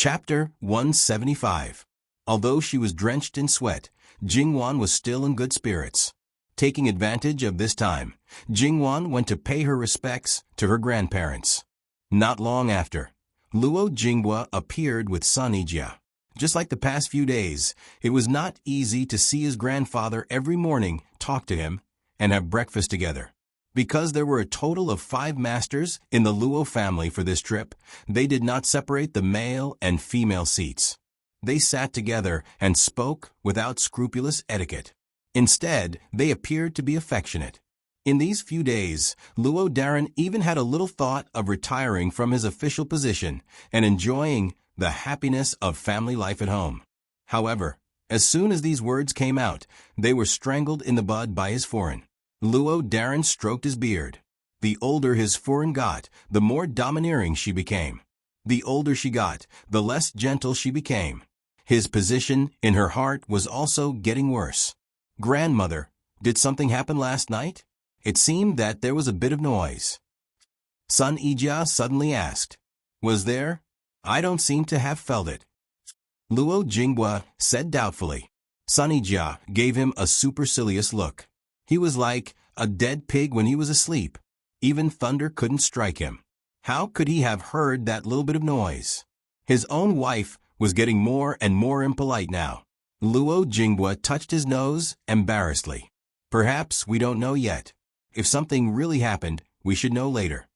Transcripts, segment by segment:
Chapter 175. Although she was drenched in sweat, Jingwan was still in good spirits. Taking advantage of this time, Jingwan went to pay her respects to her grandparents. Not long after, Luo Jinghua appeared with son Ijia. Just like the past few days, it was not easy to see his grandfather every morning, talk to him, and have breakfast together. Because there were a total of 5 masters in the Luo family for this trip, they did not separate the male and female seats. They sat together and spoke without scrupulous etiquette. Instead, they appeared to be affectionate. In these few days, Luo Tyrant even had a little thought of retiring from his official position and enjoying the happiness of family life at home. However, as soon as these words came out, they were strangled in the bud by his foreign. Luo Tyrant stroked his beard. The older his foreign got, the more domineering she became. The older she got, the less gentle she became. His position in her heart was also getting worse. "Grandmother, did something happen last night? It seemed that there was a bit of noise." Son Ijia suddenly asked. "Was there? I don't seem to have felt it." Luo Jinghua said doubtfully. Son Ijia gave him a supercilious look. He was like a dead pig when he was asleep. Even thunder couldn't strike him. How could he have heard that little bit of noise? His own wife was getting more and more impolite now. Luo Jinghua touched his nose embarrassedly. "Perhaps we don't know yet. If something really happened, we should know later,"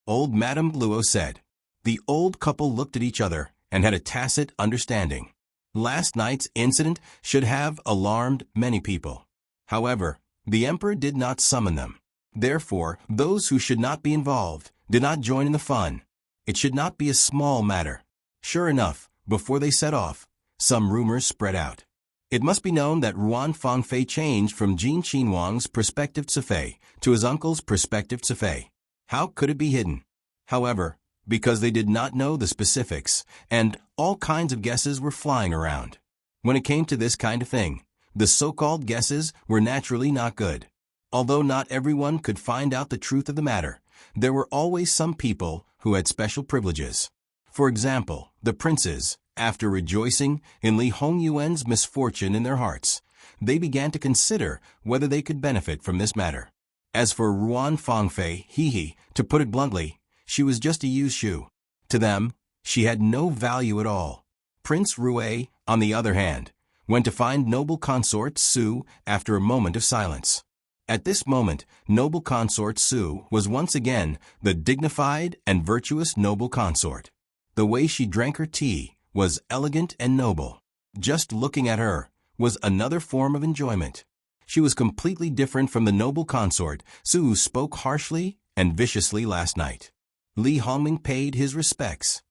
old Madame Luo said. The old couple looked at each other and had a tacit understanding. Last night's incident should have alarmed many people. However, the emperor did not summon them. Therefore, those who should not be involved did not join in the fun. It should not be a small matter. Sure enough, before they set off, some rumors spread out. It must be known that Ruan Fangfei changed from Jin Qinhuang's prospective Cifei to his uncle's prospective Cifei. How could it be hidden? However, because they did not know the specifics, and all kinds of guesses were flying around. When it came to this kind of thing, the so-called guesses were naturally not good. Although not everyone could find out the truth of the matter, there were always some people who had special privileges. For example, the princes, after rejoicing in Li Hongyuan's misfortune in their hearts, they began to consider whether they could benefit from this matter. As for Ruan Fangfei, to put it bluntly, she was just a used shoe. To them, she had no value at all. Prince Rui, on the other hand, went to find noble consort Su after a moment of silence. At this moment, noble consort Su was once again the dignified and virtuous noble consort. The way she drank her tea was elegant and noble. Just looking at her was another form of enjoyment. She was completely different from the noble consort Su who spoke harshly and viciously last night. Li Hongming paid his respects.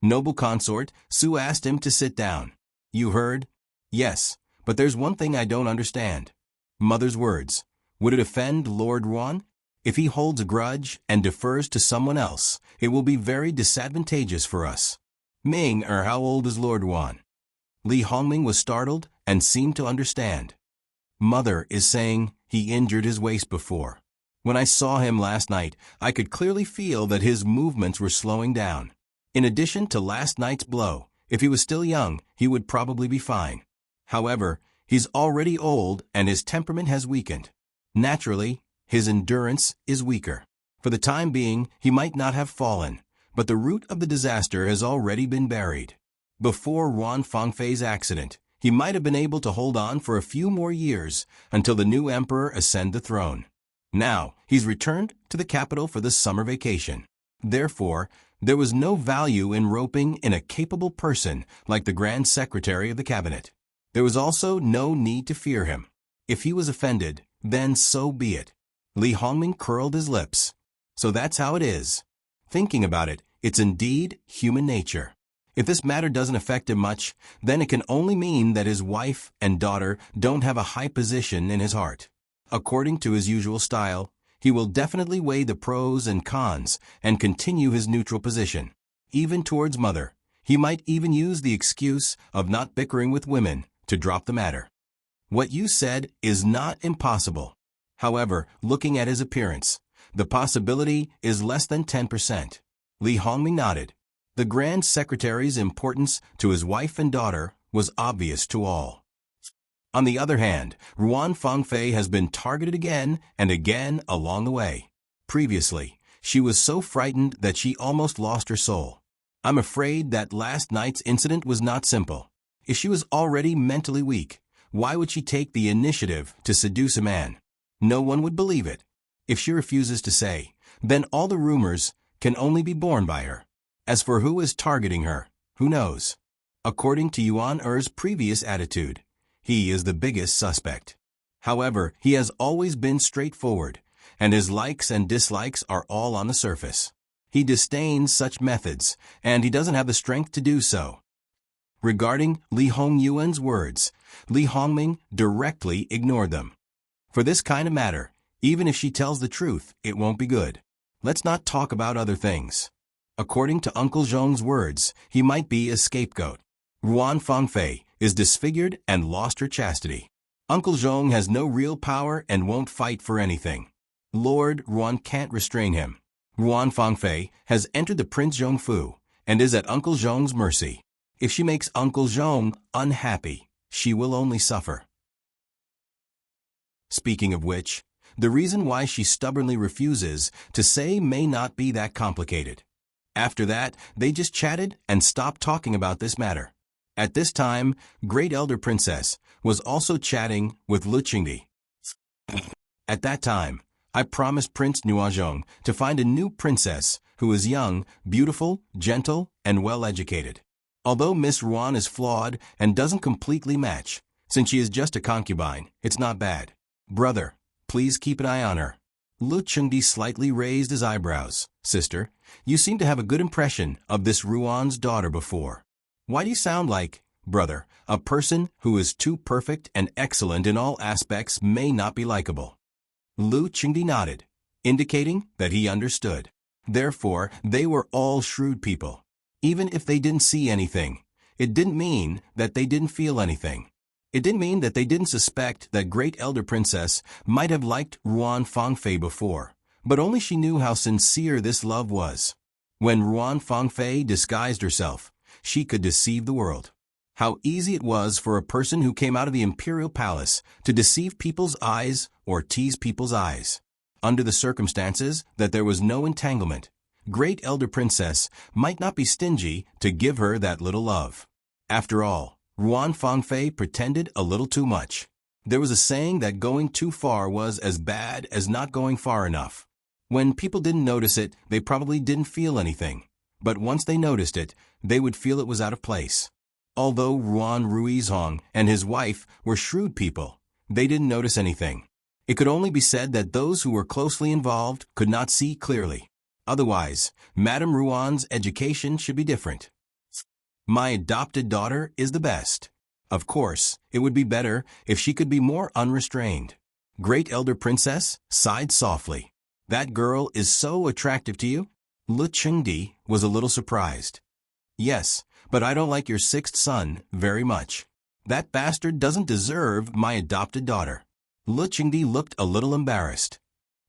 Noble consort Su asked him to sit down. "You heard?" "Yes, but there's one thing I don't understand." Mother's words. "Would it offend Lord Ruan? If he holds a grudge and defers to someone else, it will be very disadvantageous for us." "Ming, how old is Lord Ruan?" Li Hongming was startled and seemed to understand. "Mother is saying he injured his waist before. When I saw him last night, I could clearly feel that his movements were slowing down. In addition to last night's blow, if he was still young, he would probably be fine. However, he's already old and his temperament has weakened. Naturally, his endurance is weaker. For the time being, he might not have fallen, but the root of the disaster has already been buried. Before Ruan Fangfei's accident, he might have been able to hold on for a few more years until the new emperor ascend the throne. Now, he's returned to the capital for the summer vacation. Therefore, there was no value in roping in a capable person like the Grand Secretary of the Cabinet. There was also no need to fear him. If he was offended, then so be it. Li Hongming curled his lips. So that's how it is. Thinking about it, it's indeed human nature. If this matter doesn't affect him much, then it can only mean that his wife and daughter don't have a high position in his heart. According to his usual style, he will definitely weigh the pros and cons and continue his neutral position. Even towards mother, he might even use the excuse of not bickering with women to drop the matter. What you said is not impossible. However, looking at his appearance, the possibility is less than 10%. Li Hongming nodded. The Grand Secretary's importance to his wife and daughter was obvious to all. On the other hand, Ruan Fangfei has been targeted again and again along the way. Previously, she was so frightened that she almost lost her soul. I'm afraid that last night's incident was not simple. If she was already mentally weak, why would she take the initiative to seduce a man? No one would believe it. If she refuses to say, then all the rumors can only be borne by her. As for who is targeting her, who knows? According to Yuan Er's previous attitude, he is the biggest suspect. However, he has always been straightforward, and his likes and dislikes are all on the surface. He disdains such methods, and he doesn't have the strength to do so. Regarding Li Hongyuan's words, Li Hongming directly ignored them. For this kind of matter, even if she tells the truth, it won't be good. Let's not talk about other things. According to Uncle Zhong's words, he might be a scapegoat. Ruan Fangfei is disfigured and lost her chastity. Uncle Zhong has no real power and won't fight for anything. Lord Ruan can't restrain him. Ruan Fangfei has entered the Prince Zhongfu and is at Uncle Zhong's mercy. If she makes Uncle Zhong unhappy, she will only suffer. Speaking of which, the reason why she stubbornly refuses to say may not be that complicated. After that, they just chatted and stopped talking about this matter. At this time, Great Elder Princess was also chatting with Lu Qingdi. At that time, I promised Prince Nuazhong to find a new princess who is young, beautiful, gentle, and well-educated. Although Miss Ruan is flawed and doesn't completely match, since she is just a concubine, it's not bad. Brother, please keep an eye on her. Lu Qingdi slightly raised his eyebrows. Sister, you seem to have a good impression of this Ruan's daughter before. Why do you sound like, brother, a person who is too perfect and excellent in all aspects may not be likable? Lu Qingdi nodded, indicating that he understood. Therefore, they were all shrewd people. Even if they didn't see anything, it didn't mean that they didn't feel anything. It didn't mean that they didn't suspect that Great Elder Princess might have liked Ruan Fangfei before, but only she knew how sincere this love was. When Ruan Fangfei disguised herself, she could deceive the world. How easy it was for a person who came out of the imperial palace to deceive people's eyes or tease people's eyes. Under the circumstances that there was no entanglement, Great Elder Princess might not be stingy to give her that little love. After all, Ruan Fangfei pretended a little too much. There was a saying that going too far was as bad as not going far enough. When people didn't notice it, they probably didn't feel anything. But once they noticed it, they would feel it was out of place. Although Ruan Ruizhong and his wife were shrewd people, they didn't notice anything. It could only be said that those who were closely involved could not see clearly. Otherwise, Madame Ruan's education should be different. My adopted daughter is the best. Of course, it would be better if she could be more unrestrained. Great Elder Princess sighed softly. That girl is so attractive to you? Lu Qingdi was a little surprised. Yes, but I don't like your sixth son very much. That bastard doesn't deserve my adopted daughter. Lu Qingdi looked a little embarrassed.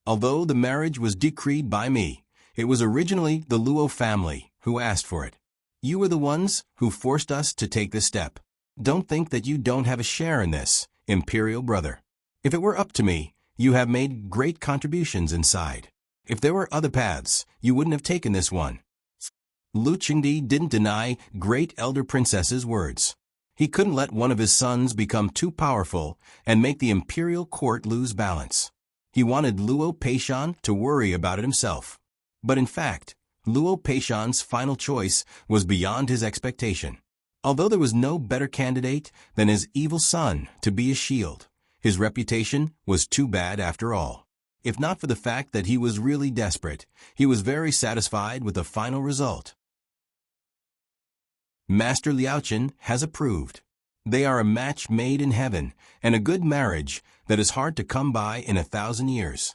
Although the marriage was decreed by me, it was originally the Luo family who asked for it. You were the ones who forced us to take this step. Don't think that you don't have a share in this, imperial brother. If it were up to me, you have made great contributions inside. If there were other paths, you wouldn't have taken this one. Lu Qingdi didn't deny Great Elder Princess's words. He couldn't let one of his sons become too powerful and make the imperial court lose balance. He wanted Luo Peishan to worry about it himself. But in fact, Luo Peishan's final choice was beyond his expectation. Although there was no better candidate than his evil son to be a shield, his reputation was too bad after all. If not for the fact that he was really desperate, he was very satisfied with the final result. Master Liaochen has approved. They are a match made in heaven, and a good marriage that is hard to come by in 1,000 years.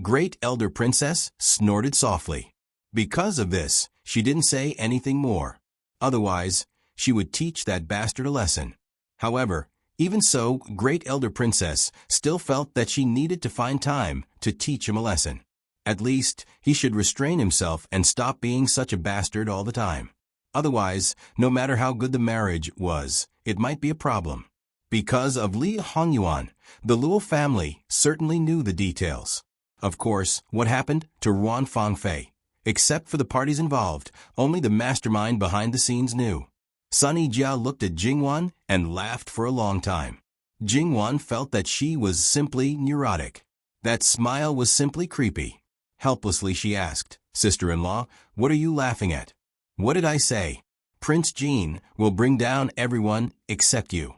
Great Elder Princess snorted softly. Because of this, she didn't say anything more. Otherwise, she would teach that bastard a lesson. However, even so, Great Elder Princess still felt that she needed to find time to teach him a lesson. At least, he should restrain himself and stop being such a bastard all the time. Otherwise, no matter how good the marriage was, it might be a problem. Because of Li Hongyuan, the Luo family certainly knew the details. Of course, what happened to Ruan Fangfei? Except for the parties involved, only the mastermind behind the scenes knew. Sun Yijia looked at Jingwan and laughed for a long time. Jingwan felt that she was simply neurotic. That smile was simply creepy. Helplessly she asked, "Sister-in-law, what are you laughing at?" "What did I say? Prince Jin will bring down everyone except you."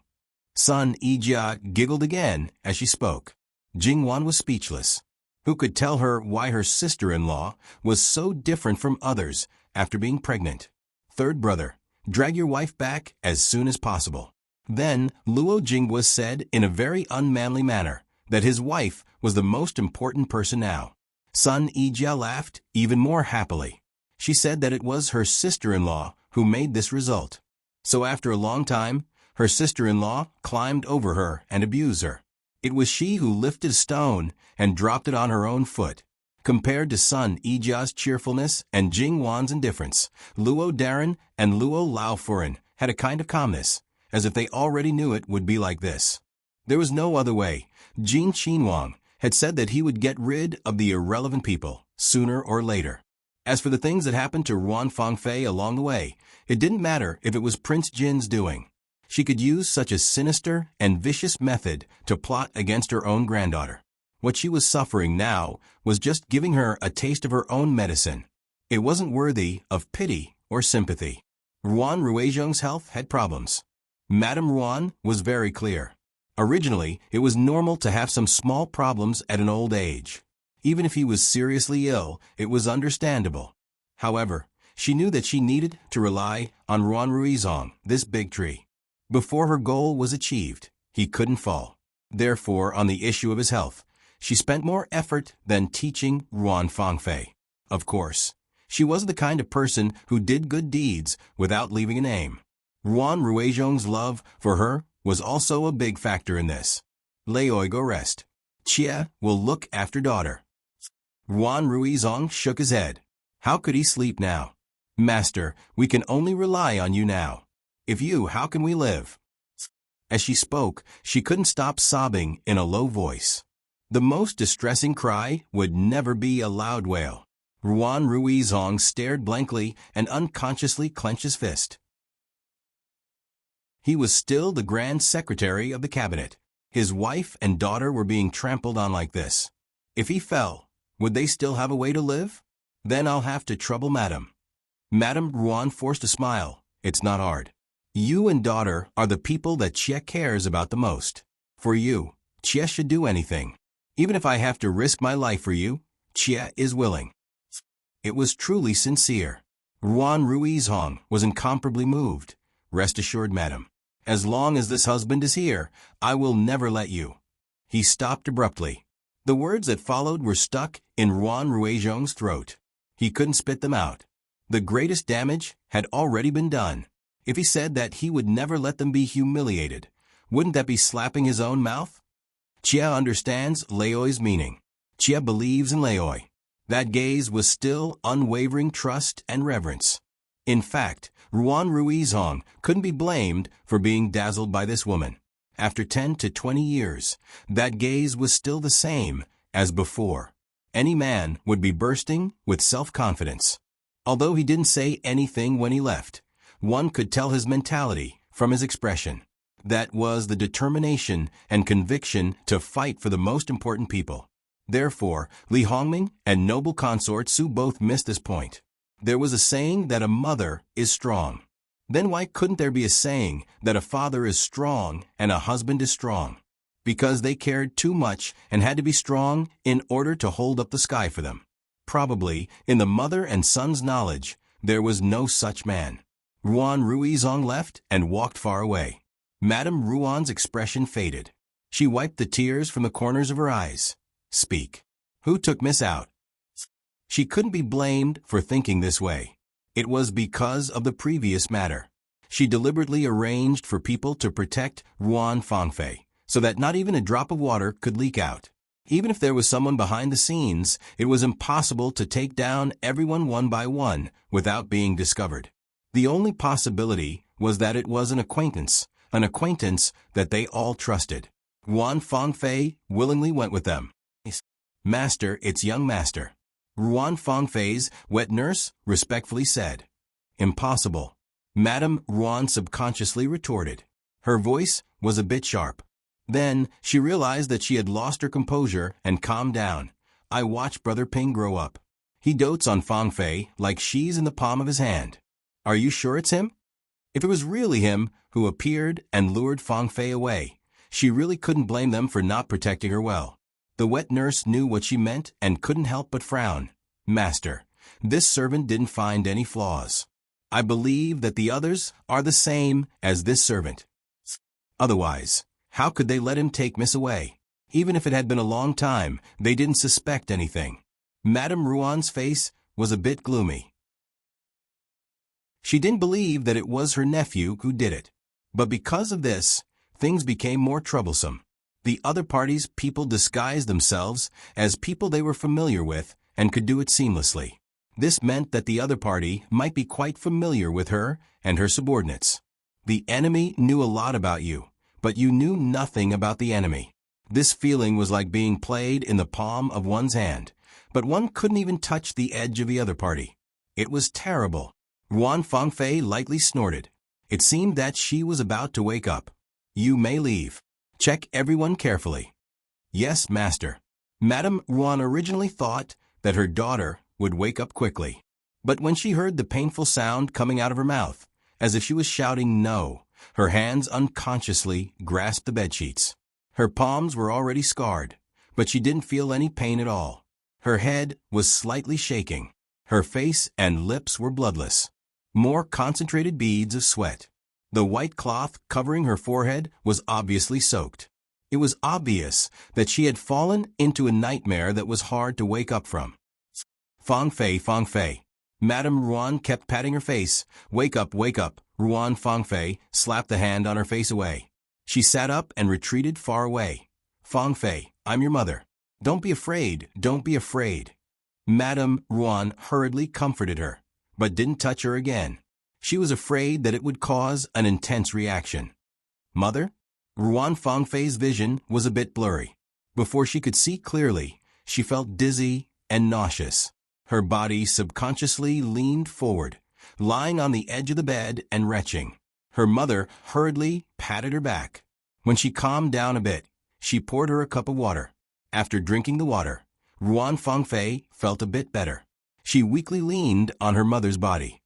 Sun Yijia giggled again as she spoke. Jingwan was speechless. Who could tell her why her sister-in-law was so different from others after being pregnant? "Third brother, drag your wife back as soon as possible." Then Luo Jingwa said in a very unmanly manner that his wife was the most important person now. Sun Yijia laughed even more happily. She said that it was her sister-in-law who made this result. So after a long time, her sister-in-law climbed over her and abused her. It was she who lifted a stone and dropped it on her own foot. Compared to Sun Yijia's cheerfulness and Jingwan's indifference, Luo Daren and Luo Laofuren had a kind of calmness, as if they already knew it would be like this. There was no other way. Jin Qinhuang had said that he would get rid of the irrelevant people, sooner or later. As for the things that happened to Ruan Fangfei along the way, it didn't matter if it was Prince Jin's doing. She could use such a sinister and vicious method to plot against her own granddaughter. What she was suffering now was just giving her a taste of her own medicine. It wasn't worthy of pity or sympathy. Ruan Ruizhong's health had problems. Madame Ruan was very clear. Originally, it was normal to have some small problems at an old age. Even if he was seriously ill, it was understandable. However, she knew that she needed to rely on Ruan Ruizhong, this big tree. Before her goal was achieved, he couldn't fall. Therefore, on the issue of his health, she spent more effort than teaching Ruan Fangfei. Of course, she was the kind of person who did good deeds without leaving a name. Ruan Ruizhong's love for her was also a big factor in this. "Leoi, go rest. Chia will look after daughter." Ruan Ruizhong shook his head. How could he sleep now? "Master, we can only rely on you now. If you, how can we live?" As she spoke, she couldn't stop sobbing in a low voice. The most distressing cry would never be a loud wail. Ruan Ruizhong stared blankly and unconsciously clenched his fist. He was still the Grand Secretary of the Cabinet. His wife and daughter were being trampled on like this. If he fell, would they still have a way to live? Then I'll have to trouble Madame. Madame Ruan forced a smile. "It's not hard. You and daughter are the people that Chia cares about the most. For you, Chia should do anything. Even if I have to risk my life for you, Chia is willing." It was truly sincere. Ruan Ruizhong was incomparably moved. "Rest assured, Madam. As long as this husband is here, I will never let you." He stopped abruptly. The words that followed were stuck in Ruan Ruizhong's throat. He couldn't spit them out. The greatest damage had already been done. If he said that he would never let them be humiliated, wouldn't that be slapping his own mouth? Chia understands Leoi's meaning. Chia believes in Leoi. That gaze was still unwavering trust and reverence. In fact, Ruan Ruizhong couldn't be blamed for being dazzled by this woman. After 10 to 20 years, that gaze was still the same as before. Any man would be bursting with self-confidence. Although he didn't say anything when he left, one could tell his mentality from his expression. That was the determination and conviction to fight for the most important people. Therefore, Li Hongming and noble consort Su both missed this point. There was a saying that a mother is strong. Then why couldn't there be a saying that a father is strong and a husband is strong? Because they cared too much and had to be strong in order to hold up the sky for them. Probably, in the mother and son's knowledge, there was no such man. Ruan Ruizhong left and walked far away. Madame Ruan's expression faded. She wiped the tears from the corners of her eyes. "Speak. Who took Miss out?" She couldn't be blamed for thinking this way. It was because of the previous matter. She deliberately arranged for people to protect Ruan Fangfei, so that not even a drop of water could leak out. Even if there was someone behind the scenes, it was impossible to take down everyone one by one without being discovered. The only possibility was that it was an acquaintance that they all trusted. Ruan Fangfei willingly went with them. Master, it's young master. Ruan Fangfei's wet nurse respectfully said. Impossible. Madame Ruan subconsciously retorted. Her voice was a bit sharp. Then she realized that she had lost her composure and calmed down. I watched Brother Ping grow up. He dotes on Fangfei like she's in the palm of his hand. Are you sure it's him? If it was really him who appeared and lured Fangfei away, she really couldn't blame them for not protecting her well. The wet nurse knew what she meant and couldn't help but frown. Master, this servant didn't find any flaws. I believe that the others are the same as this servant. Otherwise, how could they let him take Miss away? Even if it had been a long time, they didn't suspect anything. Madame Ruan's face was a bit gloomy. She didn't believe that it was her nephew who did it. But because of this, things became more troublesome. The other party's people disguised themselves as people they were familiar with and could do it seamlessly. This meant that the other party might be quite familiar with her and her subordinates. The enemy knew a lot about you, but you knew nothing about the enemy. This feeling was like being played in the palm of one's hand, but one couldn't even touch the edge of the other party. It was terrible. Ruan Fangfei lightly snorted. It seemed that she was about to wake up. You may leave. Check everyone carefully. Yes, master. Madame Ruan originally thought that her daughter would wake up quickly. But when she heard the painful sound coming out of her mouth, as if she was shouting no, her hands unconsciously grasped the bedsheets. Her palms were already scarred, but she didn't feel any pain at all. Her head was slightly shaking. Her face and lips were bloodless. More concentrated beads of sweat. The white cloth covering her forehead was obviously soaked. It was obvious that she had fallen into a nightmare that was hard to wake up from. Fangfei, Fangfei. Madame Ruan kept patting her face. Wake up, wake up. Ruan Fangfei slapped the hand on her face away. She sat up and retreated far away. Fangfei, I'm your mother. Don't be afraid, don't be afraid. Madame Ruan hurriedly comforted her, but didn't touch her again. She was afraid that it would cause an intense reaction. Mother? Ruan Fangfei's vision was a bit blurry. Before she could see clearly, she felt dizzy and nauseous. Her body subconsciously leaned forward, lying on the edge of the bed and retching. Her mother hurriedly patted her back. When she calmed down a bit, she poured her a cup of water. After drinking the water, Ruan Fangfei felt a bit better. She weakly leaned on her mother's body.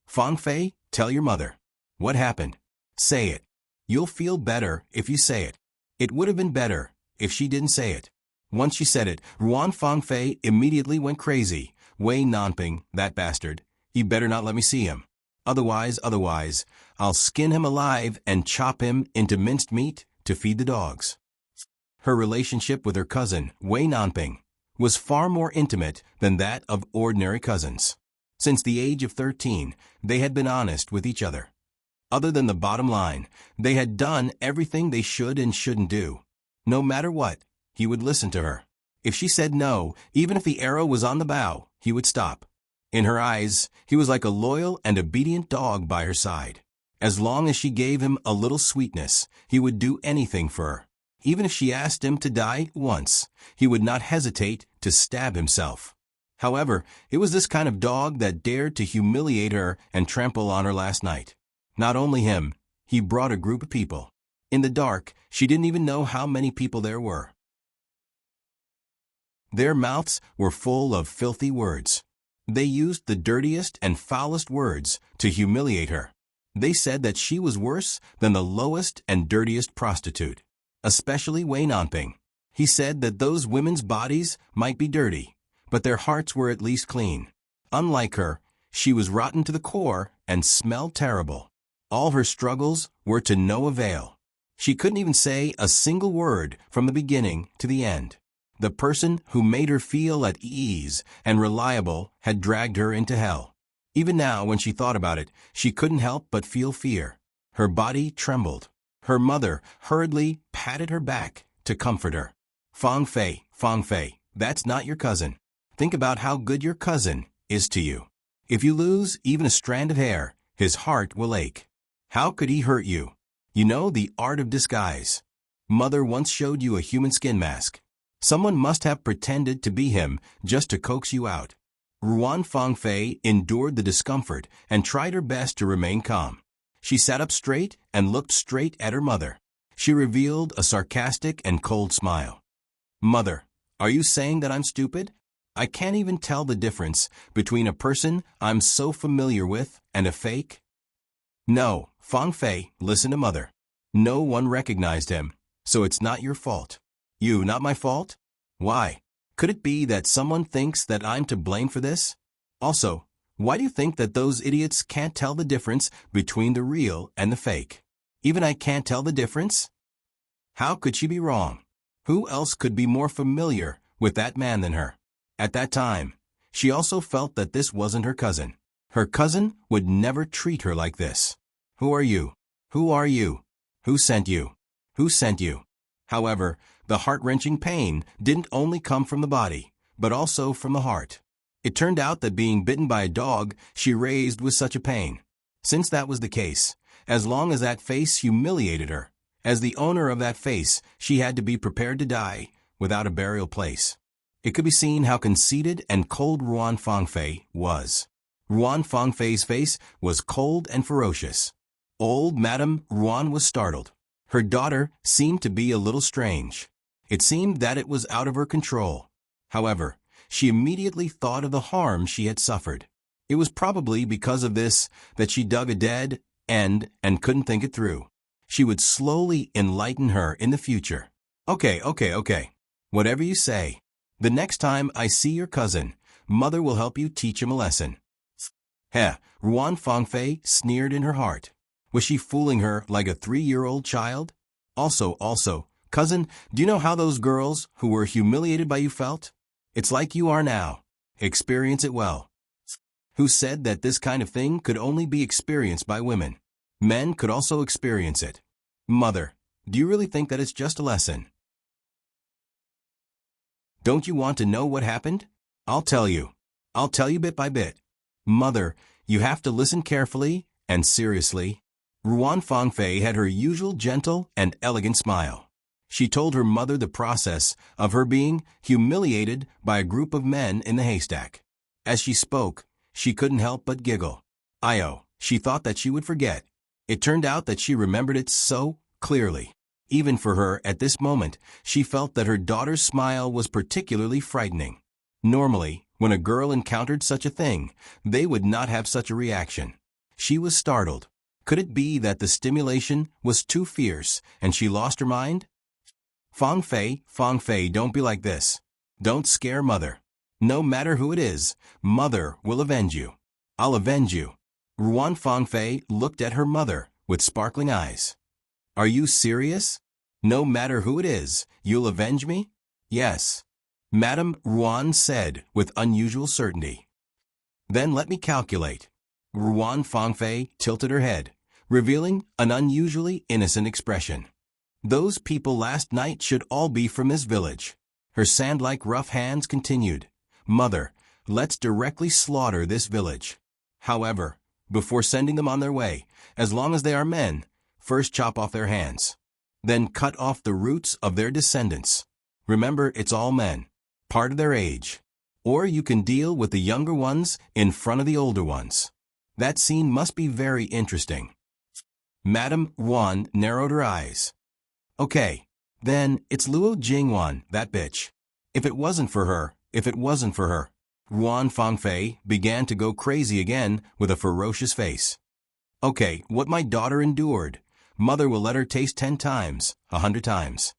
Fangfei, tell your mother. What happened? Say it. You'll feel better if you say it. It would have been better if she didn't say it. Once she said it, Ruan Fangfei immediately went crazy. Wei Nanping, that bastard. He better not let me see him. Otherwise, I'll skin him alive and chop him into minced meat to feed the dogs. Her relationship with her cousin, Wei Nanping, was far more intimate than that of ordinary cousins. Since the age of 13, they had been honest with each other. Other than the bottom line, they had done everything they should and shouldn't do. No matter what, he would listen to her. If she said no, even if the arrow was on the bow, he would stop. In her eyes, he was like a loyal and obedient dog by her side. As long as she gave him a little sweetness, he would do anything for her. Even if she asked him to die once, he would not hesitate to stab himself. However, it was this kind of dog that dared to humiliate her and trample on her last night. Not only him, he brought a group of people. In the dark, she didn't even know how many people there were. Their mouths were full of filthy words. They used the dirtiest and foulest words to humiliate her. They said that she was worse than the lowest and dirtiest prostitute. Especially Wei Nanping. He said that those women's bodies might be dirty, but their hearts were at least clean. Unlike her, she was rotten to the core and smelled terrible. All her struggles were to no avail. She couldn't even say a single word from the beginning to the end. The person who made her feel at ease and reliable had dragged her into hell. Even now, when she thought about it, she couldn't help but feel fear. Her body trembled. Her mother hurriedly patted her back to comfort her. Fangfei, Fangfei, that's not your cousin. Think about how good your cousin is to you. If you lose even a strand of hair, his heart will ache. How could he hurt you? You know the art of disguise. Mother once showed you a human skin mask. Someone must have pretended to be him just to coax you out. Ruan Fangfei endured the discomfort and tried her best to remain calm. She sat up straight and looked straight at her mother. She revealed a sarcastic and cold smile. Mother, are you saying that I'm stupid? I can't even tell the difference between a person I'm so familiar with and a fake? No, Fangfei, listen to Mother. No one recognized him, so it's not your fault. You, not my fault? Why? Could it be that someone thinks that I'm to blame for this? Also, why do you think that those idiots can't tell the difference between the real and the fake? Even I can't tell the difference? How could she be wrong? Who else could be more familiar with that man than her? At that time, she also felt that this wasn't her cousin. Her cousin would never treat her like this. Who are you? Who are you? Who sent you? Who sent you? However, the heart-wrenching pain didn't only come from the body, but also from the heart. It turned out that being bitten by a dog she raised was such a pain. Since that was the case, as long as that face humiliated her, as the owner of that face, she had to be prepared to die without a burial place. It could be seen how conceited and cold Ruan Fangfei was. Ruan Fangfei's face was cold and ferocious. Old Madame Ruan was startled. Her daughter seemed to be a little strange. It seemed that it was out of her control. However, she immediately thought of the harm she had suffered. It was probably because of this that she dug a dead end and couldn't think it through. She would slowly enlighten her in the future. Okay. Whatever you say. The next time I see your cousin, Mother will help you teach him a lesson. Heh, Ruan Fangfei sneered in her heart. Was she fooling her like a 3-year-old child? Also, cousin, do you know how those girls who were humiliated by you felt? It's like you are now. Experience it well. Who said that this kind of thing could only be experienced by women? Men could also experience it. Mother, do you really think that it's just a lesson? Don't you want to know what happened? I'll tell you. I'll tell you bit by bit. Mother, you have to listen carefully and seriously. Ruan Fangfei had her usual gentle and elegant smile. She told her mother the process of her being humiliated by a group of men in the haystack. As she spoke, she couldn't help but giggle. She thought that she would forget. It turned out that she remembered it so clearly. Even for her, at this moment, she felt that her daughter's smile was particularly frightening. Normally, when a girl encountered such a thing, they would not have such a reaction. She was startled. Could it be that the stimulation was too fierce and she lost her mind? Fangfei, don't be like this. Don't scare Mother. No matter who it is, Mother will avenge you. I'll avenge you. Ruan Fangfei looked at her mother with sparkling eyes. Are you serious? No matter who it is, you'll avenge me? Yes. Madame Ruan said with unusual certainty. Then let me calculate. Ruan Fangfei tilted her head, revealing an unusually innocent expression. Those people last night should all be from this village. Her sand-like rough hands continued. Mother, let's directly slaughter this village. However, before sending them on their way, as long as they are men, first chop off their hands. Then cut off the roots of their descendants. Remember, it's all men, part of their age. Or you can deal with the younger ones in front of the older ones. That scene must be very interesting. Madame Ruan narrowed her eyes. Okay, then it's Luo Jingwan, that bitch. If it wasn't for her. Ruan Fangfei began to go crazy again with a ferocious face. Okay, what my daughter endured. Mother will let her taste 10 times, 100 times.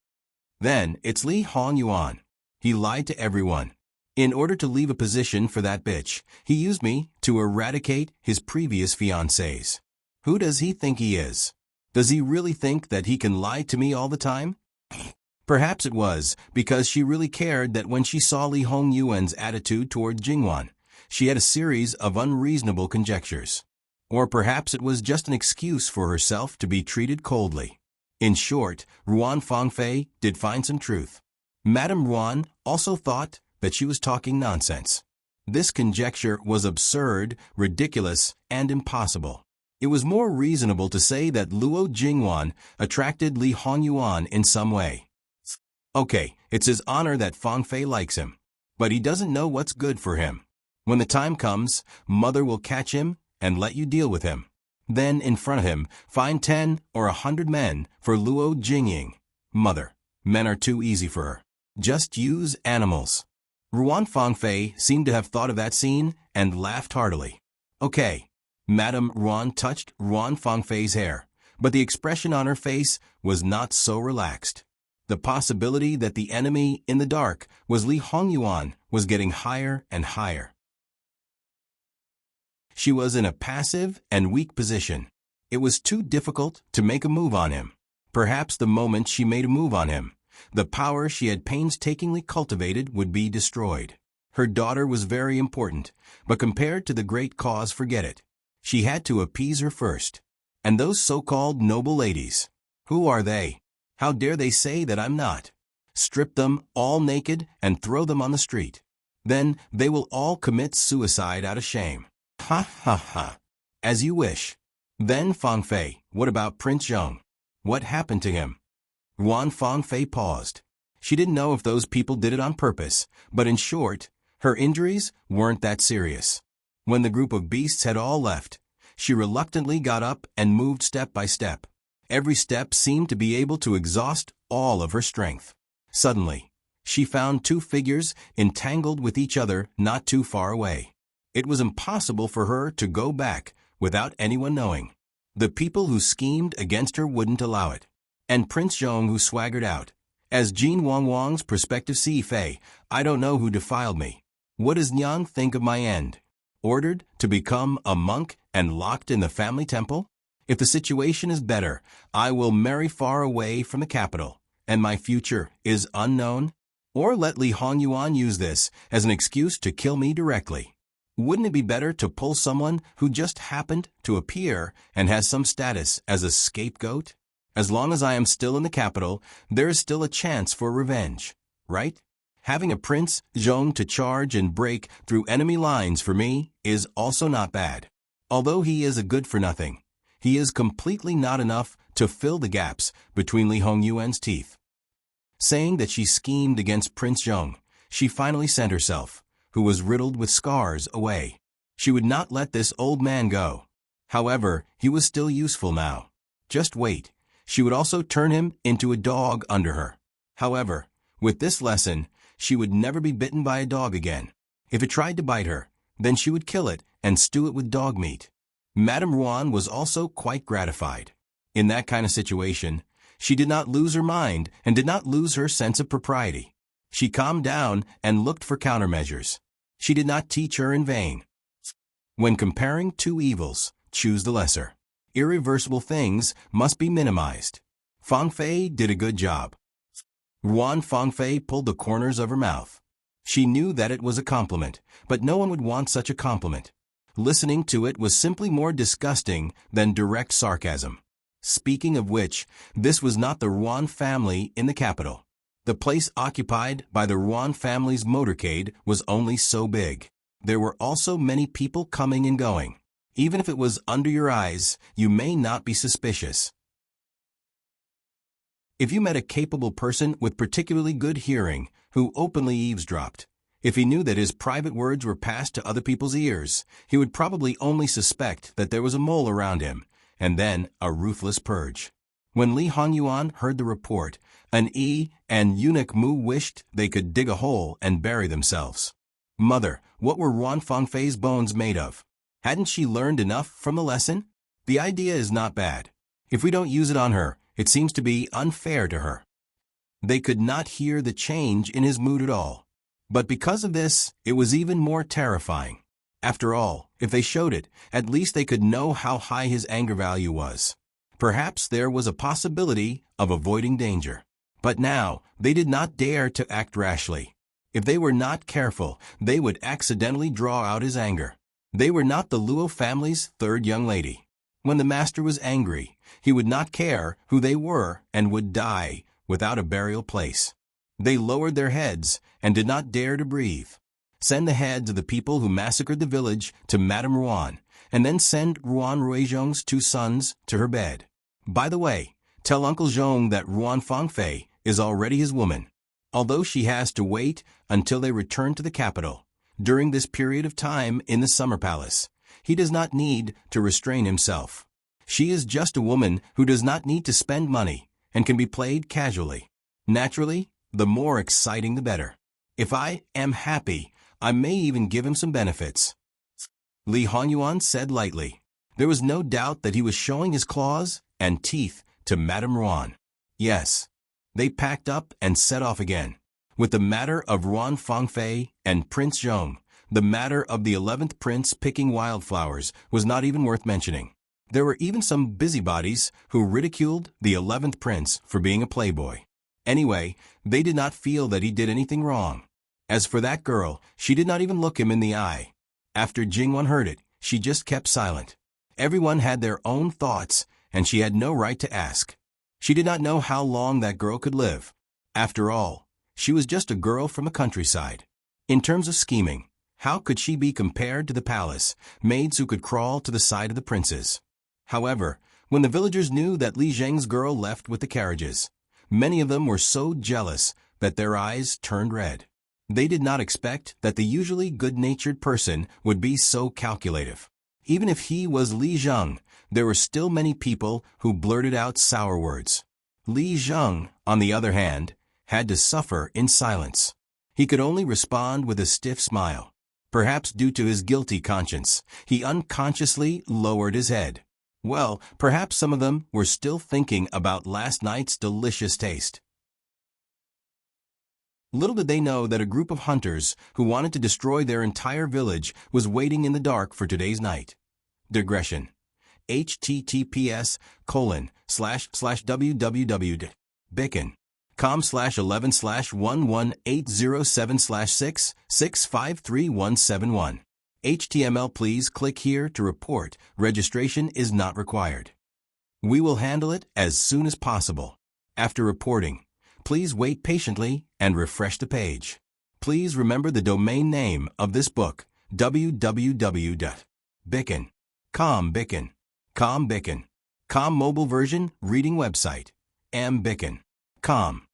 Then it's Li Hongyuan. He lied to everyone. In order to leave a position for that bitch, he used me to eradicate his previous fiancés. Who does he think he is? Does he really think that he can lie to me all the time? Perhaps it was because she really cared that when she saw Li Hongyuan's attitude toward Jingwan, she had a series of unreasonable conjectures. Or perhaps it was just an excuse for herself to be treated coldly. In short, Ruan Fangfei did find some truth. Madame Ruan also thought that she was talking nonsense. This conjecture was absurd, ridiculous, and impossible. It was more reasonable to say that Luo Jingwan attracted Li Hongyuan in some way. Okay, it's his honor that Fang Fei likes him. But he doesn't know what's good for him. When the time comes, Mother will catch him and let you deal with him. Then, in front of him, find 10 or 100 men for Luo Jingying. Mother, men are too easy for her. Just use animals. Ruan Fang Fei seemed to have thought of that scene and laughed heartily. Okay. Madame Ruan touched Ruan Fang Fei's hair, but the expression on her face was not so relaxed. The possibility that the enemy in the dark was Li Hongyuan was getting higher and higher. She was in a passive and weak position. It was too difficult to make a move on him. Perhaps the moment she made a move on him, the power she had painstakingly cultivated would be destroyed. Her daughter was very important, but compared to the great cause, forget it. She had to appease her first. And those so-called noble ladies, who are they? How dare they say that I'm not? Strip them all naked and throw them on the street. Then they will all commit suicide out of shame. Ha ha ha. As you wish. Then Fang Fei, what about Prince Zheng? What happened to him? Ruan Fang Fei paused. She didn't know if those people did it on purpose, but in short, her injuries weren't that serious. When the group of beasts had all left, she reluctantly got up and moved step by step. Every step seemed to be able to exhaust all of her strength. Suddenly, she found two figures entangled with each other not too far away. It was impossible for her to go back without anyone knowing. The people who schemed against her wouldn't allow it. And Prince Zheng, who swaggered out. As Jin Wang's prospective Fei, I don't know who defiled me. What does Nyang think of my end? Ordered to become a monk and locked in the family temple? If the situation is better, I will marry far away from the capital, and my future is unknown? Or let Li Hongyuan use this as an excuse to kill me directly. Wouldn't it be better to pull someone who just happened to appear and has some status as a scapegoat? As long as I am still in the capital, there is still a chance for revenge, right? Having a Prince Zheng to charge and break through enemy lines for me is also not bad. Although he is a good-for-nothing, he is completely not enough to fill the gaps between Li Hongyuan's teeth. Saying that she schemed against Prince Zheng, she finally sent herself, who was riddled with scars, away. She would not let this old man go. However, he was still useful now. Just wait. She would also turn him into a dog under her. However, with this lesson, she would never be bitten by a dog again. If it tried to bite her, then she would kill it and stew it with dog meat. Madame Ruan was also quite gratified. In that kind of situation, she did not lose her mind and did not lose her sense of propriety. She calmed down and looked for countermeasures. She did not teach her in vain. When comparing two evils, choose the lesser. Irreversible things must be minimized. Fang Fei did a good job. Ruan Fang Fei pulled the corners of her mouth. She knew that it was a compliment, but no one would want such a compliment. Listening to it was simply more disgusting than direct sarcasm. Speaking of which, this was not the Ruan family in the capital. The place occupied by the Ruan family's motorcade was only so big. There were also many people coming and going. Even if it was under your eyes, you may not be suspicious. If you met a capable person with particularly good hearing who openly eavesdropped, if he knew that his private words were passed to other people's ears, he would probably only suspect that there was a mole around him, and then a ruthless purge. When Li Hongyuan heard the report, an and eunuch Mu wished they could dig a hole and bury themselves. Mother, what were Ruan Fang Fei's bones made of? Hadn't she learned enough from the lesson? The idea is not bad. If we don't use it on her, it seems to be unfair to her. They could not hear the change in his mood at all. But because of this, it was even more terrifying. After all, if they showed it, at least they could know how high his anger value was. Perhaps there was a possibility of avoiding danger. But now, they did not dare to act rashly. If they were not careful, they would accidentally draw out his anger. They were not the Luo family's third young lady. When the master was angry, he would not care who they were and would die without a burial place. They lowered their heads and did not dare to breathe. Send the heads of the people who massacred the village to Madame Ruan, and then send Ruan Ruizhong's 2 sons to her bed. By the way, tell Uncle Zhong that Ruan Fangfei is already his woman, although she has to wait until they return to the capital. During this period of time in the summer palace, he does not need to restrain himself. She is just a woman who does not need to spend money and can be played casually. Naturally, the more exciting the better. If I am happy, I may even give him some benefits. Li Honyuan said lightly. There was no doubt that he was showing his claws and teeth to Madame Ruan. Yes. They packed up and set off again. With the matter of Ruan Fangfei and Prince Zhong, the matter of the 11th prince picking wildflowers was not even worth mentioning. There were even some busybodies who ridiculed the 11th prince for being a playboy. Anyway, they did not feel that he did anything wrong. As for that girl, she did not even look him in the eye. After Jingwan heard it, she just kept silent. Everyone had their own thoughts, and she had no right to ask. She did not know how long that girl could live. After all, she was just a girl from a countryside. In terms of scheming, how could she be compared to the palace maids who could crawl to the side of the princes? However, when the villagers knew that Li Zheng's girl left with the carriages, many of them were so jealous that their eyes turned red. They did not expect that the usually good-natured person would be so calculative. Even if he was Li Zheng, there were still many people who blurted out sour words. Li Zheng, on the other hand, had to suffer in silence. He could only respond with a stiff smile. Perhaps due to his guilty conscience, he unconsciously lowered his head. Well, perhaps some of them were still thinking about last night's delicious taste. Little did they know that a group of hunters who wanted to destroy their entire village was waiting in the dark for today's night. Digression. https://www.bicken.com/11/11807/6653171. HTML. Please click here to report. Registration is not required. We will handle it as soon as possible. After reporting, please wait patiently and refresh the page. Please remember the domain name of this book, www.bicken.com. Bicken. Com mobile version reading website, mbicken.com.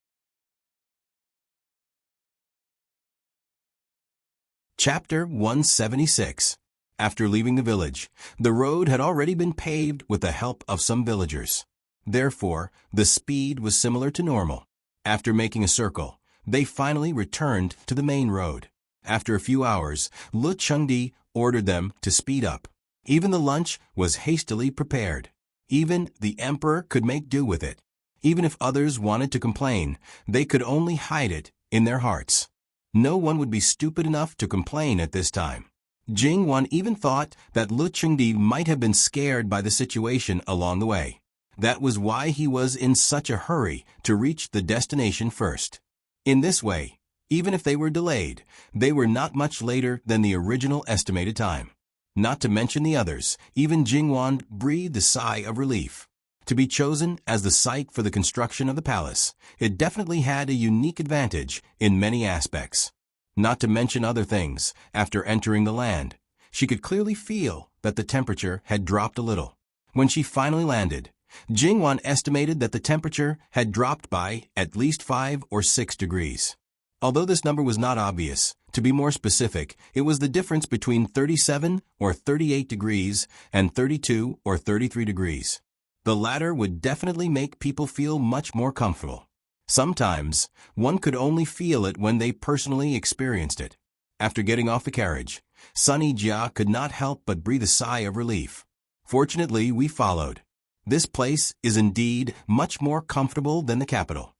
Chapter 176. After leaving the village, the road had already been paved with the help of some villagers. Therefore, the speed was similar to normal. After making a circle, they finally returned to the main road. After a few hours, Lu Chengdi ordered them to speed up. Even the lunch was hastily prepared. Even the emperor could make do with it. Even if others wanted to complain, they could only hide it in their hearts. No one would be stupid enough to complain at this time. Jingwan even thought that Lu Chengdi might have been scared by the situation along the way. That was why he was in such a hurry to reach the destination first. In this way, even if they were delayed, they were not much later than the original estimated time. Not to mention the others, even Jingwan breathed a sigh of relief. To be chosen as the site for the construction of the palace, it definitely had a unique advantage in many aspects. Not to mention other things, after entering the land, she could clearly feel that the temperature had dropped a little. When she finally landed, Jingwan estimated that the temperature had dropped by at least 5 or 6 degrees. Although this number was not obvious, to be more specific, it was the difference between 37 or 38 degrees and 32 or 33 degrees. The latter would definitely make people feel much more comfortable. Sometimes, one could only feel it when they personally experienced it. After getting off the carriage, Sunny Jia could not help but breathe a sigh of relief. Fortunately, we followed. This place is indeed much more comfortable than the capital.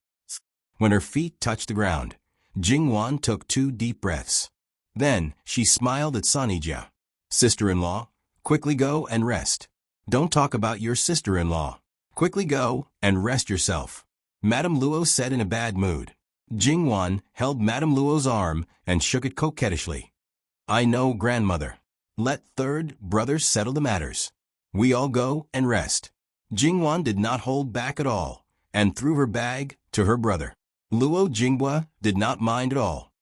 When her feet touched the ground, Jingwan took 2 deep breaths. Then, she smiled at Sunny Jia. Sister-in-law, quickly go and rest. Don't talk about your sister-in-law. Quickly go and rest yourself, Madame Luo said in a bad mood. Jingwan held Madame Luo's arm and shook it coquettishly. I know, grandmother. Let third brother settle the matters. We all go and rest. Jingwan did not hold back at all and threw her bag to her brother. Luo Jinghua did not mind at all.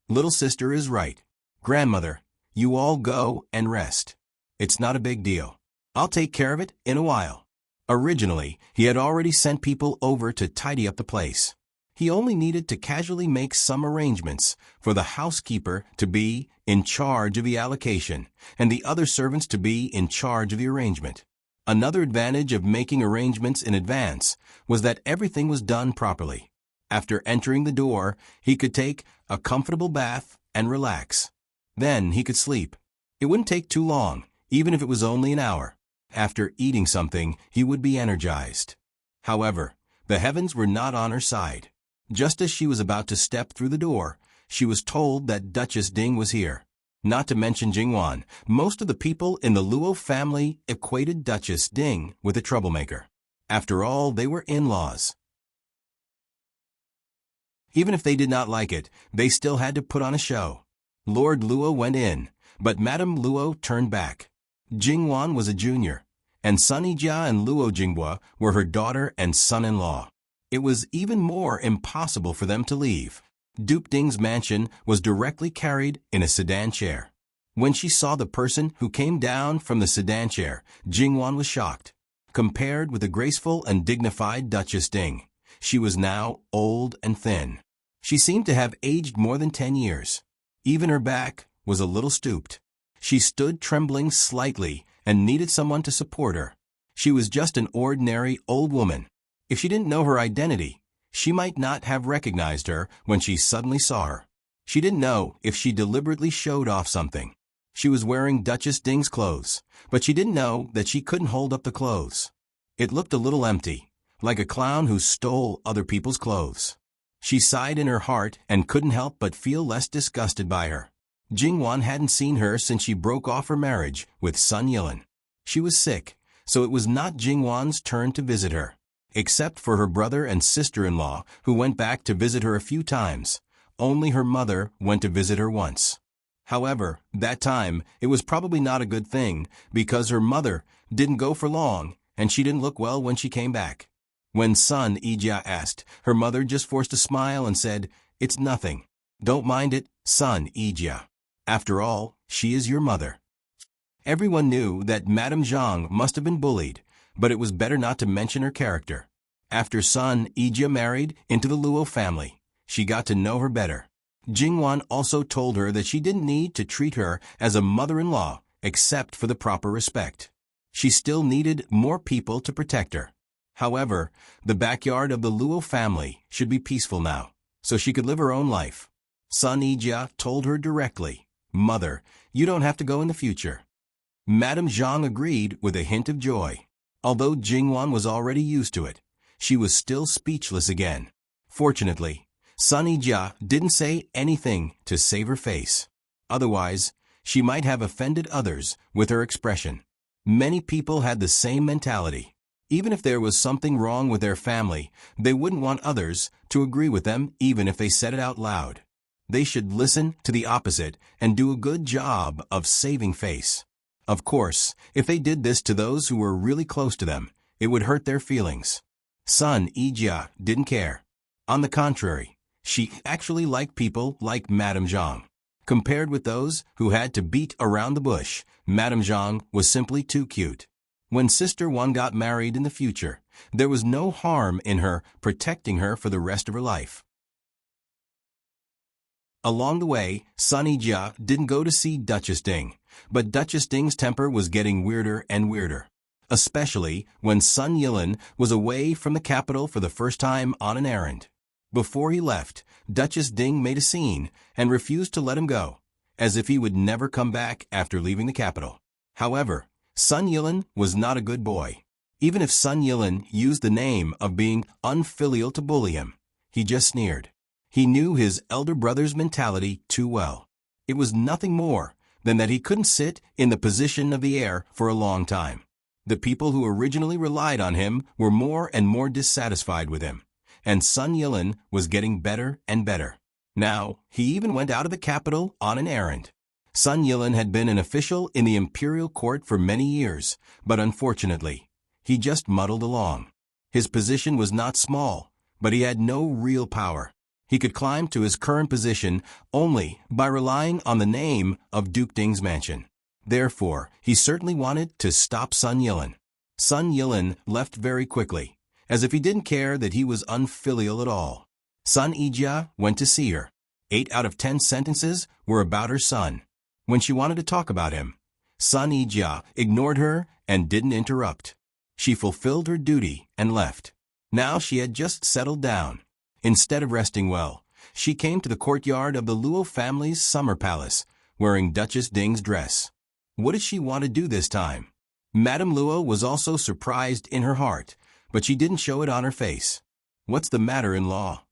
Little sister is right. Grandmother, you all go and rest. It's not a big deal. I'll take care of it in a while. Originally, he had already sent people over to tidy up the place. He only needed to casually make some arrangements for the housekeeper to be in charge of the allocation and the other servants to be in charge of the arrangement. Another advantage of making arrangements in advance was that everything was done properly. After entering the door, he could take a comfortable bath and relax. Then he could sleep. It wouldn't take too long, even if it was only an hour. After eating something, he would be energized. However, the heavens were not on her side. Just as she was about to step through the door, she was told that Duchess Ding was here. Not to mention Jingwan, most of the people in the Luo family equated Duchess Ding with a troublemaker. After all, they were in-laws. Even if they did not like it, they still had to put on a show. Lord Luo went in, but Madame Luo turned back. Jingwan was a junior, and Sun Yijia and Luo Jinghua were her daughter and son-in-law. It was even more impossible for them to leave. Duke Ding's mansion was directly carried in a sedan chair. When she saw the person who came down from the sedan chair, Jingwan was shocked. Compared with the graceful and dignified Duchess Ding, she was now old and thin. She seemed to have aged more than 10 years. Even her back was a little stooped. She stood trembling slightly and needed someone to support her. She was just an ordinary old woman. If she didn't know her identity, she might not have recognized her when she suddenly saw her. She didn't know if she deliberately showed off something. She was wearing Duchess Ding's clothes, but she didn't know that she couldn't hold up the clothes. It looked a little empty, like a clown who stole other people's clothes. She sighed in her heart and couldn't help but feel less disgusted by her. Jingwan hadn't seen her since she broke off her marriage with Sun Yilin. She was sick, so it was not Jingwan's turn to visit her. Except for her brother and sister-in-law, who went back to visit her a few times. Only her mother went to visit her once. However, that time, it was probably not a good thing, because her mother didn't go for long, and she didn't look well when she came back. When Sun Yijia asked, her mother just forced a smile and said, "It's nothing. Don't mind it, Sun Yijia. After all, she is your mother." Everyone knew that Madame Zhang must have been bullied, but it was better not to mention her character. After Sun Yijia married into the Luo family, she got to know her better. Jingwan also told her that she didn't need to treat her as a mother-in-law except for the proper respect. She still needed more people to protect her. However, the backyard of the Luo family should be peaceful now, so she could live her own life. Sun Yijia told her directly, "Mother, you don't have to go in the future." Madame Zhang agreed with a hint of joy. Although Jingwan was already used to it, she was still speechless again. Fortunately, Sun Yijia didn't say anything to save her face. Otherwise, she might have offended others with her expression. Many people had the same mentality. Even if there was something wrong with their family, they wouldn't want others to agree with them even if they said it out loud. They should listen to the opposite and do a good job of saving face. Of course, if they did this to those who were really close to them, it would hurt their feelings. Sun Yijia didn't care. On the contrary, she actually liked people like Madame Zhang. Compared with those who had to beat around the bush, Madame Zhang was simply too cute. When Sister Wan got married in the future, there was no harm in her protecting her for the rest of her life. Along the way, Sun Yijia didn't go to see Duchess Ding, but Duchess Ding's temper was getting weirder and weirder. Especially when Sun Yilin was away from the capital for the first time on an errand. Before he left, Duchess Ding made a scene and refused to let him go, as if he would never come back after leaving the capital. However, Sun Yilin was not a good boy. Even if Sun Yilin used the name of being unfilial to bully him, he just sneered. He knew his elder brother's mentality too well. It was nothing more than that he couldn't sit in the position of the heir for a long time. The people who originally relied on him were more and more dissatisfied with him, and Sun Yilin was getting better and better. Now, he even went out of the capital on an errand. Sun Yilin had been an official in the imperial court for many years, but unfortunately, he just muddled along. His position was not small, but he had no real power. He could climb to his current position only by relying on the name of Duke Ding's mansion. Therefore, he certainly wanted to stop Sun Yilin. Sun Yilin left very quickly, as if he didn't care that he was unfilial at all. Sun Yijia went to see her. 8 out of 10 sentences were about her son. When she wanted to talk about him, Sun Yijia ignored her and didn't interrupt. She fulfilled her duty and left. Now she had just settled down. Instead of resting well, she came to the courtyard of the Luo family's summer palace, wearing Duchess Ding's dress. What did she want to do this time? Madame Luo was also surprised in her heart, but she didn't show it on her face. What's the matter, in-law?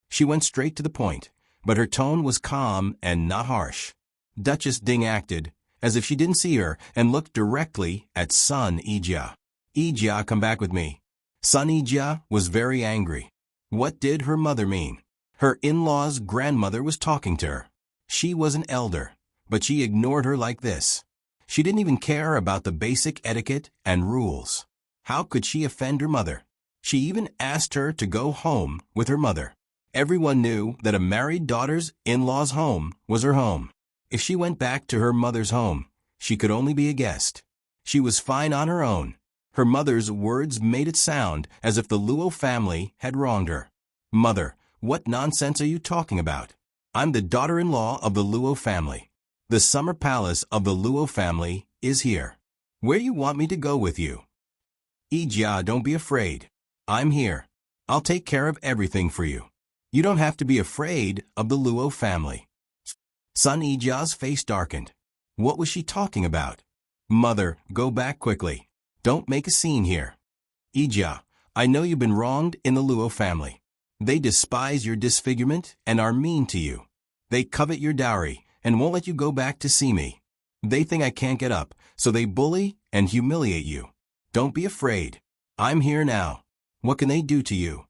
She went straight to the point, but her tone was calm and not harsh. Duchess Ding acted as if she didn't see her and looked directly at Sun Yijia. Yijia, come back with me. Sun Yijia was very angry. What did her mother mean? Her in-law's grandmother was talking to her. She was an elder, but she ignored her like this. She didn't even care about the basic etiquette and rules. How could she offend her mother? She even asked her to go home with her mother. Everyone knew that a married daughter's in-law's home was her home. If she went back to her mother's home, she could only be a guest. She was fine on her own. Her mother's words made it sound as if the Luo family had wronged her. Mother, what nonsense are you talking about? I'm the daughter-in-law of the Luo family. The summer palace of the Luo family is here. Where you want me to go with you? Yijia, don't be afraid. I'm here. I'll take care of everything for you. You don't have to be afraid of the Luo family. Sun Yijia's face darkened. What was she talking about? Mother, go back quickly. Don't make a scene here. Yijia, I know you've been wronged in the Luo family. They despise your disfigurement and are mean to you. They covet your dowry and won't let you go back to see me. They think I can't get up, so they bully and humiliate you. Don't be afraid. I'm here now. What can they do to you?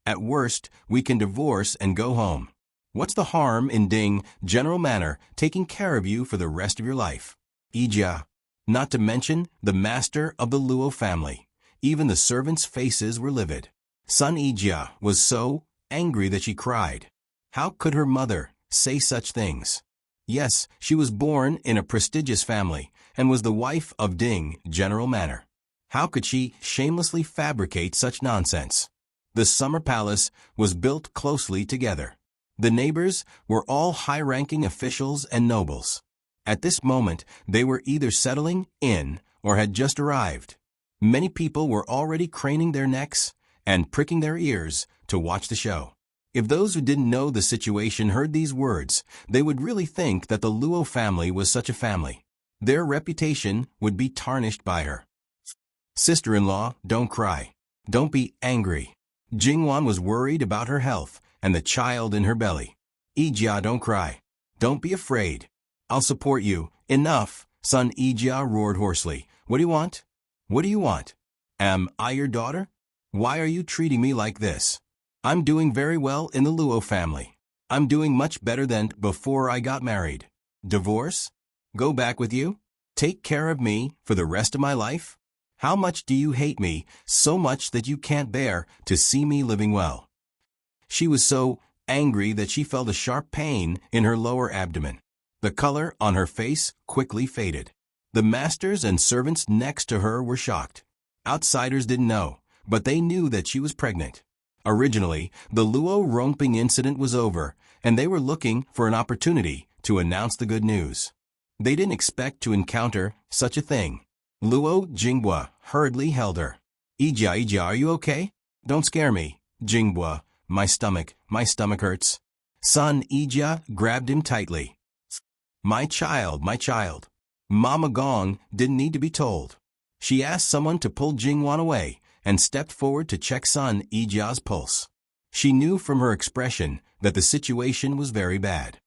At worst, we can divorce and go home. What's the harm in Ding, General Manor, taking care of you for the rest of your life? Yijia, not to mention the master of the Luo family. Even the servants' faces were livid. Sun Yijia was so angry that she cried. How could her mother say such things? Yes, she was born in a prestigious family and was the wife of Ding, General Manor. How could she shamelessly fabricate such nonsense? The summer palace was built closely together. The neighbors were all high-ranking officials and nobles. At this moment, they were either settling in or had just arrived. Many people were already craning their necks and pricking their ears to watch the show. If those who didn't know the situation heard these words, they would really think that the Luo family was such a family. Their reputation would be tarnished by her. Sister-in-law, don't cry. Don't be angry. Jingwan was worried about her health and the child in her belly. Yijia, don't cry. Don't be afraid. I'll support you. Enough, Sun Yijia roared hoarsely. What do you want? What do you want? Am I your daughter? Why are you treating me like this? I'm doing very well in the Luo family. I'm doing much better than before I got married. Divorce? Go back with you? Take care of me for the rest of my life? How much do you hate me, so much that you can't bear to see me living well? She was so angry that she felt a sharp pain in her lower abdomen. The color on her face quickly faded. The masters and servants next to her were shocked. Outsiders didn't know, but they knew that she was pregnant. Originally, the Luo romping incident was over, and they were looking for an opportunity to announce the good news. They didn't expect to encounter such a thing. Luo Jinghua hurriedly held her. Yijia, are you okay? Don't scare me. Jinghua, my stomach hurts. Sun Yijia grabbed him tightly. My child. Mama Gong didn't need to be told. She asked someone to pull Jingwan away and stepped forward to check Sun Yijia's pulse. She knew from her expression that the situation was very bad.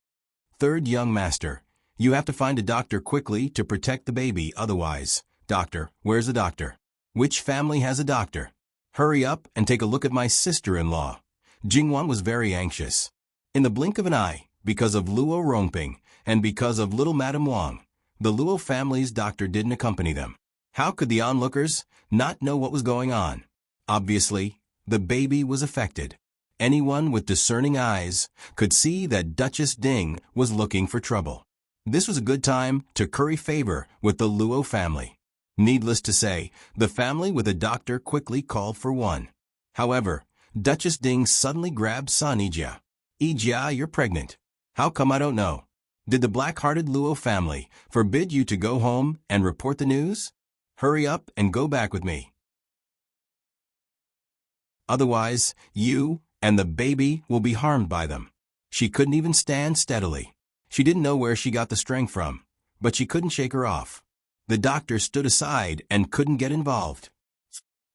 Third young master, you have to find a doctor quickly to protect the baby, otherwise. Doctor, where's the doctor? Which family has a doctor? Hurry up and take a look at my sister-in-law. Jingwan was very anxious. In the blink of an eye, because of Luo romping and because of little Madame Wang, the Luo family's doctor didn't accompany them. How could the onlookers not know what was going on? Obviously, the baby was affected. Anyone with discerning eyes could see that Duchess Ding was looking for trouble. This was a good time to curry favor with the Luo family. Needless to say, the family with a doctor quickly called for one. However, Duchess Ding suddenly grabbed son Ijia. Ijia, you're pregnant. How come I don't know? Did the black-hearted Luo family forbid you to go home and report the news? Hurry up and go back with me. Otherwise, you and the baby will be harmed by them. She couldn't even stand steadily. She didn't know where she got the strength from, but she couldn't shake her off. The doctor stood aside and couldn't get involved.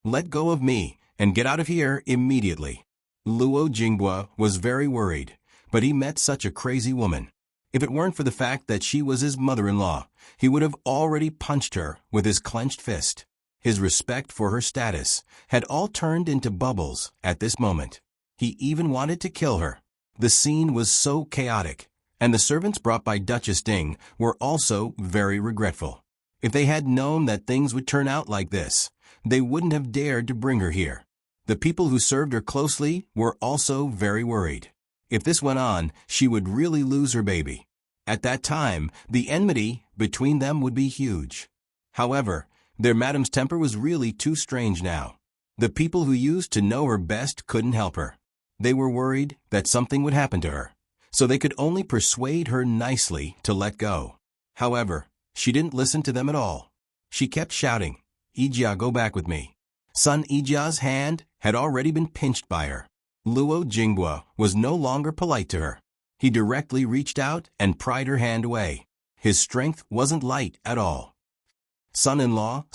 Let go of me and get out of here immediately. Luo Jinghua was very worried, but he met such a crazy woman. If it weren't for the fact that she was his mother-in-law, he would have already punched her with his clenched fist. His respect for her status had all turned into bubbles at this moment. He even wanted to kill her. The scene was so chaotic, and the servants brought by Duchess Ding were also very regretful. If they had known that things would turn out like this, they wouldn't have dared to bring her here. The people who served her closely were also very worried. If this went on, she would really lose her baby. At that time, the enmity between them would be huge. However, their madam's temper was really too strange now. The people who used to know her best couldn't help her. They were worried that something would happen to her, so they could only persuade her nicely to let go. However, she didn't listen to them at all. She kept shouting, Ijia, go back with me. Son Ijia's hand had already been pinched by her. Luo Jinghua was no longer polite to her. He directly reached out and pried her hand away. His strength wasn't light at all. Son-in-law,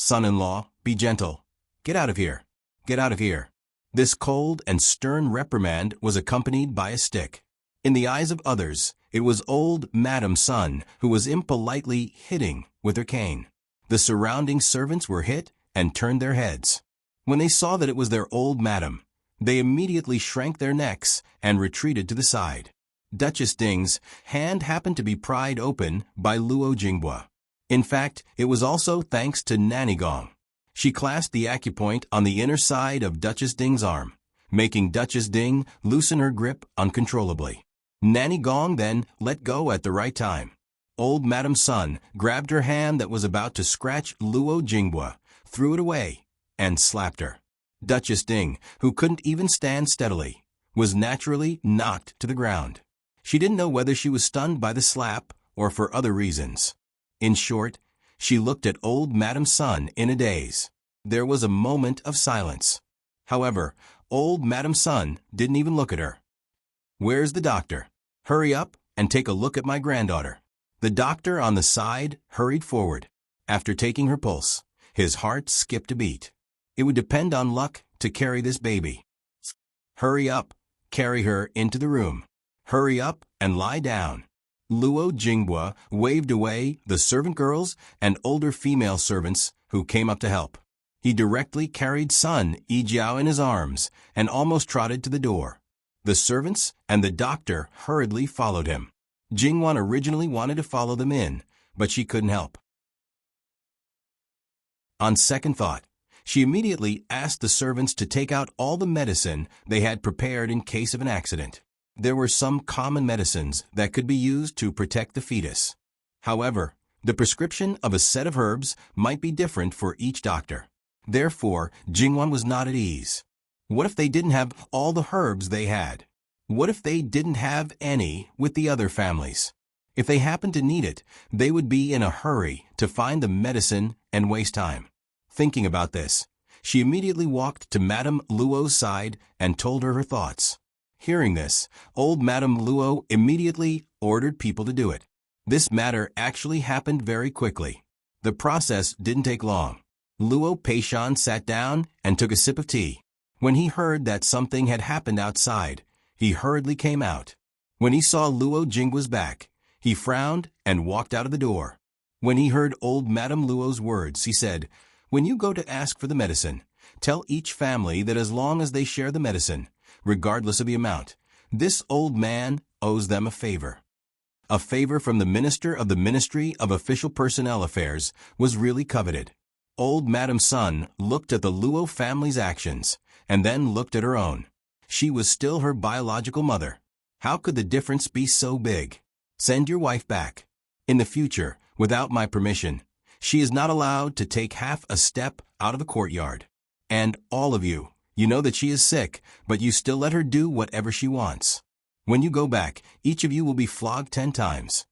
be gentle. Get out of here. Get out of here. This cold and stern reprimand was accompanied by a stick. In the eyes of others, it was old Madam Sun who was impolitely hitting with her cane. The surrounding servants were hit and turned their heads. When they saw that it was their old madam, they immediately shrank their necks and retreated to the side. Duchess Ding's hand happened to be pried open by Luo Jinghua. In fact, it was also thanks to Nanny Gong. She clasped the acupoint on the inner side of Duchess Ding's arm, making Duchess Ding loosen her grip uncontrollably. Nanny Gong then let go at the right time. Old Madam Sun grabbed her hand that was about to scratch Luo Jinghua, threw it away, and slapped her. Duchess Ding, who couldn't even stand steadily, was naturally knocked to the ground. She didn't know whether she was stunned by the slap or for other reasons. In short, she looked at old Madam Sun in a daze. There was a moment of silence. However, old Madam Sun didn't even look at her. Where's the doctor? Hurry up and take a look at my granddaughter. The doctor on the side hurried forward. After taking her pulse, his heart skipped a beat. It would depend on luck to carry this baby. Hurry up, carry her into the room. Hurry up and lie down. Luo Jinghua waved away the servant girls and older female servants who came up to help. He directly carried son Yijiao in his arms and almost trotted to the door. The servants and the doctor hurriedly followed him. Jingwan originally wanted to follow them in, but she couldn't help. On second thought, she immediately asked the servants to take out all the medicine they had prepared in case of an accident. There were some common medicines that could be used to protect the fetus. However, the prescription of a set of herbs might be different for each doctor. Therefore, Jingwan was not at ease. What if they didn't have all the herbs they had? What if they didn't have any with the other families? If they happened to need it, they would be in a hurry to find the medicine and waste time. Thinking about this, she immediately walked to Madame Luo's side and told her thoughts. Hearing this, old Madame Luo immediately ordered people to do it. This matter actually happened very quickly. The process didn't take long. Luo Peishan sat down and took a sip of tea. When he heard that something had happened outside, he hurriedly came out. When he saw Luo Jinghua's back, he frowned and walked out of the door. When he heard old Madame Luo's words, he said, "When you go to ask for the medicine, tell each family that as long as they share the medicine, regardless of the amount, this old man owes them a favor." A favor from the Minister of the Ministry of Official Personnel Affairs was really coveted. Old Madam Sun looked at the Luo family's actions and then looked at her own. She was still her biological mother. How could the difference be so big? Send your wife back. In the future, without my permission, she is not allowed to take half a step out of the courtyard. And all of you, you know that she is sick, but you still let her do whatever she wants. When you go back, each of you will be flogged 10 times.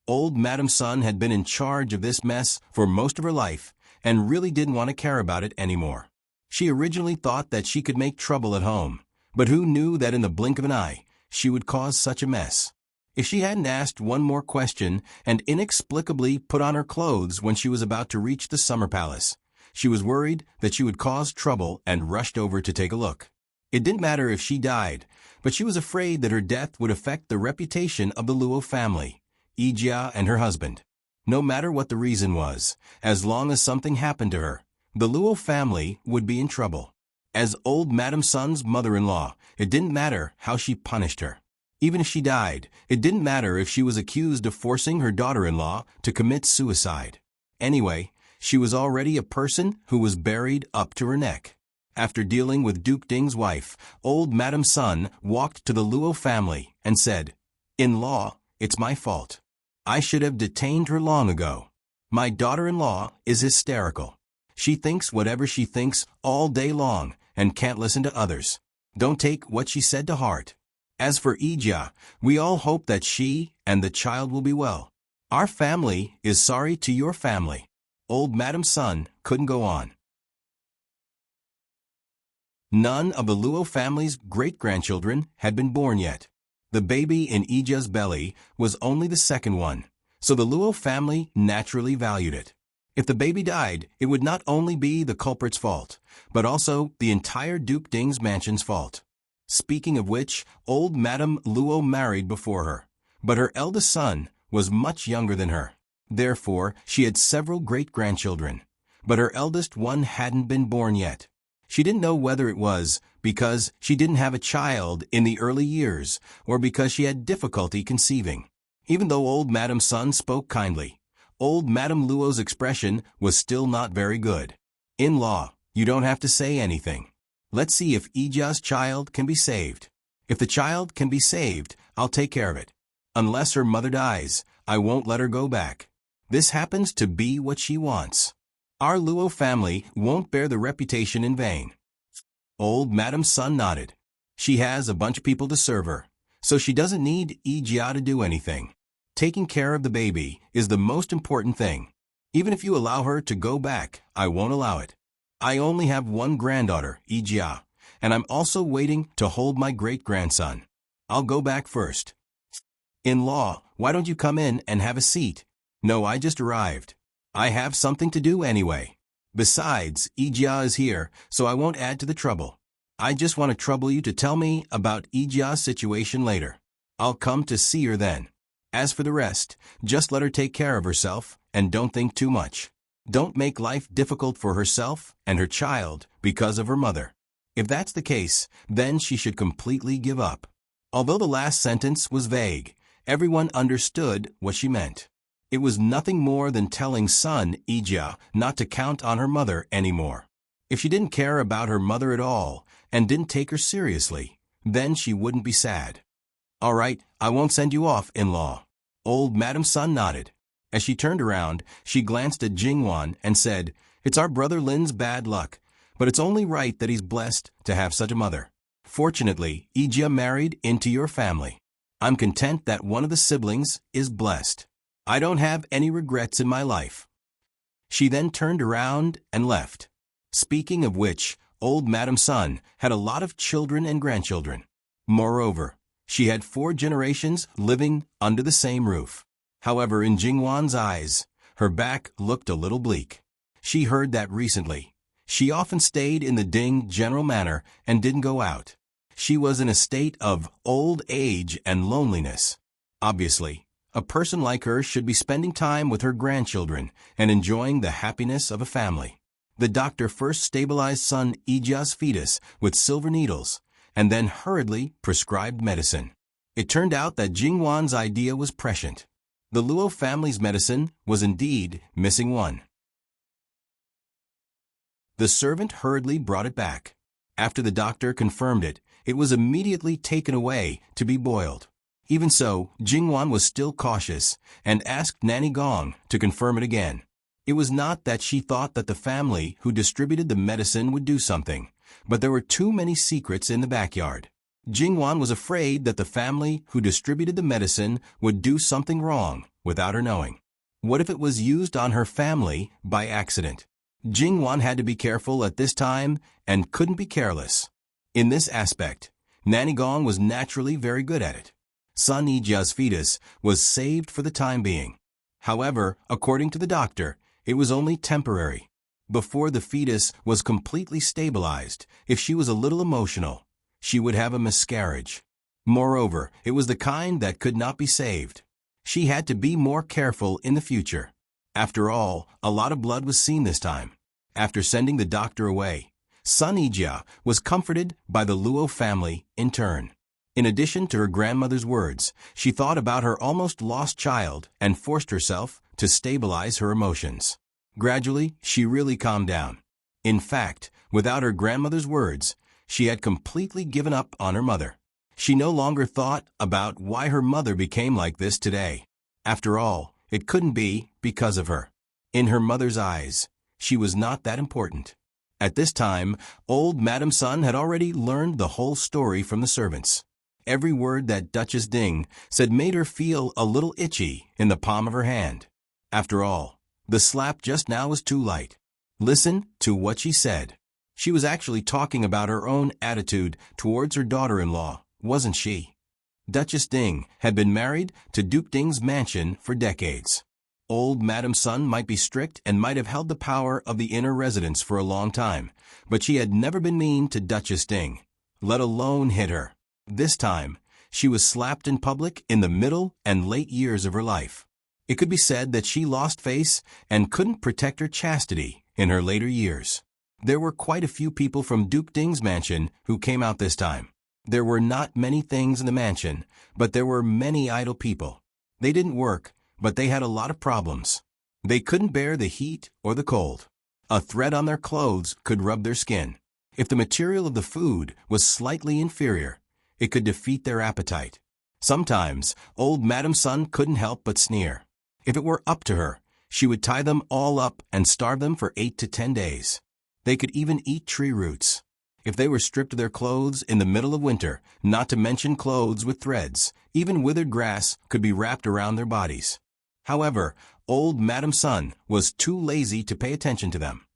Old Madam Sun had been in charge of this mess for most of her life and really didn't want to care about it anymore. She originally thought that she could make trouble at home, but who knew that in the blink of an eye, she would cause such a mess? If she hadn't asked one more question and inexplicably put on her clothes when she was about to reach the summer palace, she was worried that she would cause trouble and rushed over to take a look. It didn't matter if she died, but she was afraid that her death would affect the reputation of the Luo family, Ijia and her husband. No matter what the reason was, as long as something happened to her, the Luo family would be in trouble. As old Madam Sun's mother-in-law, it didn't matter how she punished her. Even if she died, it didn't matter if she was accused of forcing her daughter-in-law to commit suicide. Anyway, she was already a person who was buried up to her neck. After dealing with Duke Ding's wife, old Madam Sun walked to the Luo family and said, "In-law, it's my fault. I should have detained her long ago. My daughter-in-law is hysterical. She thinks whatever she thinks all day long and can't listen to others. Don't take what she said to heart. As for Ijia, we all hope that she and the child will be well. Our family is sorry to your family." Old Madam Sun couldn't go on. None of the Luo family's great-grandchildren had been born yet. The baby in Ijia's belly was only the second one, so the Luo family naturally valued it. If the baby died, it would not only be the culprit's fault, but also the entire Duke Ding's mansion's fault. Speaking of which, old Madame Luo married before her, but her eldest son was much younger than her. Therefore, she had several great-grandchildren, but her eldest one hadn't been born yet. She didn't know whether it was because she didn't have a child in the early years or because she had difficulty conceiving. Even though old Madam Sun spoke kindly, old Madame Luo's expression was still not very good. "In-law, you don't have to say anything. Let's see if Ijia's child can be saved. If the child can be saved, I'll take care of it. Unless her mother dies, I won't let her go back. This happens to be what she wants. Our Luo family won't bear the reputation in vain." Old Madam Sun nodded. She has a bunch of people to serve her, so she doesn't need Ijia to do anything. Taking care of the baby is the most important thing. Even if you allow her to go back, I won't allow it. I only have one granddaughter, Ijia, and I'm also waiting to hold my great-grandson. I'll go back first. "In-law, why don't you come in and have a seat?" "No, I just arrived. I have something to do anyway. Besides, Ijia is here, so I won't add to the trouble. I just want to trouble you to tell me about Ijia's situation later. I'll come to see her then. As for the rest, just let her take care of herself and don't think too much. Don't make life difficult for herself and her child because of her mother." If that's the case, then she should completely give up. Although the last sentence was vague, everyone understood what she meant. It was nothing more than telling son Ijia not to count on her mother anymore. If she didn't care about her mother at all and didn't take her seriously, then she wouldn't be sad. "All right, I won't send you off, in-law." Old Madam Sun nodded. As she turned around, she glanced at Jingwan and said, "It's our brother Lin's bad luck, but it's only right that he's blessed to have such a mother. Fortunately, Ijia married into your family. I'm content that one of the siblings is blessed. I don't have any regrets in my life." She then turned around and left. Speaking of which, old Madam Sun had a lot of children and grandchildren. Moreover, she had 4 generations living under the same roof. However, in Jingwan's eyes, her back looked a little bleak. She heard that recently. She often stayed in the Ding General Manor and didn't go out. She was in a state of old age and loneliness. Obviously, a person like her should be spending time with her grandchildren and enjoying the happiness of a family. The doctor first stabilized son Ijia's fetus with silver needles and then hurriedly prescribed medicine. It turned out that Jingwan's idea was prescient. The Luo family's medicine was indeed missing one. The servant hurriedly brought it back. After the doctor confirmed it, it was immediately taken away to be boiled. Even so, Jingwan was still cautious and asked Nanny Gong to confirm it again. It was not that she thought that the family who distributed the medicine would do something, but there were too many secrets in the backyard. Jingwan was afraid that the family who distributed the medicine would do something wrong without her knowing. What if it was used on her family by accident? Jingwan had to be careful at this time and couldn't be careless. In this aspect, Nanny Gong was naturally very good at it. Sun Yijia's fetus was saved for the time being. However, according to the doctor, it was only temporary. Before the fetus was completely stabilized, if she was a little emotional, she would have a miscarriage. Moreover, it was the kind that could not be saved. She had to be more careful in the future. After all, a lot of blood was seen this time. After sending the doctor away, Sun Yijia was comforted by the Luo family in turn. In addition to her grandmother's words, she thought about her almost lost child and forced herself to stabilize her emotions. Gradually, she really calmed down. In fact, without her grandmother's words, she had completely given up on her mother. She no longer thought about why her mother became like this today. After all, it couldn't be because of her. In her mother's eyes, she was not that important. At this time, old Madam Sun had already learned the whole story from the servants. Every word that Duchess Ding said made her feel a little itchy in the palm of her hand. After all, the slap just now was too light. Listen to what she said. She was actually talking about her own attitude towards her daughter-in-law, wasn't she? Duchess Ding had been married to Duke Ding's mansion for decades. Old Madam Sun might be strict and might have held the power of the inner residence for a long time, but she had never been mean to Duchess Ding, let alone hit her. This time, she was slapped in public in the middle and late years of her life. It could be said that she lost face and couldn't protect her chastity in her later years. There were quite a few people from Duke Ding's mansion who came out this time. There were not many things in the mansion, but there were many idle people. They didn't work, but they had a lot of problems. They couldn't bear the heat or the cold. A thread on their clothes could rub their skin. If the material of the food was slightly inferior, it could defeat their appetite. Sometimes, old Madam Sun couldn't help but sneer. If it were up to her, she would tie them all up and starve them for 8 to 10 days. They could even eat tree roots. If they were stripped of their clothes in the middle of winter, not to mention clothes with threads, even withered grass could be wrapped around their bodies. However, old Madam Sun was too lazy to pay attention to them.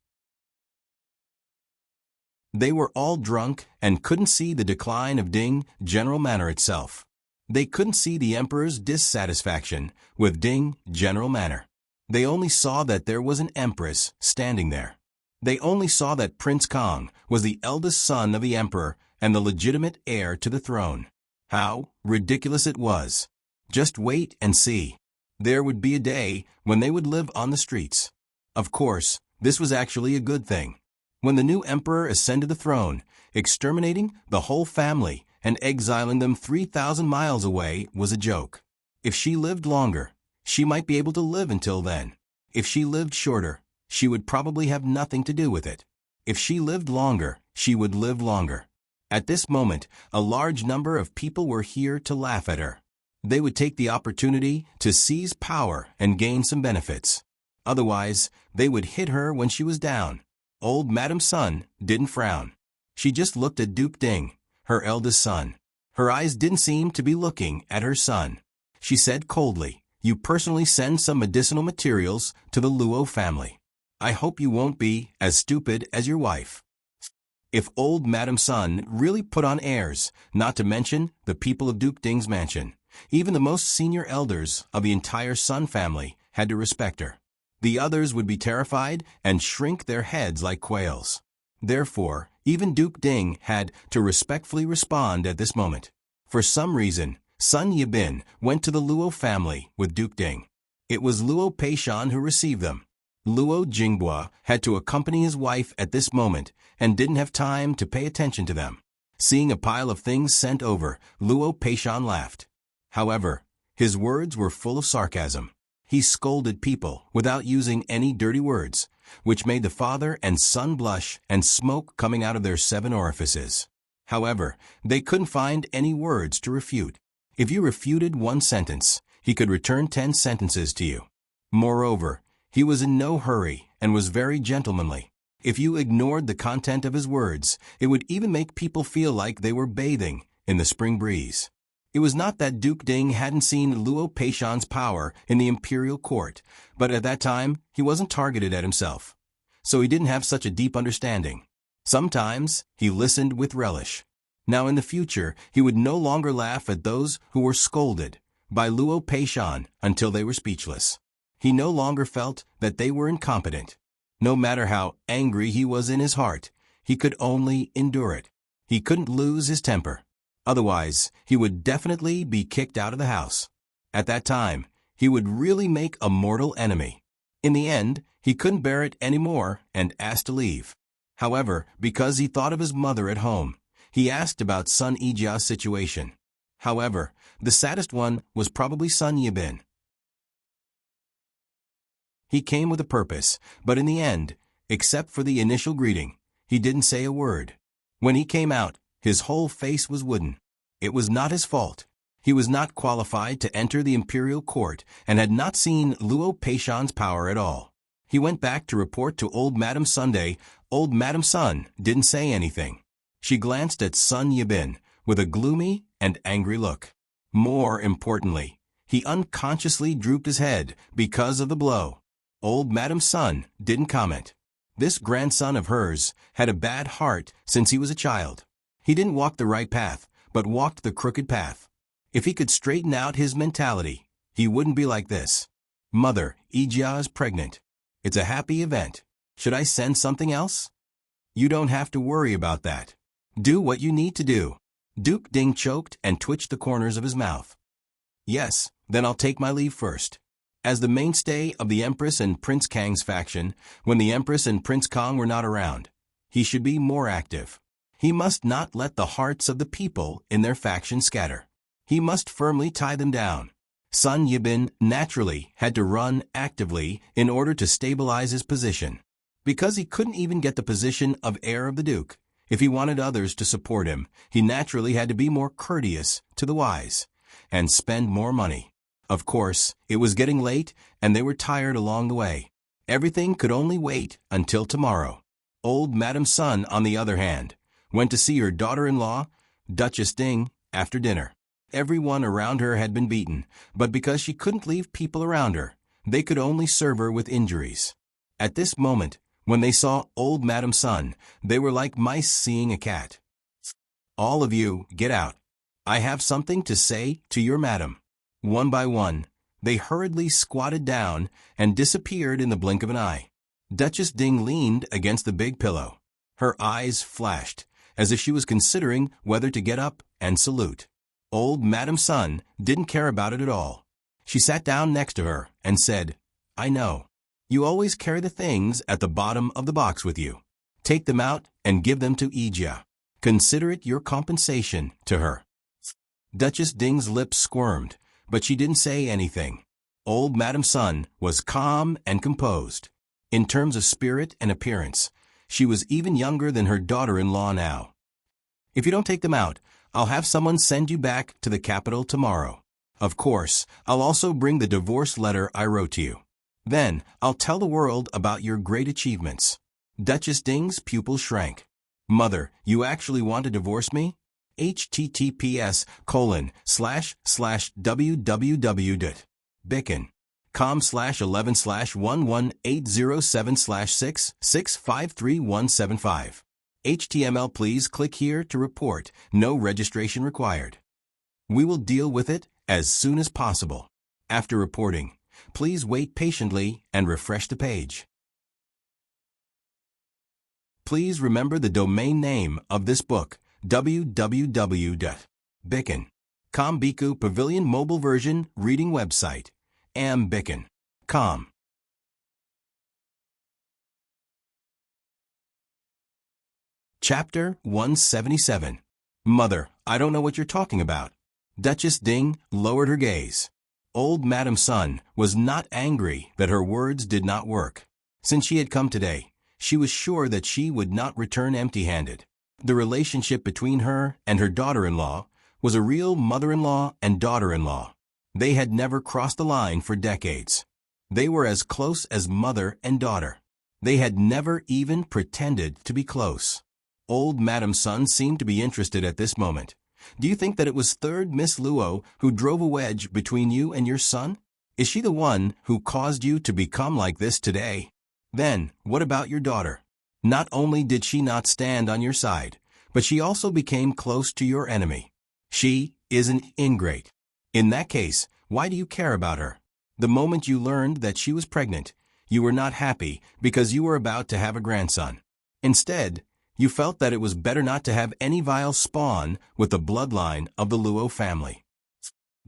They were all drunk and couldn't see the decline of Ding General Manor itself. They couldn't see the emperor's dissatisfaction with Ding General Manor. They only saw that there was an empress standing there. They only saw that Prince Kong was the eldest son of the emperor and the legitimate heir to the throne. How ridiculous it was. Just wait and see. There would be a day when they would live on the streets. Of course, this was actually a good thing. When the new emperor ascended the throne, exterminating the whole family and exiling them 3,000 miles away was a joke. If she lived longer, she might be able to live until then. If she lived shorter, she would probably have nothing to do with it. If she lived longer, she would live longer. At this moment, a large number of people were here to laugh at her. They would take the opportunity to seize power and gain some benefits. Otherwise, they would hit her when she was down. Old Madam Sun didn't frown. She just looked at Duke Ding, her eldest son. Her eyes didn't seem to be looking at her son. She said coldly, "You personally send some medicinal materials to the Luo family. I hope you won't be as stupid as your wife." If old Madam Sun really put on airs, not to mention the people of Duke Ding's mansion, even the most senior elders of the entire Sun family had to respect her. The others would be terrified and shrink their heads like quails. Therefore, even Duke Ding had to respectfully respond at this moment. For some reason, Sun Yibin went to the Luo family with Duke Ding. It was Luo Peishan who received them. Luo Jinghua had to accompany his wife at this moment and didn't have time to pay attention to them. Seeing a pile of things sent over, Luo Peishan laughed. However, his words were full of sarcasm. He scolded people without using any dirty words, which made the father and son blush and smoke coming out of their 7 orifices. However, they couldn't find any words to refute. If you refuted one sentence, he could return 10 sentences to you. Moreover, he was in no hurry and was very gentlemanly. If you ignored the content of his words, it would even make people feel like they were bathing in the spring breeze. It was not that Duke Ding hadn't seen Luo Peishan's power in the imperial court, but at that time he wasn't targeted at himself, so he didn't have such a deep understanding. Sometimes he listened with relish. Now in the future, he would no longer laugh at those who were scolded by Luo Peishan until they were speechless. He no longer felt that they were incompetent. No matter how angry he was in his heart, he could only endure it. He couldn't lose his temper. Otherwise, he would definitely be kicked out of the house. At that time, he would really make a mortal enemy. In the end, he couldn't bear it anymore and asked to leave. However, because he thought of his mother at home, he asked about Sun Yijia's situation. However, the saddest one was probably Sun Yibin. He came with a purpose, but in the end, except for the initial greeting, he didn't say a word. When he came out, his whole face was wooden. It was not his fault. He was not qualified to enter the imperial court and had not seen Luo Peishan's power at all. He went back to report to old Madame Sunday. Old Madame Sun didn't say anything. She glanced at Sun Yibin with a gloomy and angry look. More importantly, he unconsciously drooped his head because of the blow. Old Madame Sun didn't comment. This grandson of hers had a bad heart since he was a child. He didn't walk the right path, but walked the crooked path. If he could straighten out his mentality, he wouldn't be like this. Mother, Yijia is pregnant. It's a happy event. Should I send something else? You don't have to worry about that. Do what you need to do. Duke Ding choked and twitched the corners of his mouth. Yes, then I'll take my leave first. As the mainstay of the Empress and Prince Kang's faction, when the Empress and Prince Kang were not around, he should be more active. He must not let the hearts of the people in their faction scatter. He must firmly tie them down. Sun Yibin naturally had to run actively in order to stabilize his position. Because he couldn't even get the position of heir of the Duke, if he wanted others to support him, he naturally had to be more courteous to the wise and spend more money. Of course, it was getting late and they were tired along the way. Everything could only wait until tomorrow. Old Madame Sun, on the other hand, went to see her daughter-in-law, Duchess Ding, after dinner. Everyone around her had been beaten, but because she couldn't leave people around her, they could only serve her with injuries. At this moment, when they saw old Madame Sun, they were like mice seeing a cat. All of you, get out. I have something to say to your madam. One by one, they hurriedly squatted down and disappeared in the blink of an eye. Duchess Ding leaned against the big pillow. Her eyes flashed, as if she was considering whether to get up and salute. Old Madame Sun didn't care about it at all. She sat down next to her and said, I know. You always carry the things at the bottom of the box with you. Take them out and give them to Yijia. Consider it your compensation to her. Duchess Ding's lips squirmed, but she didn't say anything. Old Madame Sun was calm and composed. In terms of spirit and appearance, she was even younger than her daughter-in-law now. If you don't take them out, I'll have someone send you back to the capital tomorrow. Of course, I'll also bring the divorce letter I wrote to you. Then, I'll tell the world about your great achievements. Duchess Ding's pupil shrank. Mother, you actually want to divorce me? https://www.bicken.com/11/11807/6653175. HTML. Please click here to report. No registration required. We will deal with it as soon as possible. After reporting, please wait patiently and refresh the page. Please remember the domain name of this book, www.bicken.com. Biku Pavilion Mobile Version Reading Website, ambicken.com. Chapter 177. Mother, I don't know what you're talking about. Duchess Ding lowered her gaze. Old Madame Sun was not angry that her words did not work. Since she had come today, she was sure that she would not return empty-handed. The relationship between her and her daughter-in-law was a real mother-in-law and daughter-in-law. They had never crossed the line for decades. They were as close as mother and daughter. They had never even pretended to be close. Old Madam Sun seemed to be interested at this moment. Do you think that it was third Miss Luo who drove a wedge between you and your son? Is she the one who caused you to become like this today? Then, what about your daughter? Not only did she not stand on your side, but she also became close to your enemy. She is an ingrate. In that case, why do you care about her? The moment you learned that she was pregnant, you were not happy because you were about to have a grandson. Instead, you felt that it was better not to have any vile spawn with the bloodline of the Luo family.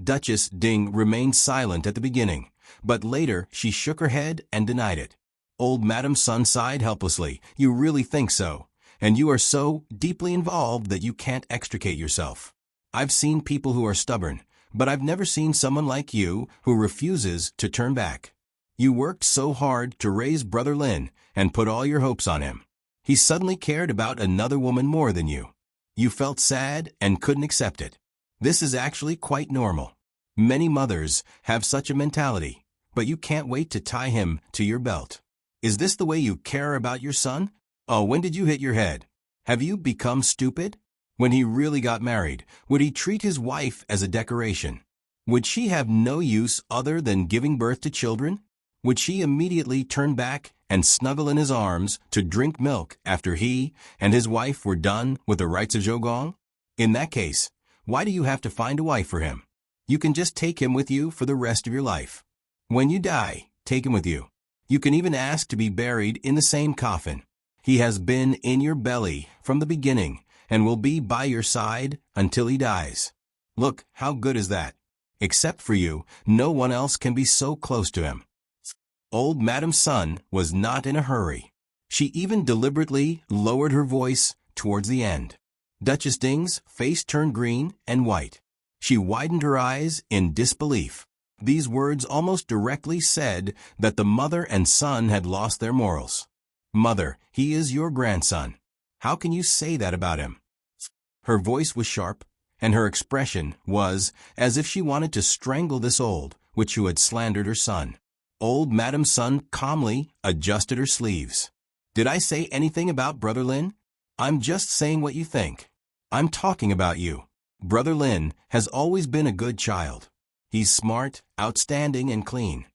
Duchess Ding remained silent at the beginning, but later she shook her head and denied it. Old Madam Sun sighed helplessly. You really think so? And you are so deeply involved that you can't extricate yourself. I've seen people who are stubborn, but I've never seen someone like you who refuses to turn back. You worked so hard to raise Brother Lin and put all your hopes on him. He suddenly cared about another woman more than you. You felt sad and couldn't accept it. This is actually quite normal. Many mothers have such a mentality, but you can't wait to tie him to your belt. Is this the way you care about your son? Oh, when did you hit your head? Have you become stupid? When he really got married, would he treat his wife as a decoration? Would she have no use other than giving birth to children? Would she immediately turn back and snuggle in his arms to drink milk after he and his wife were done with the rites of Zhougong? In that case, why do you have to find a wife for him? You can just take him with you for the rest of your life. When you die, take him with you. You can even ask to be buried in the same coffin. He has been in your belly from the beginning and will be by your side until he dies. Look, how good is that? Except for you, no one else can be so close to him. Old Madam Sun was not in a hurry. She even deliberately lowered her voice towards the end. Duchess Ding's face turned green and white. She widened her eyes in disbelief. These words almost directly said that the mother and son had lost their morals. Mother, he is your grandson. How can you say that about him? Her voice was sharp, and her expression was as if she wanted to strangle this old witch who had slandered her son. Old Madam Sun calmly adjusted her sleeves. Did I say anything about Brother Lin? I'm just saying what you think. I'm talking about you. Brother Lin has always been a good child. He's smart, outstanding, and clean.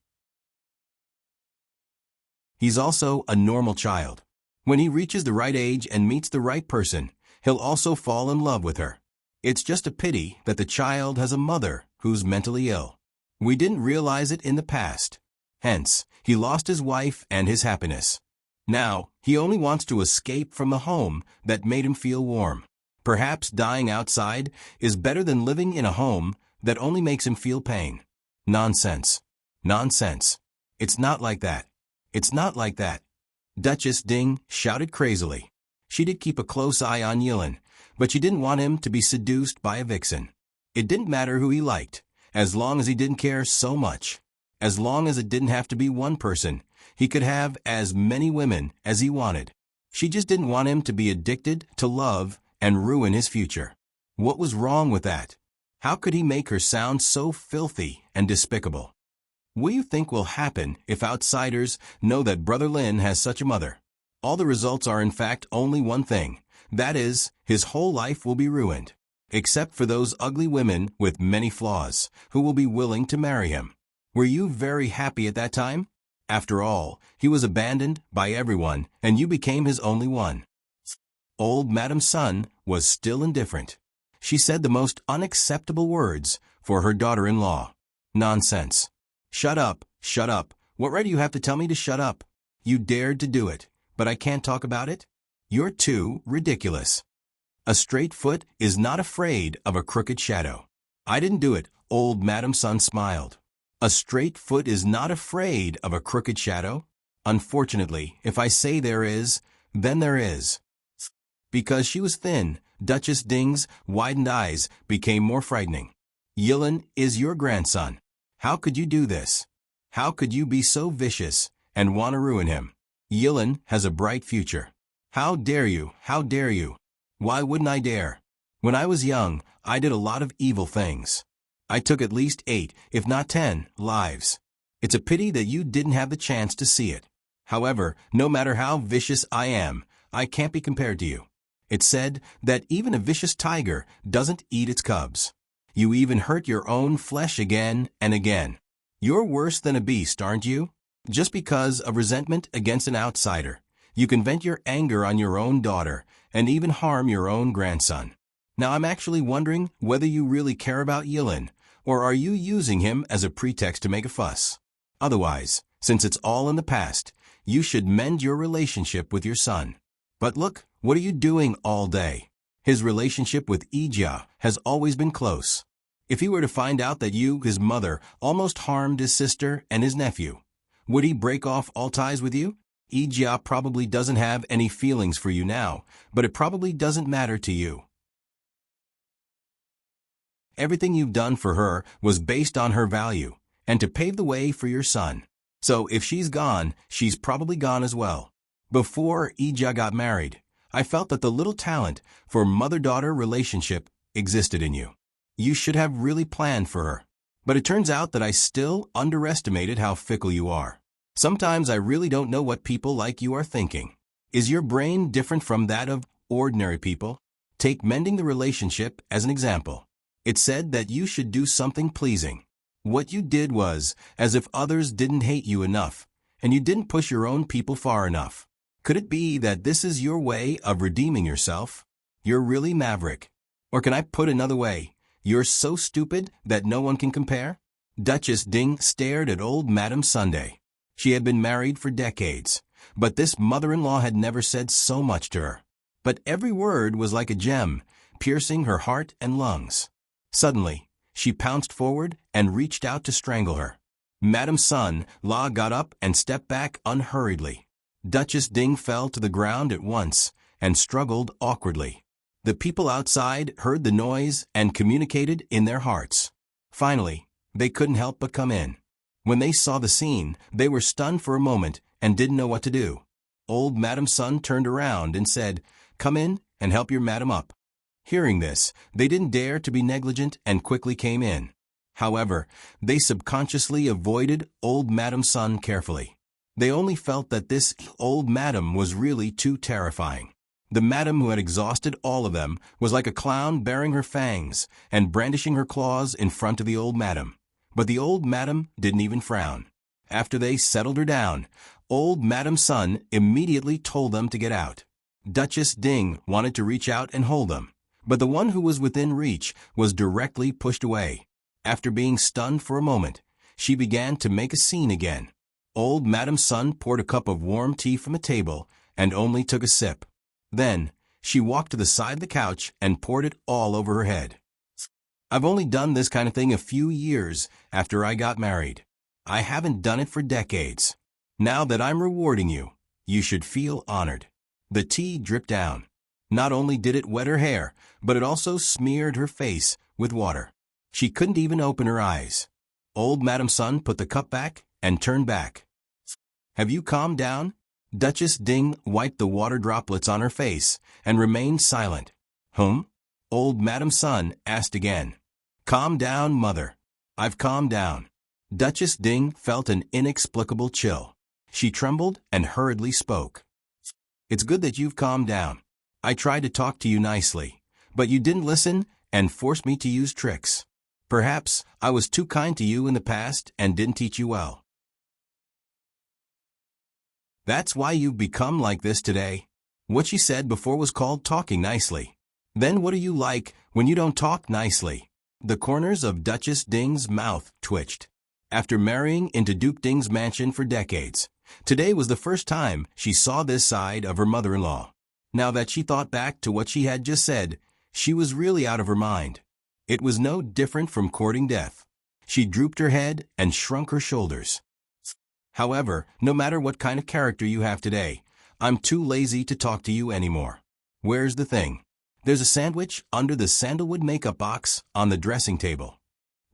He's also a normal child. When he reaches the right age and meets the right person, he'll also fall in love with her. It's just a pity that the child has a mother who's mentally ill. We didn't realize it in the past. Hence, he lost his wife and his happiness. Now, he only wants to escape from the home that made him feel warm. Perhaps dying outside is better than living in a home that only makes him feel pain. Nonsense. Nonsense. It's not like that. It's not like that. Duchess Ding shouted crazily. She did keep a close eye on Yilin, but she didn't want him to be seduced by a vixen. It didn't matter who he liked, as long as he didn't care so much. As long as it didn't have to be one person, he could have as many women as he wanted. She just didn't want him to be addicted to love and ruin his future. What was wrong with that? How could he make her sound so filthy and despicable? What do you think will happen if outsiders know that Brother Lin has such a mother? All the results are in fact only one thing. That is, his whole life will be ruined. Except for those ugly women with many flaws, who will be willing to marry him. Were you very happy at that time? After all, he was abandoned by everyone, and you became his only one. Old Madam Sun was still indifferent. She said the most unacceptable words for her daughter-in-law. Nonsense. Shut up, shut up. What right do you have to tell me to shut up? You dared to do it, but I can't talk about it? You're too ridiculous. A straight foot is not afraid of a crooked shadow. I didn't do it, Old Madam Sun smiled. A straight foot is not afraid of a crooked shadow? Unfortunately, if I say there is, then there is. Because she was thin, Duchess Ding's widened eyes became more frightening. Yilin is your grandson. How could you do this? How could you be so vicious and want to ruin him? Yilin has a bright future. How dare you? How dare you? Why wouldn't I dare? When I was young, I did a lot of evil things. I took at least 8, if not 10, lives. It's a pity that you didn't have the chance to see it. However, no matter how vicious I am, I can't be compared to you. It's said that even a vicious tiger doesn't eat its cubs. You even hurt your own flesh again and again. You're worse than a beast, aren't you? Just because of resentment against an outsider, you can vent your anger on your own daughter and even harm your own grandson. Now I'm actually wondering whether you really care about Yilin, or are you using him as a pretext to make a fuss? Otherwise, since it's all in the past, you should mend your relationship with your son. But look, what are you doing all day? His relationship with Ija has always been close. If he were to find out that you, his mother, almost harmed his sister and his nephew, would he break off all ties with you? Ija probably doesn't have any feelings for you now, but it probably doesn't matter to you. Everything you've done for her was based on her value, and to pave the way for your son. So if she's gone, she's probably gone as well. Before Ija got married, I felt that the little talent for mother-daughter relationship existed in you. You should have really planned for her. But it turns out that I still underestimated how fickle you are. Sometimes I really don't know what people like you are thinking. Is your brain different from that of ordinary people? Take mending the relationship as an example. It said that you should do something pleasing. What you did was as if others didn't hate you enough, and you didn't push your own people far enough. Could it be that this is your way of redeeming yourself? You're really maverick. Or can I put another way? You're so stupid that no one can compare? Duchess Ding stared at old Madame Sunday. She had been married for decades, but this mother-in-law had never said so much to her. But every word was like a gem, piercing her heart and lungs. Suddenly, she pounced forward and reached out to strangle her. Madame Sun La got up and stepped back unhurriedly. Duchess Ding fell to the ground at once and struggled awkwardly. The people outside heard the noise and communicated in their hearts. Finally, they couldn't help but come in. When they saw the scene, they were stunned for a moment and didn't know what to do. Old Madame Sun turned around and said, "Come in and help your madam up." Hearing this, they didn't dare to be negligent and quickly came in. However, they subconsciously avoided old Madame Sun carefully. They only felt that this old madam was really too terrifying. The madam who had exhausted all of them was like a clown baring her fangs and brandishing her claws in front of the old madam. But the old madam didn't even frown. After they settled her down, old Madame Sun immediately told them to get out. Duchess Ding wanted to reach out and hold them, but the one who was within reach was directly pushed away. After being stunned for a moment, she began to make a scene again. Old Madame Sun poured a cup of warm tea from a table and only took a sip. Then, she walked to the side of the couch and poured it all over her head. I've only done this kind of thing a few years after I got married. I haven't done it for decades. Now that I'm rewarding you, you should feel honored. The tea dripped down. Not only did it wet her hair, but it also smeared her face with water. She couldn't even open her eyes. Old Madame Sun put the cup back and turned back. "Have you calmed down?" Duchess Ding wiped the water droplets on her face and remained silent. Old Madame Sun asked again. "Calm down, mother." "I've calmed down." Duchess Ding felt an inexplicable chill. She trembled and hurriedly spoke. "It's good that you've calmed down. I tried to talk to you nicely, but you didn't listen and forced me to use tricks. Perhaps I was too kind to you in the past and didn't teach you well. That's why you've become like this today." What she said before was called talking nicely. Then what are you like when you don't talk nicely? The corners of Duchess Ding's mouth twitched. After marrying into Duke Ding's mansion for decades, today was the first time she saw this side of her mother-in-law. Now that she thought back to what she had just said, she was really out of her mind. It was no different from courting death. She drooped her head and shrunk her shoulders. "However, no matter what kind of character you have today, I'm too lazy to talk to you anymore. Where's the thing?" "There's a sandwich under the sandalwood makeup box on the dressing table."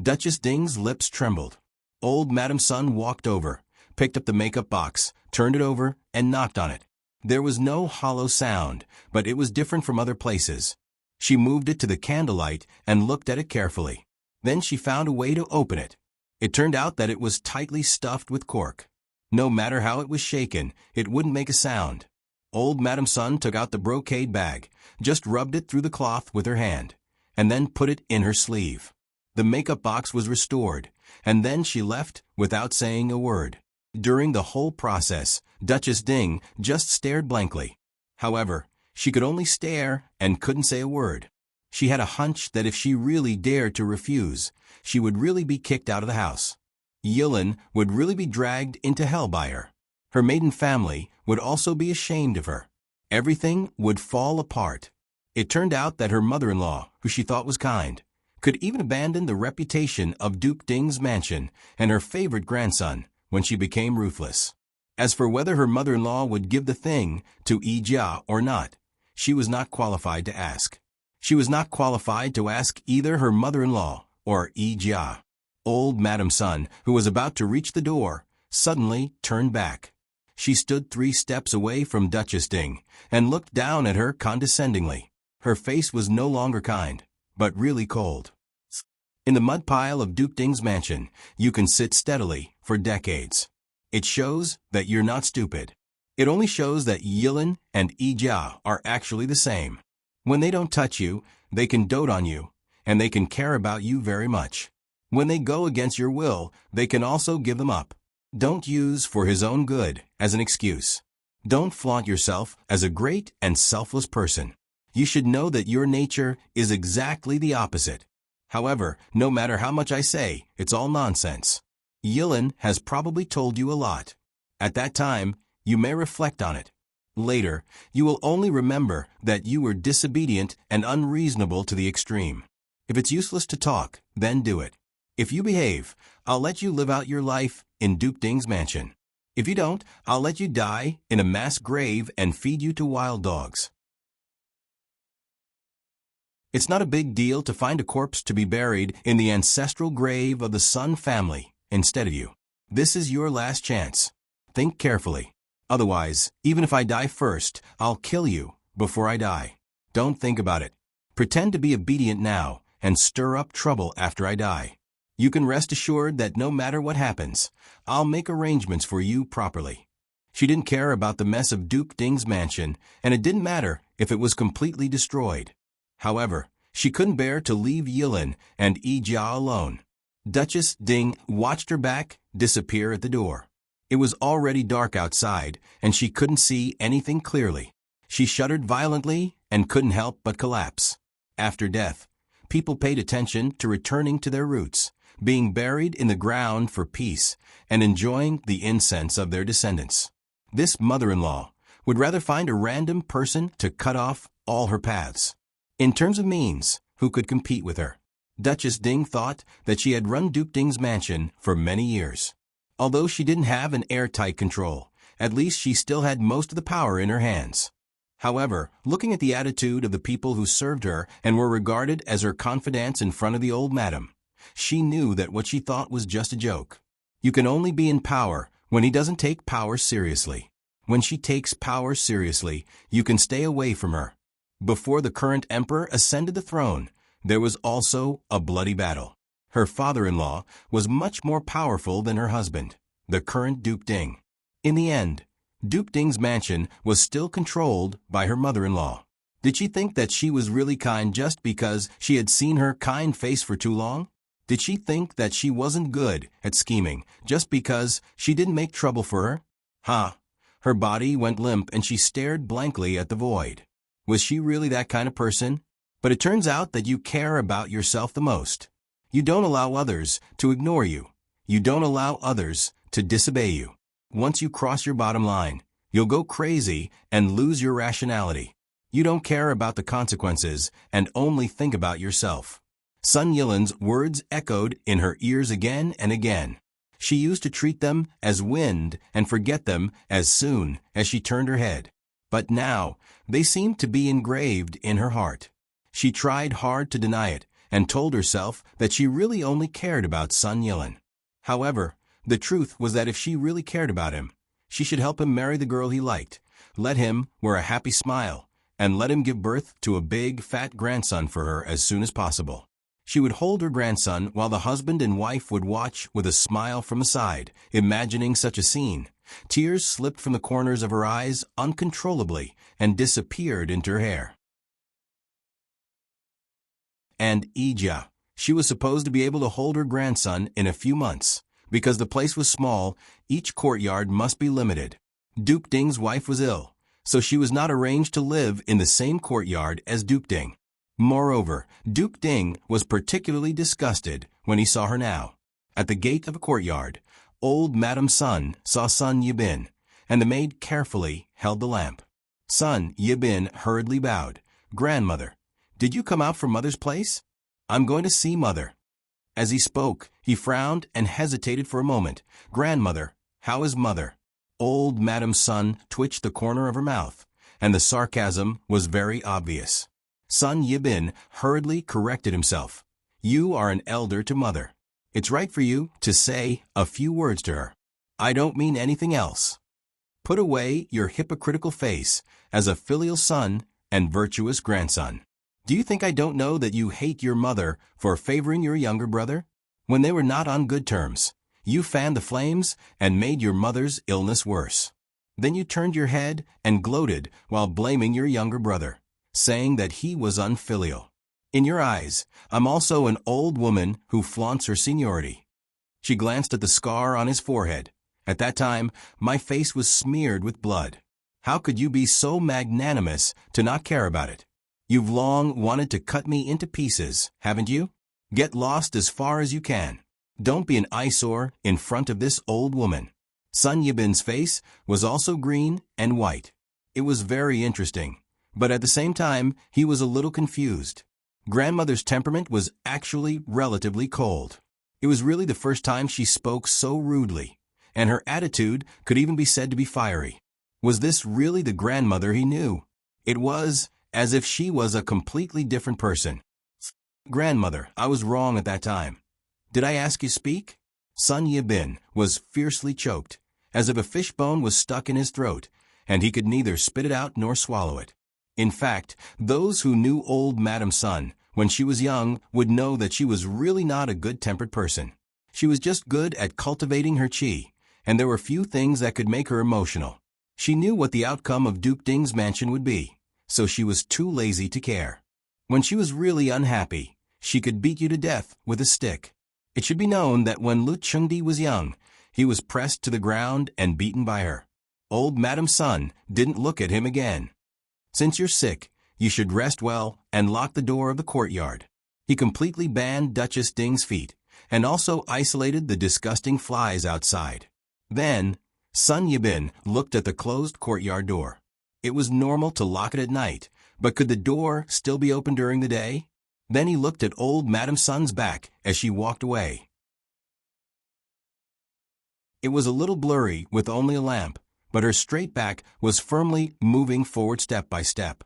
Duchess Ding's lips trembled. Old Madame Sun walked over, picked up the makeup box, turned it over, and knocked on it. There was no hollow sound, but it was different from other places. She moved it to the candlelight and looked at it carefully. Then she found a way to open it. It turned out that it was tightly stuffed with cork. No matter how it was shaken, it wouldn't make a sound. Old Madame Sun took out the brocade bag, just rubbed it through the cloth with her hand, and then put it in her sleeve. The makeup box was restored, and then she left without saying a word. During the whole process, Duchess Ding just stared blankly. However, she could only stare and couldn't say a word. She had a hunch that if she really dared to refuse, she would really be kicked out of the house. Yilin would really be dragged into hell by her. Her maiden family would also be ashamed of her. Everything would fall apart. It turned out that her mother-in-law, who she thought was kind, could even abandon the reputation of Duke Ding's mansion and her favorite grandson when she became ruthless. As for whether her mother-in-law would give the thing to Yi Jia or not, she was not qualified to ask. She was not qualified to ask either her mother-in-law or Yi Jia. Old Madame Sun, who was about to reach the door, suddenly turned back. She stood 3 steps away from Duchess Ding and looked down at her condescendingly. Her face was no longer kind, but really cold. In the mud pile of Duke Ding's mansion, you can sit steadily for decades. It shows that you're not stupid. It only shows that Yilin and Yi Jia are actually the same. When they don't touch you, they can dote on you, and they can care about you very much. When they go against your will, they can also give them up. Don't use "for his own good" as an excuse. Don't flaunt yourself as a great and selfless person. You should know that your nature is exactly the opposite. However, no matter how much I say, it's all nonsense. Yilin has probably told you a lot. At that time, you may reflect on it. Later, you will only remember that you were disobedient and unreasonable to the extreme. If it's useless to talk, then do it. If you behave, I'll let you live out your life in Duke Ding's mansion. If you don't, I'll let you die in a mass grave and feed you to wild dogs. It's not a big deal to find a corpse to be buried in the ancestral grave of the Sun family instead of you. This is your last chance. Think carefully. Otherwise, even if I die first, I'll kill you before I die. Don't think about it. Pretend to be obedient now and stir up trouble after I die. You can rest assured that no matter what happens, I'll make arrangements for you properly. She didn't care about the mess of Duke Ding's mansion, and it didn't matter if it was completely destroyed. However, she couldn't bear to leave Yilin and Yi Jia alone. Duchess Ding watched her back disappear at the door. It was already dark outside, and she couldn't see anything clearly. She shuddered violently and couldn't help but collapse. After death, people paid attention to returning to their roots, being buried in the ground for peace, and enjoying the incense of their descendants. This mother-in-law would rather find a random person to cut off all her paths. In terms of means, who could compete with her? Duchess Ding thought that she had run Duke Ding's mansion for many years. Although she didn't have an airtight control, at least she still had most of the power in her hands. However, looking at the attitude of the people who served her and were regarded as her confidants in front of the old madam, she knew that what she thought was just a joke. You can only be in power when he doesn't take power seriously. When she takes power seriously, you can stay away from her. Before the current emperor ascended the throne, there was also a bloody battle. Her father-in-law was much more powerful than her husband, the current Duke Ding. In the end, Duke Ding's mansion was still controlled by her mother-in-law. Did she think that she was really kind just because she had seen her kind face for too long? Did she think that she wasn't good at scheming just because she didn't make trouble for her? Her body went limp and she stared blankly at the void. Was she really that kind of person? But it turns out that you care about yourself the most. You don't allow others to ignore you. You don't allow others to disobey you. Once you cross your bottom line, you'll go crazy and lose your rationality. You don't care about the consequences and only think about yourself. Sun Yilin's words echoed in her ears again and again. She used to treat them as wind and forget them as soon as she turned her head. But now, they seemed to be engraved in her heart. She tried hard to deny it and told herself that she really only cared about Sun Yilin. However, the truth was that if she really cared about him, she should help him marry the girl he liked, let him wear a happy smile, and let him give birth to a big, fat grandson for her as soon as possible. She would hold her grandson while the husband and wife would watch with a smile from the side, imagining such a scene. Tears slipped from the corners of her eyes uncontrollably and disappeared into her hair. And Ija. She was supposed to be able to hold her grandson in a few months. Because the place was small, each courtyard must be limited. Duke Ding's wife was ill, so she was not arranged to live in the same courtyard as Duke Ding. Moreover, Duke Ding was particularly disgusted when he saw her now. At the gate of a courtyard, old Madam Sun saw Sun Yibin, and the maid carefully held the lamp. Sun Yibin hurriedly bowed. "Grandmother, did you come out from Mother's place? I'm going to see Mother." As he spoke, he frowned and hesitated for a moment. "Grandmother, how is Mother?" Old Madam Sun twitched the corner of her mouth, and the sarcasm was very obvious. Sun Yibin hurriedly corrected himself. "You are an elder to Mother. It's right for you to say a few words to her. I don't mean anything else. Put away your hypocritical face as a filial son and virtuous grandson. Do you think I don't know that you hate your mother for favoring your younger brother? When they were not on good terms, you fanned the flames and made your mother's illness worse. Then you turned your head and gloated while blaming your younger brother, saying that he was unfilial. In your eyes, I'm also an old woman who flaunts her seniority." She glanced at the scar on his forehead. "At that time, my face was smeared with blood. How could you be so magnanimous to not care about it? You've long wanted to cut me into pieces, haven't you? Get lost as far as you can. Don't be an eyesore in front of this old woman." Sun Yibin's face was also green and white. It was very interesting, but at the same time, he was a little confused. Grandmother's temperament was actually relatively cold. It was really the first time she spoke so rudely, and her attitude could even be said to be fiery. Was this really the grandmother he knew? It was as if she was a completely different person. "Grandmother, I was wrong at that time. Did I ask you to speak?" Sun Yibin was fiercely choked, as if a fishbone was stuck in his throat, and he could neither spit it out nor swallow it. In fact, those who knew old Madam Sun when she was young would know that she was really not a good-tempered person. She was just good at cultivating her chi, and there were few things that could make her emotional. She knew what the outcome of Duke Ding's mansion would be, so she was too lazy to care. When she was really unhappy, she could beat you to death with a stick. It should be known that when Lu Chengdi was young, he was pressed to the ground and beaten by her. Old Madam Sun didn't look at him again. "Since you're sick, you should rest well and lock the door of the courtyard." He completely banned Duchess Ding's feet, and also isolated the disgusting flies outside. Then, Sun Yibin looked at the closed courtyard door. It was normal to lock it at night, but could the door still be open during the day? Then he looked at old Madam Sun's back as she walked away. It was a little blurry with only a lamp, but her straight back was firmly moving forward step by step.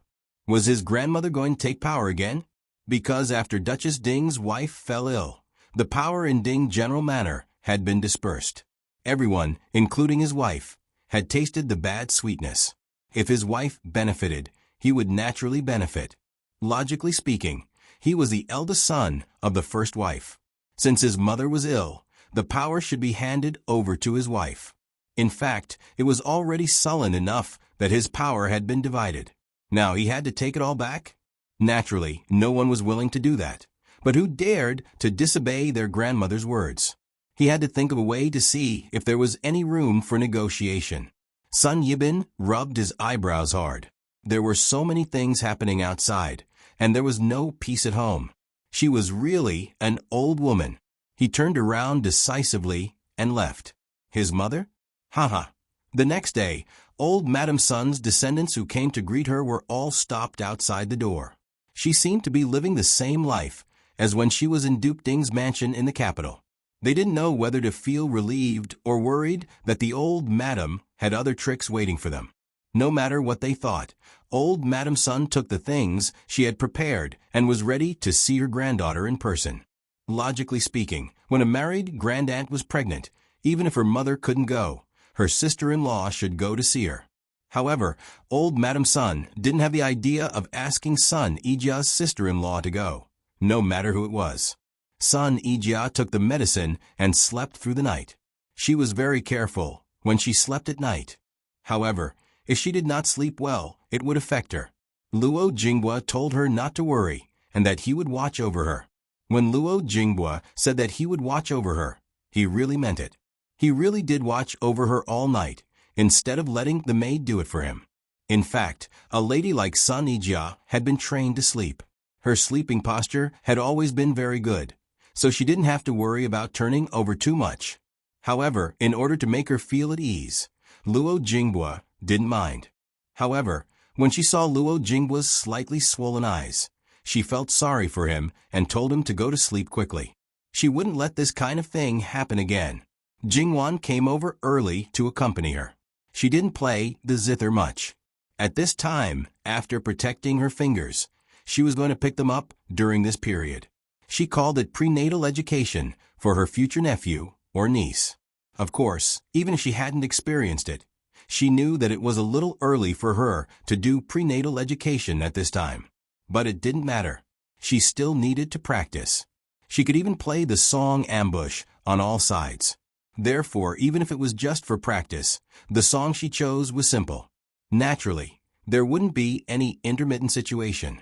Was his grandmother going to take power again? Because after Duchess Ding's wife fell ill, the power in Ding General Manor had been dispersed. Everyone, including his wife, had tasted the bad sweetness. If his wife benefited, he would naturally benefit. Logically speaking, he was the eldest son of the first wife. Since his mother was ill, the power should be handed over to his wife. In fact, it was already sullen enough that his power had been divided. Now he had to take it all back? Naturally, no one was willing to do that. But who dared to disobey their grandmother's words? He had to think of a way to see if there was any room for negotiation. Sun Yibin rubbed his eyebrows hard. There were so many things happening outside, and there was no peace at home. She was really an old woman. He turned around decisively and left. His mother? Haha. The next day, old Madam Sun's descendants who came to greet her were all stopped outside the door. She seemed to be living the same life as when she was in Duke Ding's mansion in the capital. They didn't know whether to feel relieved or worried that the old madam had other tricks waiting for them. No matter what they thought, old Madam Sun took the things she had prepared and was ready to see her granddaughter in person. Logically speaking, when a married grandaunt was pregnant, even if her mother couldn't go, her sister-in-law should go to see her. However, old Madam Sun didn't have the idea of asking Sun Ijia's sister-in-law to go, no matter who it was. Sun Ijia took the medicine and slept through the night. She was very careful when she slept at night. However, if she did not sleep well, it would affect her. Luo Jinghua told her not to worry and that he would watch over her. When Luo Jinghua said that he would watch over her, he really meant it. He really did watch over her all night, instead of letting the maid do it for him. In fact, a lady like Sun Ijia had been trained to sleep. Her sleeping posture had always been very good, so she didn't have to worry about turning over too much. However, in order to make her feel at ease, Luo Jinghua didn't mind. However, when she saw Luo Jinghua's slightly swollen eyes, she felt sorry for him and told him to go to sleep quickly. She wouldn't let this kind of thing happen again. Jingwan came over early to accompany her. She didn't play the zither much. At this time, after protecting her fingers, she was going to pick them up during this period. She called it prenatal education for her future nephew or niece. Of course, even if she hadn't experienced it, she knew that it was a little early for her to do prenatal education at this time. But it didn't matter. She still needed to practice. She could even play the song Ambush on all sides. Therefore, even if it was just for practice, the song she chose was simple. Naturally, there wouldn't be any intermittent situation.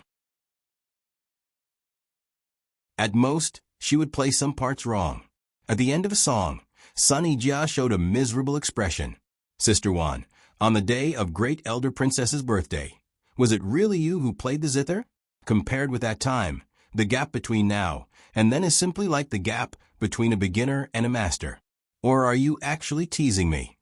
At most, she would play some parts wrong. At the end of a song, Sun Ijia showed a miserable expression. Sister Wan, on the day of Great Elder Princess's birthday, was it really you who played the zither? Compared with that time, the gap between now and then is simply like the gap between a beginner and a master. Or are you actually teasing me?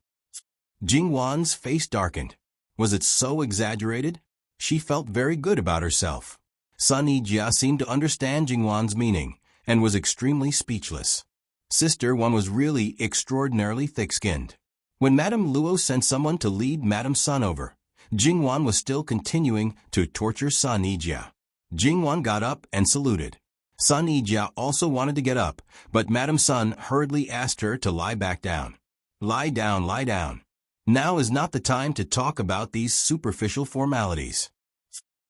Jingwan's face darkened. Was it so exaggerated? She felt very good about herself. Sun Ijia seemed to understand Jingwan's meaning and was extremely speechless. Sister Wan was really extraordinarily thick-skinned. When Madame Luo sent someone to lead Madame Sun over, Jingwan was still continuing to torture Sun Ijia. Jingwan got up and saluted. Sun Ijia also wanted to get up, but Madame Sun hurriedly asked her to lie back down. Lie down, lie down. Now is not the time to talk about these superficial formalities.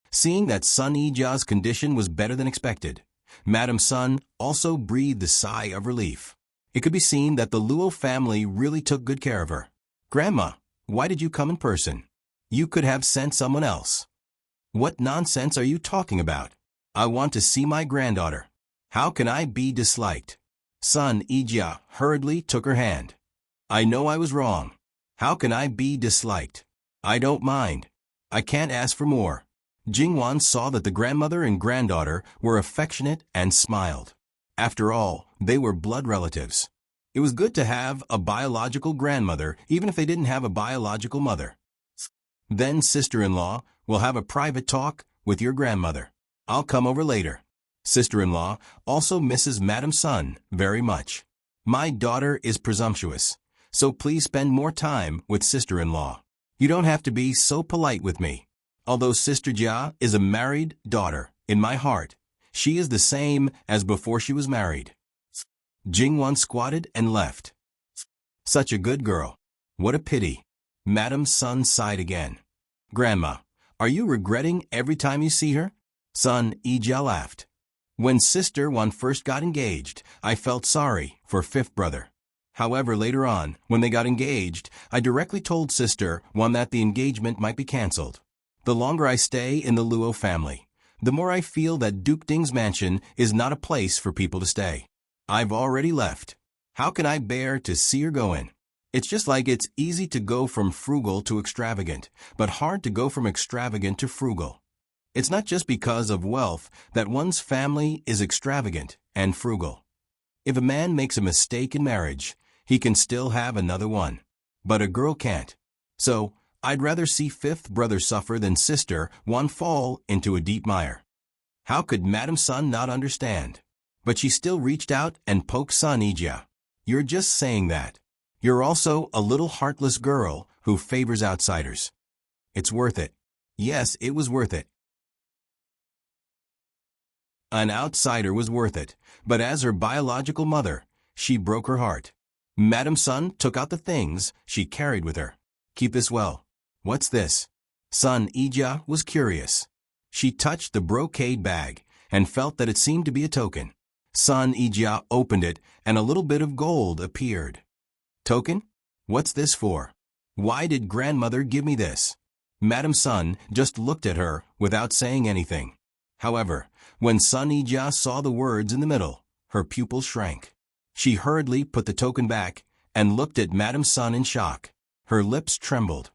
Seeing that Sun Ijia's condition was better than expected, Madame Sun also breathed a sigh of relief. It could be seen that the Luo family really took good care of her. Grandma, why did you come in person? You could have sent someone else. What nonsense are you talking about? I want to see my granddaughter. How can I be disliked? Sun Ijia hurriedly took her hand. I know I was wrong. How can I be disliked? I don't mind. I can't ask for more. Jingwan saw that the grandmother and granddaughter were affectionate and smiled. After all, they were blood relatives. It was good to have a biological grandmother even if they didn't have a biological mother. Then, sister-in-law, we'll have a private talk with your grandmother. I'll come over later. Sister-in-law also misses Madame Sun very much. My daughter is presumptuous, so please spend more time with sister-in-law. You don't have to be so polite with me. Although Sister Jia is a married daughter, in my heart, she is the same as before she was married. Jingwan squatted and left. Such a good girl. What a pity. Madame Sun sighed again. Grandma, are you regretting every time you see her? Sun Ijia laughed. When Sister Wan first got engaged, I felt sorry for fifth brother. However, later on, when they got engaged, I directly told Sister Wan that the engagement might be cancelled. The longer I stay in the Luo family, the more I feel that Duke Ding's mansion is not a place for people to stay. I've already left. How can I bear to see her go in? It's just like it's easy to go from frugal to extravagant, but hard to go from extravagant to frugal. It's not just because of wealth that one's family is extravagant and frugal. If a man makes a mistake in marriage, he can still have another one. But a girl can't. So, I'd rather see fifth brother suffer than Sister Wan fall into a deep mire. How could Madame Sun not understand? But she still reached out and poked Sun Ijia. You're just saying that. You're also a little heartless girl who favors outsiders. It's worth it. Yes, it was worth it. An outsider was worth it, but as her biological mother, she broke her heart. Madame Sun took out the things she carried with her. Keep this well. What's this? Sun Ija was curious. She touched the brocade bag and felt that it seemed to be a token. Sun Ija opened it and a little bit of gold appeared. Token? What's this for? Why did grandmother give me this? Madam Sun just looked at her without saying anything. However, when Sun Ija saw the words in the middle, her pupils shrank. She hurriedly put the token back and looked at Madam Sun in shock. Her lips trembled.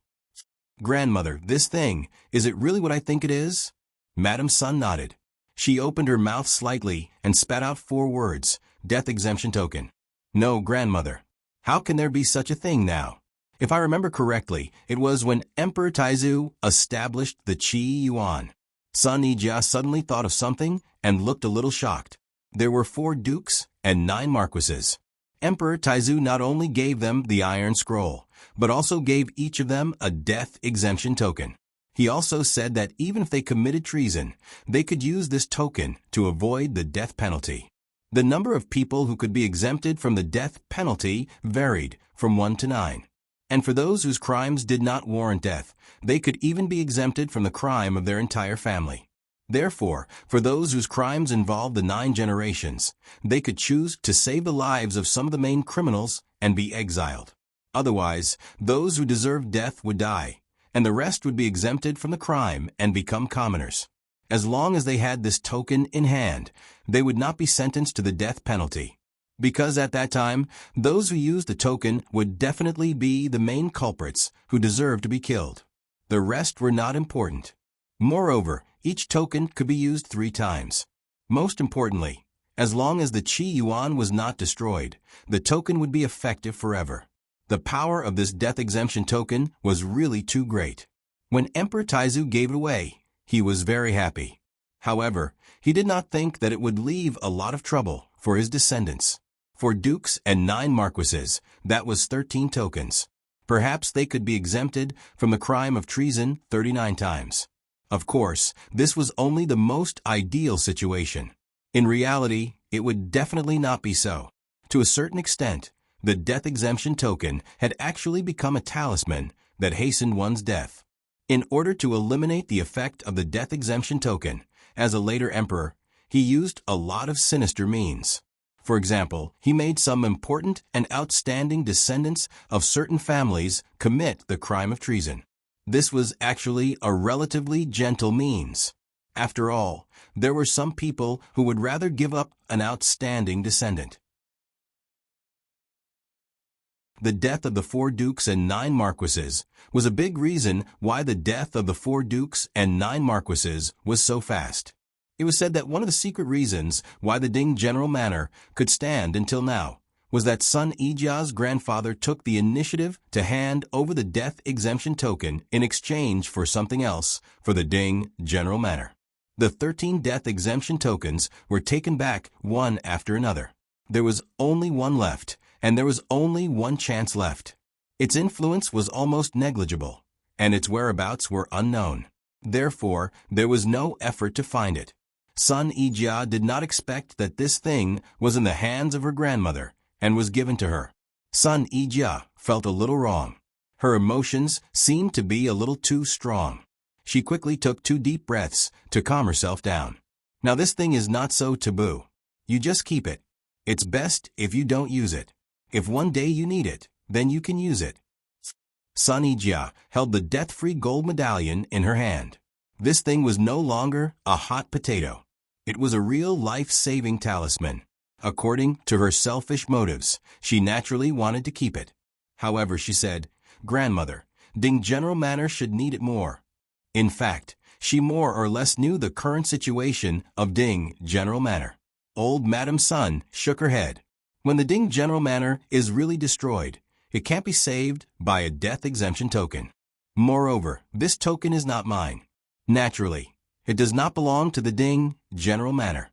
Grandmother, this thing, is it really what I think it is? Madam Sun nodded. She opened her mouth slightly and spat out 4 words, death exemption token. No, grandmother. How can there be such a thing now? If I remember correctly, it was when Emperor Taizu established the Qi Yuan. Sun Ija suddenly thought of something and looked a little shocked. There were 4 dukes and 9 marquises. Emperor Taizu not only gave them the Iron Scroll, but also gave each of them a death exemption token. He also said that even if they committed treason, they could use this token to avoid the death penalty. The number of people who could be exempted from the death penalty varied from 1 to 9. And for those whose crimes did not warrant death, they could even be exempted from the crime of their entire family. Therefore, for those whose crimes involved the 9 generations, they could choose to save the lives of some of the main criminals and be exiled. Otherwise, those who deserved death would die, and the rest would be exempted from the crime and become commoners. As long as they had this token in hand, they would not be sentenced to the death penalty. Because at that time, those who used the token would definitely be the main culprits who deserved to be killed. The rest were not important. Moreover, each token could be used 3 times. Most importantly, as long as the Qi Yuan was not destroyed, the token would be effective forever. The power of this death exemption token was really too great. When Emperor Taizu gave it away, he was very happy. However, he did not think that it would leave a lot of trouble for his descendants. For dukes and 9 marquises, that was 13 tokens. Perhaps they could be exempted from the crime of treason 39 times. Of course, this was only the most ideal situation. In reality, it would definitely not be so. To a certain extent, the death exemption token had actually become a talisman that hastened one's death. In order to eliminate the effect of the death exemption token, as a later emperor, he used a lot of sinister means. For example, he made some important and outstanding descendants of certain families commit the crime of treason. This was actually a relatively gentle means. After all, there were some people who would rather give up an outstanding descendant. The death of the 4 dukes and 9 marquises was a big reason why the death of the 4 dukes and 9 marquises was so fast. It was said that one of the secret reasons why the Ding General Manor could stand until now was that Sun Ija's grandfather took the initiative to hand over the death exemption token in exchange for something else for the Ding General Manor. The 13 death exemption tokens were taken back one after another. There was only one left, and there was only one chance left. Its influence was almost negligible, and its whereabouts were unknown. Therefore, there was no effort to find it. Sun Ija did not expect that this thing was in the hands of her grandmother and was given to her. Sun Ija felt a little wrong. Her emotions seemed to be a little too strong. She quickly took 2 deep breaths to calm herself down. Now this thing is not so taboo. You just keep it. It's best if you don't use it. If one day you need it, then you can use it. Sun Ija held the death-free gold medallion in her hand. This thing was no longer a hot potato. It was a real life-saving talisman. According to her selfish motives, she naturally wanted to keep it. However, she said, "Grandmother, Ding General Manor should need it more." In fact, she more or less knew the current situation of Ding General Manor. Old Madam Sun shook her head. When the Ding General Manor is really destroyed, it can't be saved by a death exemption token. Moreover, this token is not mine. Naturally, it does not belong to the Ding General Manor.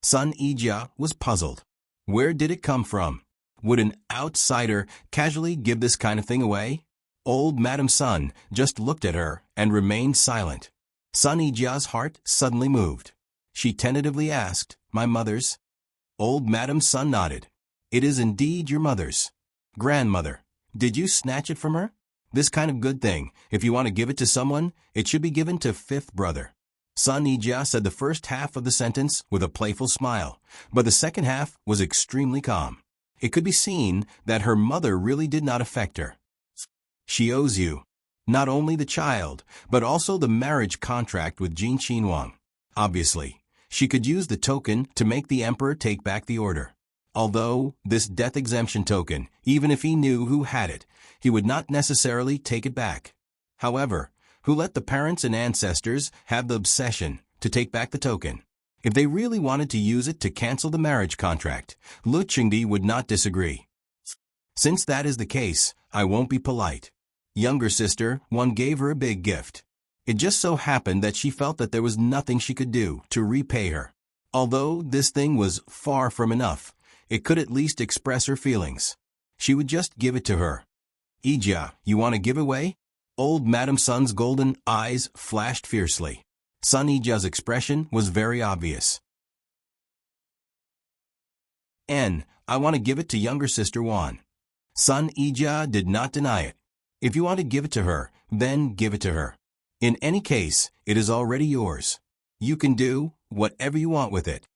Sun Ija was puzzled. Where did it come from? Would an outsider casually give this kind of thing away? Old Madam Sun just looked at her and remained silent. Sun Ija's heart suddenly moved. She tentatively asked, "My mother's?" Old Madam Sun nodded. "It is indeed your mother's. Grandmother, did you snatch it from her?" This kind of good thing, if you want to give it to someone, it should be given to fifth brother. Sun Ija said the first half of the sentence with a playful smile, but the second half was extremely calm. It could be seen that her mother really did not affect her. She owes you not only the child, but also the marriage contract with Jin Qinhuang. Obviously, she could use the token to make the emperor take back the order. Although this death exemption token, even if he knew who had it, he would not necessarily take it back. However, who let the parents and ancestors have the obsession to take back the token? If they really wanted to use it to cancel the marriage contract, Lu Qingdi would not disagree. Since that is the case, I won't be polite. Younger sister, one gave her a big gift. It just so happened that she felt that there was nothing she could do to repay her. Although this thing was far from enough, it could at least express her feelings. She would just give it to her. Ija, you want to give away? Old Madam Sun's golden eyes flashed fiercely. Sun Ija's expression was very obvious. I want to give it to younger sister Wan. Sun Ija did not deny it. If you want to give it to her, then give it to her. In any case, it is already yours. You can do whatever you want with it.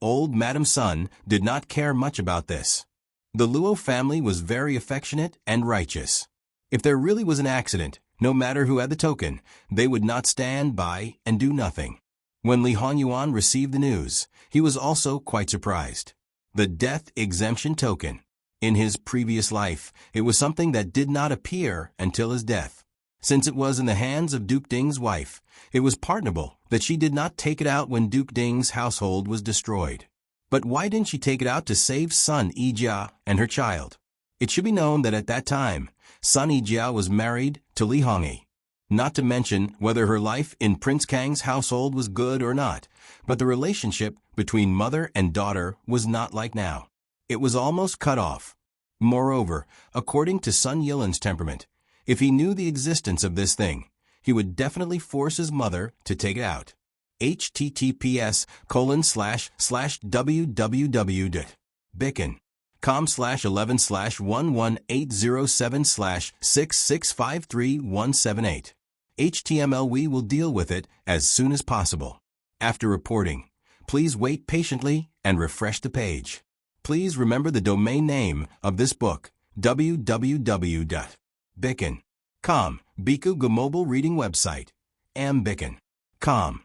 Old Madam Sun did not care much about this. The Luo family was very affectionate and righteous. If there really was an accident, no matter who had the token, they would not stand by and do nothing. When Li Hongyuan received the news, he was also quite surprised. The death exemption token. In his previous life, it was something that did not appear until his death. Since it was in the hands of Duke Ding's wife, it was pardonable that she did not take it out when Duke Ding's household was destroyed. But why didn't she take it out to save Sun Ija and her child? It should be known that at that time, Sun Ija was married to Li Hongyi. Not to mention whether her life in Prince Kang's household was good or not, but the relationship between mother and daughter was not like now. It was almost cut off. Moreover, according to Sun Yilan's temperament, if he knew the existence of this thing, he would definitely force his mother to take it out. https://www.bicken.com/11/11807/6653178. HTML. We will deal with it as soon as possible. After reporting, please wait patiently and refresh the page. Please remember the domain name of this book, www.bicken.com, Biku mobile reading website, ambicken.com.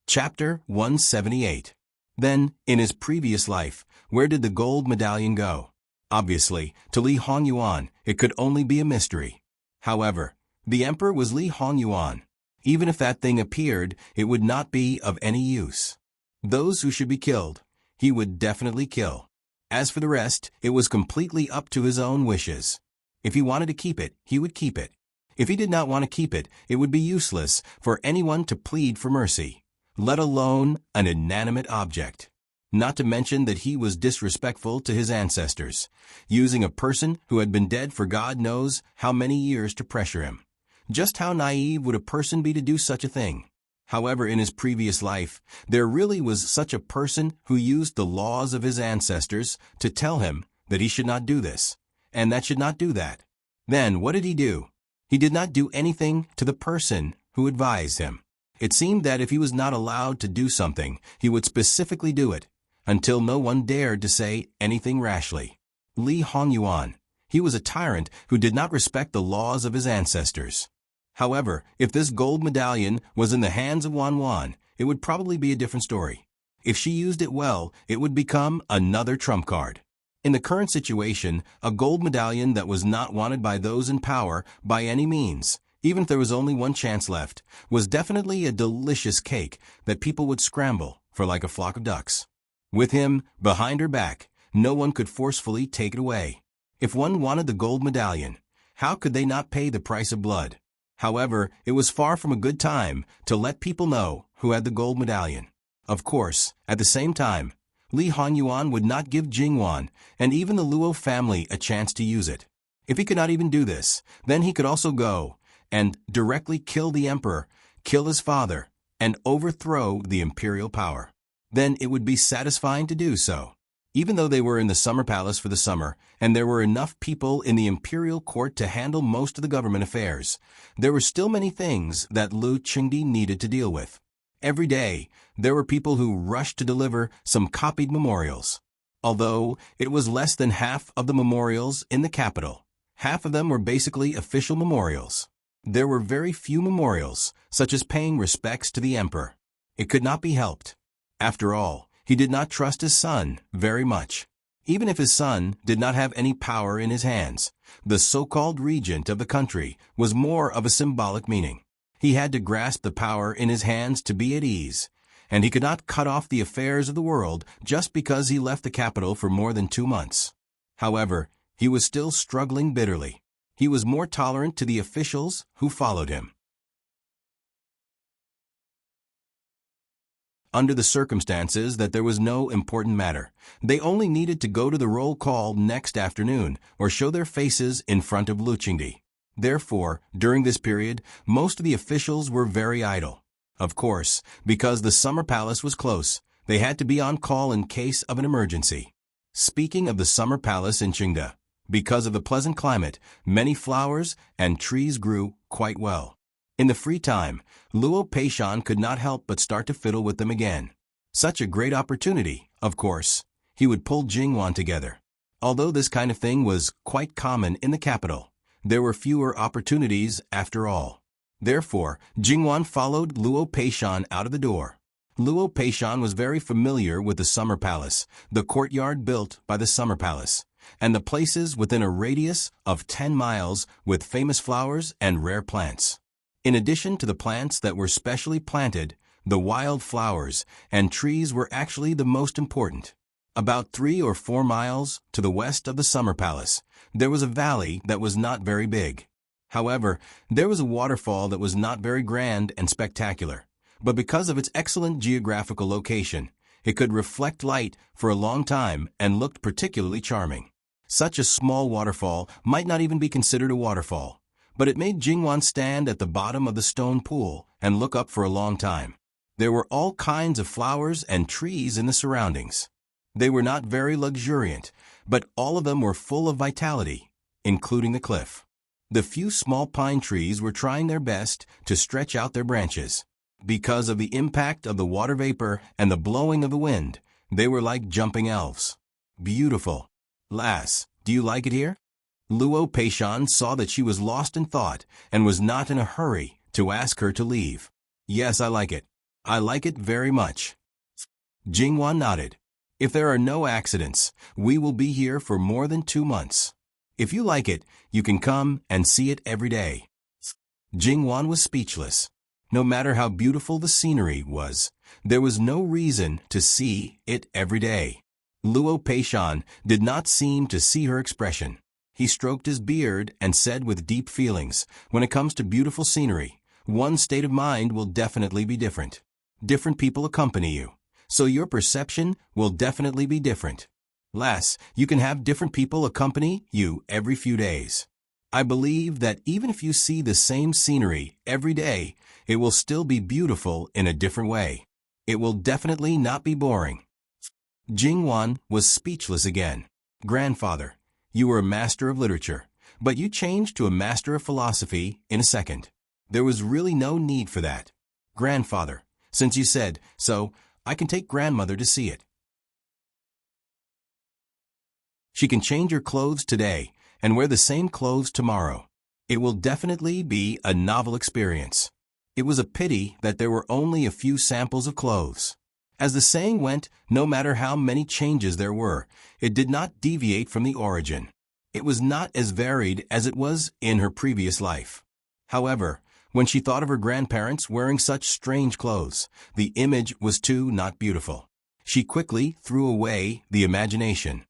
Chapter 178. Then, in his previous life, where did the gold medallion go? Obviously, to Li Hongyuan, it could only be a mystery. However, the emperor was Li Hongyuan. Even if that thing appeared, it would not be of any use. Those who should be killed, he would definitely kill. As for the rest, it was completely up to his own wishes. If he wanted to keep it, he would keep it. If he did not want to keep it, it would be useless for anyone to plead for mercy, let alone an inanimate object. Not to mention that he was disrespectful to his ancestors, using a person who had been dead for God knows how many years to pressure him. Just how naive would a person be to do such a thing? However, in his previous life, there really was such a person who used the laws of his ancestors to tell him that he should not do this, and that should not do that. Then what did he do? He did not do anything to the person who advised him. It seemed that if he was not allowed to do something, he would specifically do it, until no one dared to say anything rashly. Li Hongyuan. He was a tyrant who did not respect the laws of his ancestors. However, if this gold medallion was in the hands of Wan Wan, it would probably be a different story. If she used it well, it would become another trump card. In the current situation, a gold medallion that was not wanted by those in power by any means, even if there was only one chance left, was definitely a delicious cake that people would scramble for like a flock of ducks. With him behind her back, no one could forcefully take it away. If one wanted the gold medallion, how could they not pay the price of blood? However, it was far from a good time to let people know who had the gold medallion. Of course, at the same time, Li Hongyuan would not give Jingwan and even the Luo family a chance to use it. If he could not even do this, then he could also go and directly kill the emperor, kill his father, and overthrow the imperial power. then it would be satisfying to do so. Even though they were in the summer palace for the summer, and there were enough people in the imperial court to handle most of the government affairs, there were still many things that Lu Qingdi needed to deal with. Every day, there were people who rushed to deliver some copied memorials. Although it was less than half of the memorials in the capital, half of them were basically official memorials. There were very few memorials, such as paying respects to the emperor. It could not be helped. After all, he did not trust his son very much. Even if his son did not have any power in his hands, the so-called regent of the country was more of a symbolic meaning. He had to grasp the power in his hands to be at ease, and he could not cut off the affairs of the world just because he left the capital for more than 2 months. However, he was still struggling bitterly. He was more tolerant to the officials who followed him. Under the circumstances that there was no important matter, they only needed to go to the roll call next afternoon or show their faces in front of Lu Qingdi. Therefore, during this period, most of the officials were very idle. Of course, because the summer palace was close, they had to be on call in case of an emergency. Speaking of the summer palace in Qingde, because of the pleasant climate, many flowers and trees grew quite well. In the free time, Luo Peishan could not help but start to fiddle with them again. Such a great opportunity, of course. He would pull Jingwan together. Although this kind of thing was quite common in the capital, there were fewer opportunities after all. Therefore, Jingwan followed Luo Peishan out of the door. Luo Peishan was very familiar with the summer palace, the courtyard built by the summer palace, and the places within a radius of 10 miles with famous flowers and rare plants. In addition to the plants that were specially planted, the wild flowers and trees were actually the most important. About 3 or 4 miles to the west of the summer palace, there was a valley that was not very big. However, there was a waterfall that was not very grand and spectacular, but because of its excellent geographical location, it could reflect light for a long time and looked particularly charming. Such a small waterfall might not even be considered a waterfall, but it made Jingwan stand at the bottom of the stone pool and look up for a long time. There were all kinds of flowers and trees in the surroundings. They were not very luxuriant, but all of them were full of vitality, including the cliff. The few small pine trees were trying their best to stretch out their branches. Because of the impact of the water vapor and the blowing of the wind, they were like jumping elves. Beautiful. Lass, do you like it here? Luo Peishan saw that she was lost in thought and was not in a hurry to ask her to leave. Yes, I like it. I like it very much. Jingwan nodded. If there are no accidents, we will be here for more than 2 months. If you like it, you can come and see it every day. Jingwan was speechless. No matter how beautiful the scenery was, there was no reason to see it every day. Luo Peishan did not seem to see her expression. He stroked his beard and said with deep feelings, when it comes to beautiful scenery, one's state of mind will definitely be different. Different people accompany you, so your perception will definitely be different. Lass, you can have different people accompany you every few days. I believe that even if you see the same scenery every day, it will still be beautiful in a different way. It will definitely not be boring. Jingwan was speechless again. Grandfather, you were a master of literature, but you changed to a master of philosophy in a second. There was really no need for that. Grandfather, since you said so, I can take grandmother to see it. She can change her clothes today and wear the same clothes tomorrow. It will definitely be a novel experience. It was a pity that there were only a few samples of clothes. As the saying went, no matter how many changes there were, it did not deviate from the origin. It was not as varied as it was in her previous life. However, when she thought of her grandparents wearing such strange clothes, the image was too not beautiful. She quickly threw away the imagination.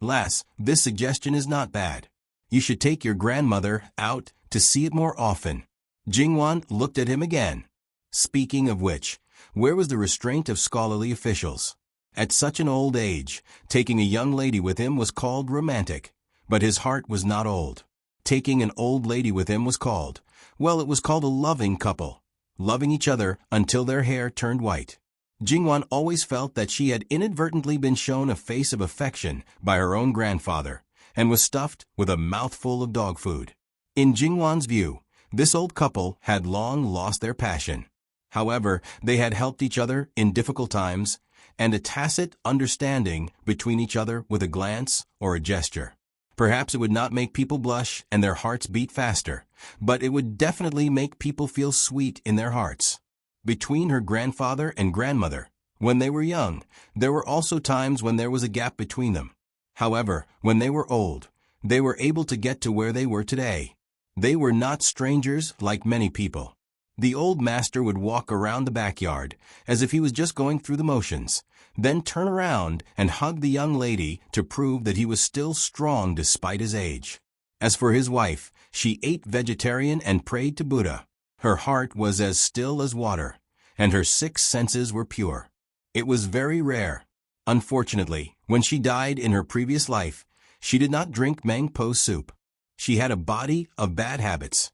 Lass, this suggestion is not bad. You should take your grandmother out to see it more often. Jingwan looked at him again. Speaking of which, where was the restraint of scholarly officials? At such an old age, taking a young lady with him was called romantic, but his heart was not old. Taking an old lady with him was called, well, it was called a loving couple, loving each other until their hair turned white. Jingwan always felt that she had inadvertently been shown a face of affection by her own grandfather and was stuffed with a mouthful of dog food. In Jingwan's view, this old couple had long lost their passion. However, they had helped each other in difficult times, and a tacit understanding between each other with a glance or a gesture. Perhaps it would not make people blush and their hearts beat faster, but it would definitely make people feel sweet in their hearts. Between her grandfather and grandmother, when they were young, there were also times when there was a gap between them. However, when they were old, they were able to get to where they were today. They were not strangers like many people. The old master would walk around the backyard as if he was just going through the motions, then turn around and hug the young lady to prove that he was still strong despite his age. As for his wife, she ate vegetarian and prayed to Buddha. Her heart was as still as water, and her 6 senses were pure. It was very rare. Unfortunately, when she died in her previous life, she did not drink mangpo soup. She had a body of bad habits.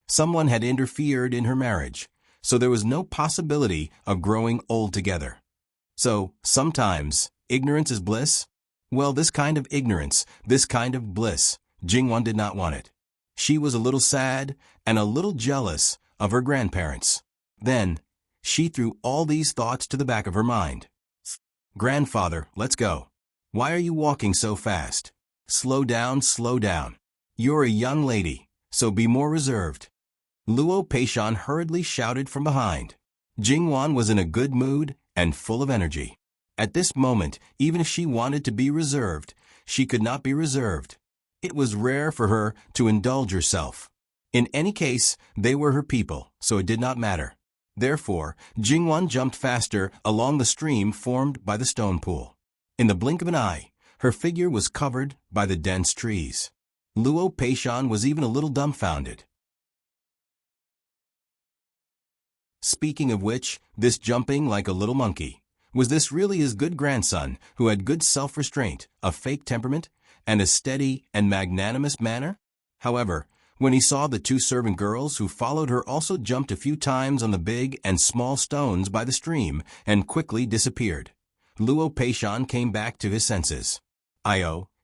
Someone had interfered in her marriage, so there was no possibility of growing old together. So, sometimes, ignorance is bliss? Well, this kind of ignorance, this kind of bliss, Jingwan did not want it. She was a little sad and a little jealous of her grandparents. Then, she threw all these thoughts to the back of her mind. Grandfather, let's go. Why are you walking so fast? Slow down, slow down. You're a young lady, so be more reserved. Luo Peishan hurriedly shouted from behind. Jingwan was in a good mood and full of energy. At this moment, even if she wanted to be reserved, she could not be reserved. It was rare for her to indulge herself. In any case, they were her people, so it did not matter. Therefore, Jingwan jumped faster along the stream formed by the stone pool. In the blink of an eye, her figure was covered by the dense trees. Luo Peishan was even a little dumbfounded. Speaking of which, this jumping like a little monkey, was this really his good grandson who had good self-restraint, a fake temperament, and a steady and magnanimous manner? However, when he saw the 2 servant girls who followed her also jumped a few times on the big and small stones by the stream and quickly disappeared, Luo Peishan came back to his senses.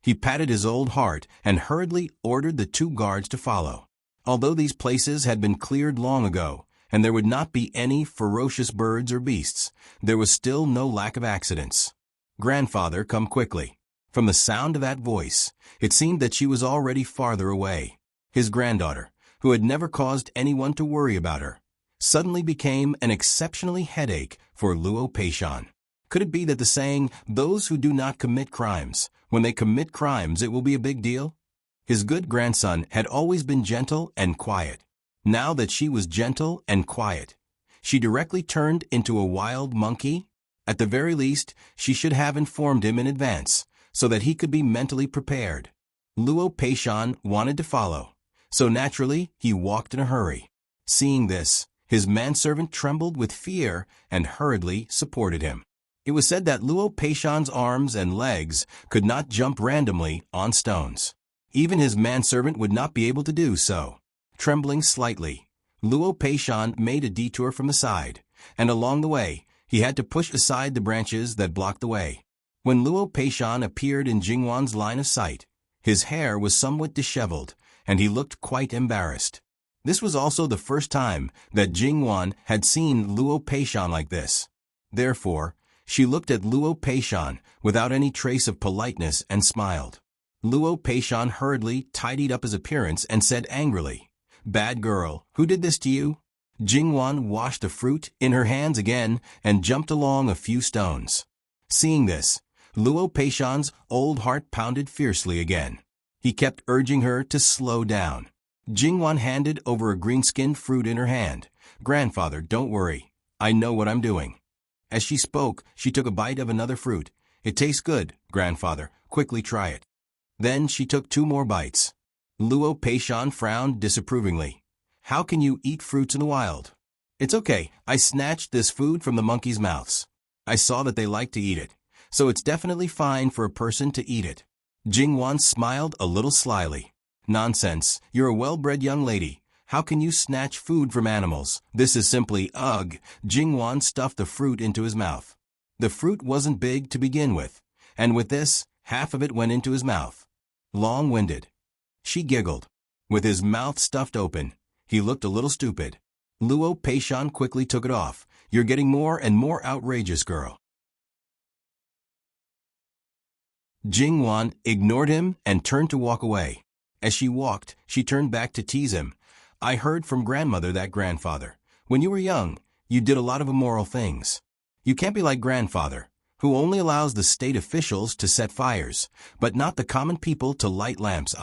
He patted his old heart and hurriedly ordered the 2 guards to follow. Although these places had been cleared long ago, and there would not be any ferocious birds or beasts, there was still no lack of accidents. Grandfather, come quickly. From the sound of that voice, it seemed that she was already farther away. His granddaughter, who had never caused anyone to worry about her, suddenly became an exceptionally headache for Luo Peishan. Could it be that the saying, those who do not commit crimes, when they commit crimes it will be a big deal? His good grandson had always been gentle and quiet. Now that she was gentle and quiet, she directly turned into a wild monkey? At the very least, she should have informed him in advance, so that he could be mentally prepared. Luo Peishan wanted to follow, so naturally he walked in a hurry. Seeing this, his manservant trembled with fear and hurriedly supported him. It was said that Luo Peishan's arms and legs could not jump randomly on stones. Even his manservant would not be able to do so. Trembling slightly, Luo Peishan made a detour from the side, and along the way, he had to push aside the branches that blocked the way. When Luo Peishan appeared in Jingwan's line of sight, his hair was somewhat disheveled, and he looked quite embarrassed. This was also the first time that Jingwan had seen Luo Peishan like this. Therefore, she looked at Luo Peishan without any trace of politeness and smiled. Luo Peishan hurriedly tidied up his appearance and said angrily, "Bad girl, who did this to you?" Jingwan washed the fruit in her hands again and jumped along a few stones. Seeing this, Luo Peishan's old heart pounded fiercely again. He kept urging her to slow down. Jingwan handed over a green-skinned fruit in her hand. "Grandfather, don't worry. I know what I'm doing." As she spoke, she took a bite of another fruit. "It tastes good, grandfather. Quickly try it." Then she took 2 more bites. Luo Peishan frowned disapprovingly. "How can you eat fruits in the wild?" "It's okay. I snatched this food from the monkeys' mouths. I saw that they like to eat it, so it's definitely fine for a person to eat it." Jingwan smiled a little slyly. "Nonsense. You're a well-bred young lady. How can you snatch food from animals? This is simply ugh. Jingwan stuffed the fruit into his mouth. The fruit wasn't big to begin with, and with this, half of it went into his mouth. Long-winded. She giggled. With his mouth stuffed open, he looked a little stupid. Luo Peishan quickly took it off. You're getting more and more outrageous, girl. Jingwan ignored him and turned to walk away. As she walked, she turned back to tease him. I heard from grandmother that grandfather, when you were young, you did a lot of immoral things. You can't be like grandfather, who only allows the state officials to set fires, but not the common people to light lamps.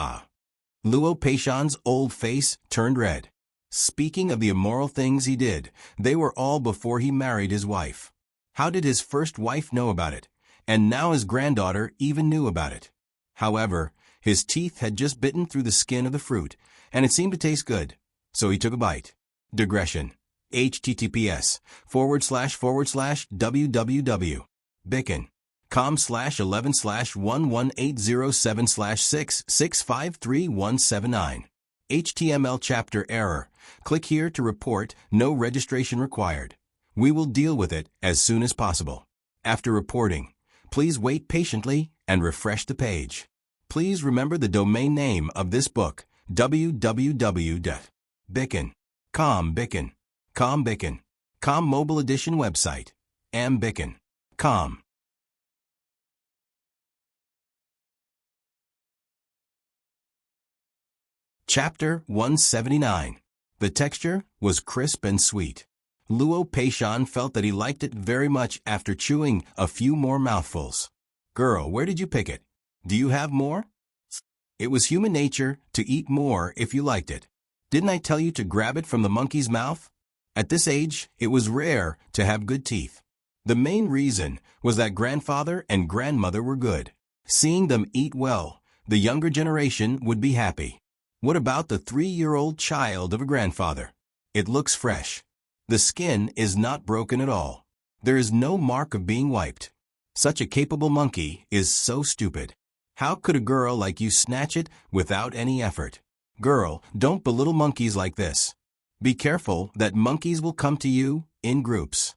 Luo Peishan's old face turned red. Speaking of the immoral things he did, they were all before he married his wife. How did his first wife know about it? And now his granddaughter even knew about it. However, his teeth had just bitten through the skin of the fruit, and it seemed to taste good, so he took a bite. Digression. https://www.bicken.com/11/11807/6653179. HTML chapter error. Click here to report, no registration required. We will deal with it as soon as possible. After reporting, please wait patiently and refresh the page. Please remember the domain name of this book, www.bicken.com. Com Mobile Edition website, ambicken.com. Chapter 179. The texture was crisp and sweet. Luo Peishan felt that he liked it very much after chewing a few more mouthfuls. Girl, where did you pick it? Do you have more? It was human nature to eat more if you liked it. Didn't I tell you to grab it from the monkey's mouth? At this age, it was rare to have good teeth. The main reason was that grandfather and grandmother were good. Seeing them eat well, the younger generation would be happy. What about the 3-year-old child of a grandfather? It looks fresh. The skin is not broken at all. There is no mark of being wiped. Such a capable monkey is so stupid. How could a girl like you snatch it without any effort? Girl, don't belittle monkeys like this. Be careful that monkeys will come to you in groups.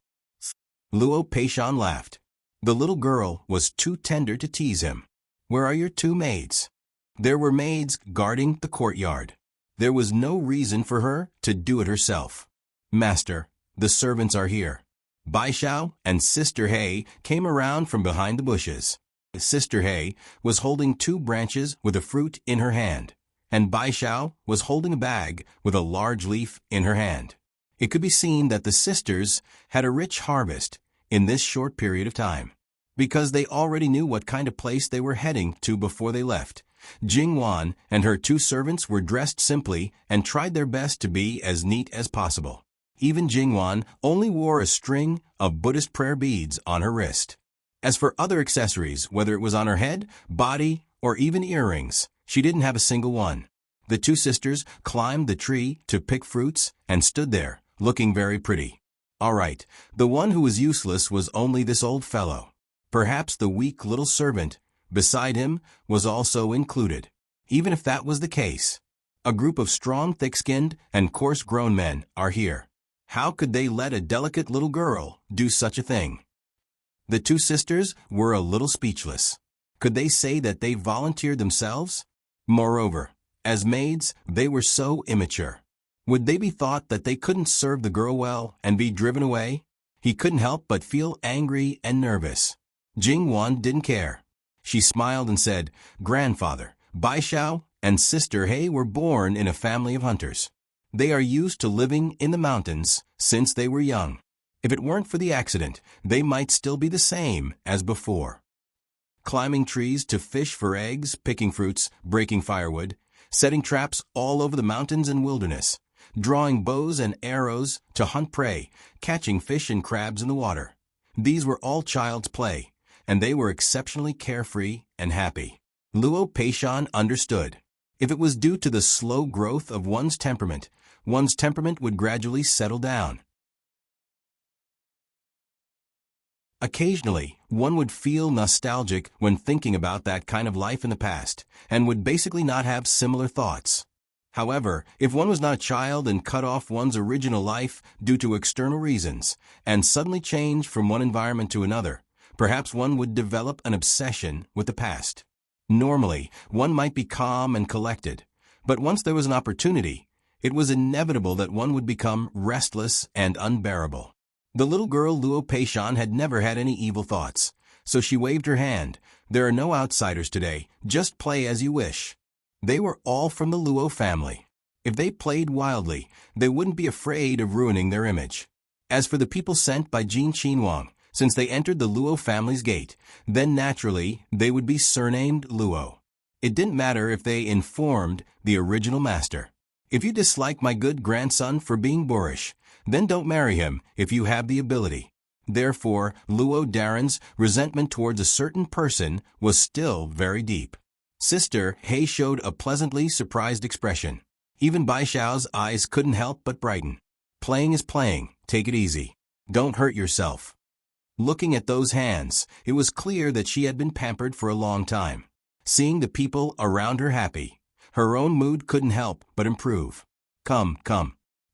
Luo Peishan laughed. The little girl was too tender to tease him. Where are your 2 maids? There were maids guarding the courtyard. There was no reason for her to do it herself. Master, the servants are here. Baishao and Sister Hei came around from behind the bushes. Sister Hei was holding 2 branches with a fruit in her hand, and Baishao was holding a bag with a large leaf in her hand. It could be seen that the sisters had a rich harvest in this short period of time, because they already knew what kind of place they were heading to before they left. Jingwan and her 2 servants were dressed simply and tried their best to be as neat as possible. Even Jingwan only wore a string of Buddhist prayer beads on her wrist. As for other accessories, whether it was on her head, body, or even earrings, she didn't have a single one. The 2 sisters climbed the tree to pick fruits and stood there, looking very pretty. All right, the one who was useless was only this old fellow. Perhaps the weak little servant beside him was also included. Even if that was the case, a group of strong, thick-skinned, and coarse-grown men are here. How could they let a delicate little girl do such a thing? The 2 sisters were a little speechless. Could they say that they volunteered themselves? Moreover, as maids, they were so immature. Would they be thought that they couldn't serve the girl well and be driven away? He couldn't help but feel angry and nervous. Jingwan didn't care. She smiled and said, Grandfather, Baishao, and Sister Hei were born in a family of hunters. They are used to living in the mountains since they were young. If it weren't for the accident, they might still be the same as before. Climbing trees to fish for eggs, picking fruits, breaking firewood, setting traps all over the mountains and wilderness, drawing bows and arrows to hunt prey, catching fish and crabs in the water. These were all child's play, and they were exceptionally carefree and happy. Luo Peishan understood. If it was due to the slow growth of one's temperament would gradually settle down. Occasionally, one would feel nostalgic when thinking about that kind of life in the past, and would basically not have similar thoughts. However, if one was not a child and cut off one's original life due to external reasons, and suddenly change from one environment to another, perhaps one would develop an obsession with the past. Normally, one might be calm and collected, but once there was an opportunity, it was inevitable that one would become restless and unbearable. The little girl Luo Peishan had never had any evil thoughts, so she waved her hand. There are no outsiders today, just play as you wish. They were all from the Luo family. If they played wildly, they wouldn't be afraid of ruining their image. As for the people sent by Jin Qinhuang, since they entered the Luo family's gate, then naturally they would be surnamed Luo. It didn't matter if they informed the original master. If you dislike my good grandson for being boorish, then don't marry him if you have the ability. Therefore, Luo Daren's resentment towards a certain person was still very deep. Sister He showed a pleasantly surprised expression. Even Bai Xiao's eyes couldn't help but brighten. Playing is playing, take it easy. Don't hurt yourself. Looking at those hands, it was clear that she had been pampered for a long time. Seeing the people around her happy, her own mood couldn't help but improve. Come,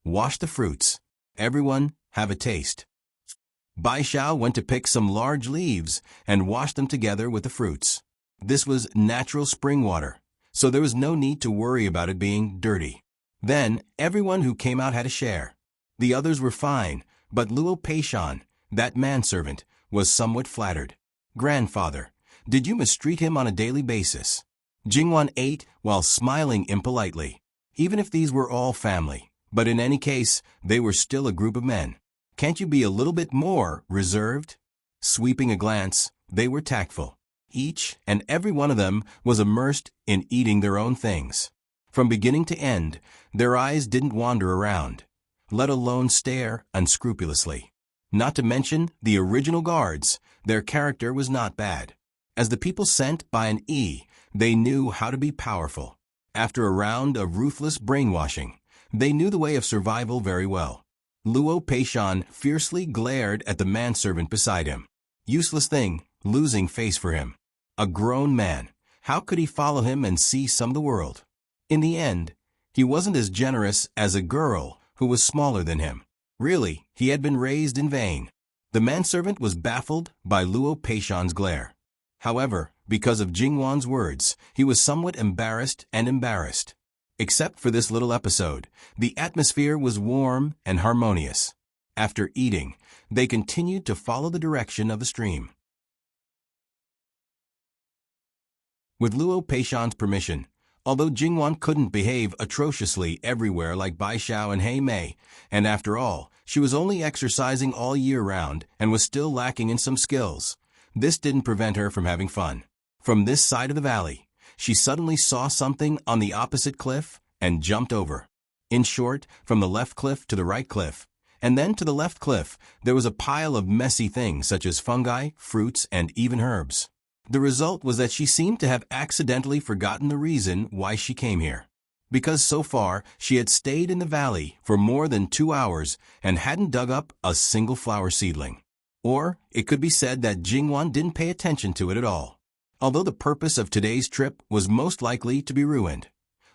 wash the fruits. Everyone, have a taste. Bai Xiao went to pick some large leaves and wash them together with the fruits. This was natural spring water, so there was no need to worry about it being dirty. Then, everyone who came out had a share. The others were fine, but Luo Peishan, that manservant, was somewhat flattered. Grandfather, did you mistreat him on a daily basis? Jingwan ate while smiling impolitely. Even if these were all family, but in any case, they were still a group of men. Can't you be a little bit more reserved? Sweeping a glance, they were tactful. Each and every one of them was immersed in eating their own things. From beginning to end, their eyes didn't wander around, let alone stare unscrupulously. Not to mention the original guards, their character was not bad. As the people sent by an E, they knew how to be powerful. After a round of ruthless brainwashing, they knew the way of survival very well. Luo Peishan fiercely glared at the manservant beside him. Useless thing, losing face for him. A grown man, how could he follow him and see some of the world? In the end, he wasn't as generous as a girl who was smaller than him. Really, he had been raised in vain. The manservant was baffled by Luo Peishan's glare. However, because of Jingwan's words, he was somewhat embarrassed. Except for this little episode, the atmosphere was warm and harmonious. After eating, they continued to follow the direction of the stream. With Luo Peishan's permission, although Jingwan couldn't behave atrociously everywhere like Bai Xiao and He Mei, and after all, she was only exercising all year round and was still lacking in some skills, this didn't prevent her from having fun. From this side of the valley, she suddenly saw something on the opposite cliff and jumped over. In short, from the left cliff to the right cliff, and then to the left cliff, there was a pile of messy things such as fungi, fruits, and even herbs. The result was that she seemed to have accidentally forgotten the reason why she came here. Because so far, she had stayed in the valley for more than 2 hours and hadn't dug up a single flower seedling. Or, it could be said that Jingwan didn't pay attention to it at all. Although the purpose of today's trip was most likely to be ruined,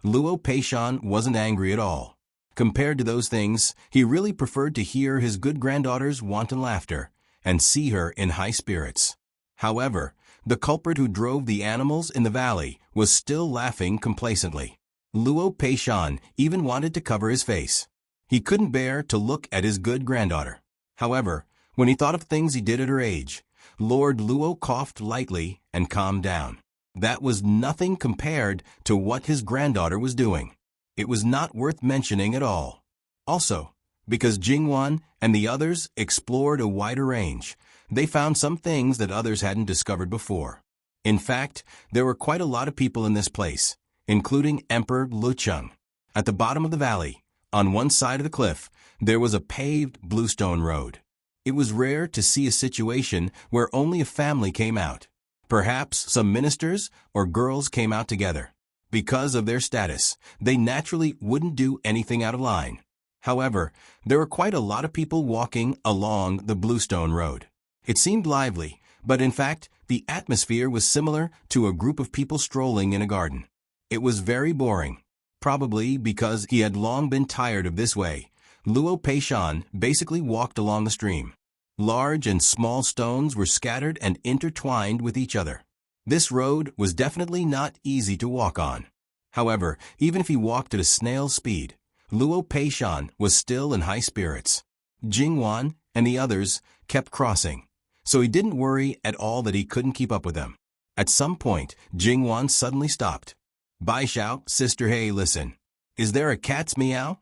Luo Peishan wasn't angry at all. Compared to those things, he really preferred to hear his good granddaughter's wanton laughter and see her in high spirits. However, the culprit who drove the animals in the valley was still laughing complacently. Luo Peishan even wanted to cover his face. He couldn't bear to look at his good granddaughter. However, when he thought of things he did at her age, Lord Luo coughed lightly and calmed down. That was nothing compared to what his granddaughter was doing. It was not worth mentioning at all. Also, because Jingwan and the others explored a wider range, they found some things that others hadn't discovered before. In fact, there were quite a lot of people in this place, including Emperor Lucheng. At the bottom of the valley, on one side of the cliff, there was a paved bluestone road. It was rare to see a situation where only a family came out. Perhaps some ministers or girls came out together. Because of their status, they naturally wouldn't do anything out of line. However, there were quite a lot of people walking along the bluestone road. It seemed lively, but in fact, the atmosphere was similar to a group of people strolling in a garden. It was very boring. Probably because he had long been tired of this way, Luo Peishan basically walked along the stream. Large and small stones were scattered and intertwined with each other. This road was definitely not easy to walk on. However, even if he walked at a snail's speed, Luo Peishan was still in high spirits. Jingwan and the others kept crossing, so he didn't worry at all that he couldn't keep up with them. At some point, Jingwan suddenly stopped. Baishao, Sister Hei, listen. Is there a cat's meow?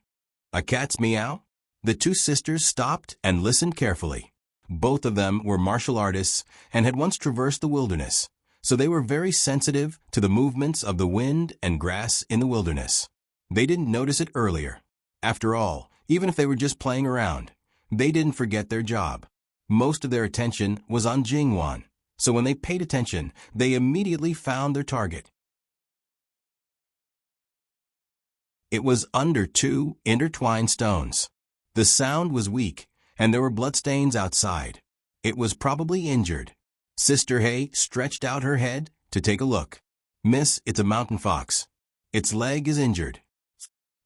A cat's meow? The two sisters stopped and listened carefully. Both of them were martial artists and had once traversed the wilderness, so they were very sensitive to the movements of the wind and grass in the wilderness. They didn't notice it earlier. After all, even if they were just playing around, they didn't forget their job. Most of their attention was on Jingwan, so when they paid attention, they immediately found their target. It was under two intertwined stones. The sound was weak, and there were bloodstains outside. It was probably injured. Sister Hei stretched out her head to take a look. Miss, it's a mountain fox. Its leg is injured.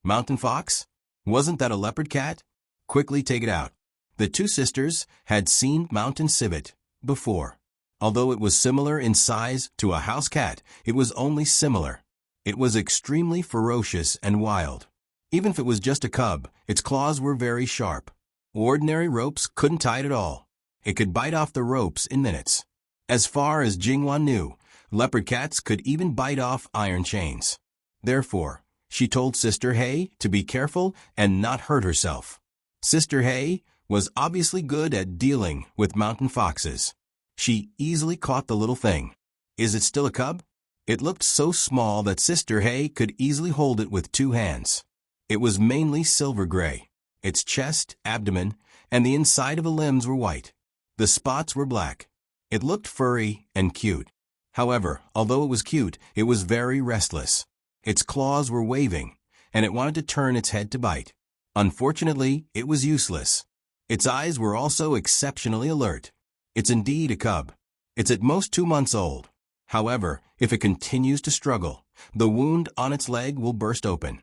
Mountain fox? Wasn't that a leopard cat? Quickly take it out. The two sisters had seen mountain civet before. Although it was similar in size to a house cat, it was only similar. It was extremely ferocious and wild. Even if it was just a cub, its claws were very sharp. Ordinary ropes couldn't tie it at all. It could bite off the ropes in minutes. As far as Jingwan knew, leopard cats could even bite off iron chains. Therefore, she told Sister Hei to be careful and not hurt herself. Sister Hei was obviously good at dealing with mountain foxes. She easily caught the little thing. Is it still a cub? It looked so small that Sister Hei could easily hold it with two hands. It was mainly silver gray. Its chest, abdomen, and the inside of the limbs were white. The spots were black. It looked furry and cute. However, although it was cute, it was very restless. Its claws were waving, and it wanted to turn its head to bite. Unfortunately, it was useless. Its eyes were also exceptionally alert. It's indeed a cub. It's at most 2 months old. However, if it continues to struggle, the wound on its leg will burst open.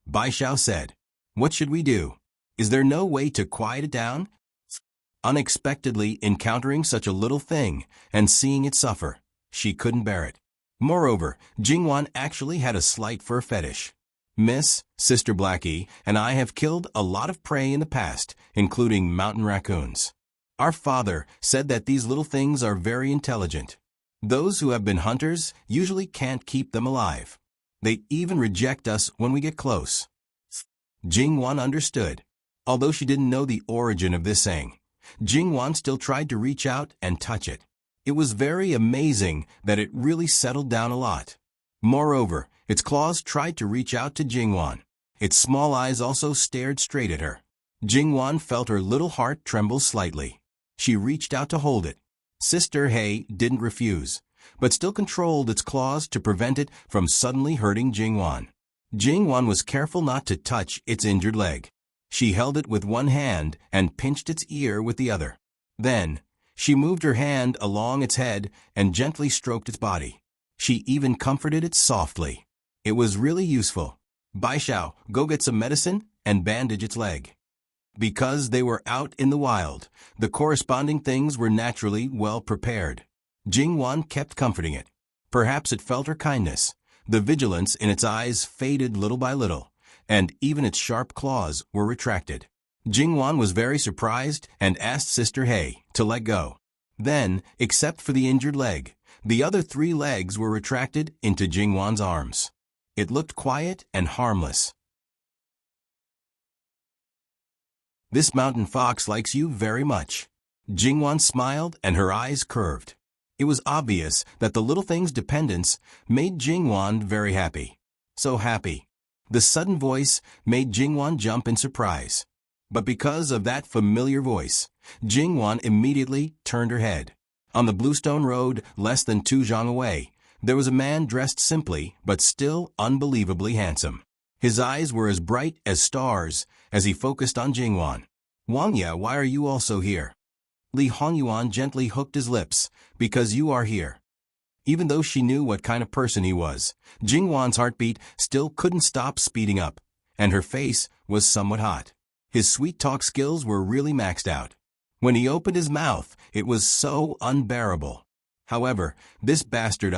Baishao said, "What should we do? Is there no way to quiet it down?" Unexpectedly encountering such a little thing and seeing it suffer, she couldn't bear it. Moreover, Jingwan actually had a slight fur fetish. Miss, Sister Blackie, and I have killed a lot of prey in the past, including mountain raccoons. Our father said that these little things are very intelligent. Those who have been hunters usually can't keep them alive. They even reject us when we get close. Jingwan understood. Although she didn't know the origin of this saying, Jingwan still tried to reach out and touch it. It was very amazing that it really settled down a lot. Moreover, its claws tried to reach out to Jingwan. Its small eyes also stared straight at her. Jingwan felt her little heart tremble slightly. She reached out to hold it. Sister Hei didn't refuse, but still controlled its claws to prevent it from suddenly hurting Jingwan. Jingwan was careful not to touch its injured leg. She held it with one hand and pinched its ear with the other. Then, she moved her hand along its head and gently stroked its body. She even comforted it softly. It was really useful. Baishao, go get some medicine and bandage its leg. Because they were out in the wild, the corresponding things were naturally well prepared. Jingwan kept comforting it. Perhaps it felt her kindness. The vigilance in its eyes faded little by little, and even its sharp claws were retracted. Jingwan was very surprised and asked Sister Hei to let go. Then, except for the injured leg, the other 3 legs were retracted into Jingwan's arms. It looked quiet and harmless. This mountain fox likes you very much. Jingwan smiled and her eyes curved. It was obvious that the little thing's dependence made Jingwan very happy. So happy. The sudden voice made Jingwan jump in surprise. But because of that familiar voice, Jingwan immediately turned her head. On the Bluestone Road, less than 2 zhang away, there was a man dressed simply but still unbelievably handsome. His eyes were as bright as stars as he focused on Jingwan. "Wangya, why are you also here?" Li Hongyuan gently hooked his lips. "Because you are here." Even though she knew what kind of person he was, Jingwan's heartbeat still couldn't stop speeding up, and her face was somewhat hot. His sweet talk skills were really maxed out. When he opened his mouth, it was so unbearable. However, this bastard,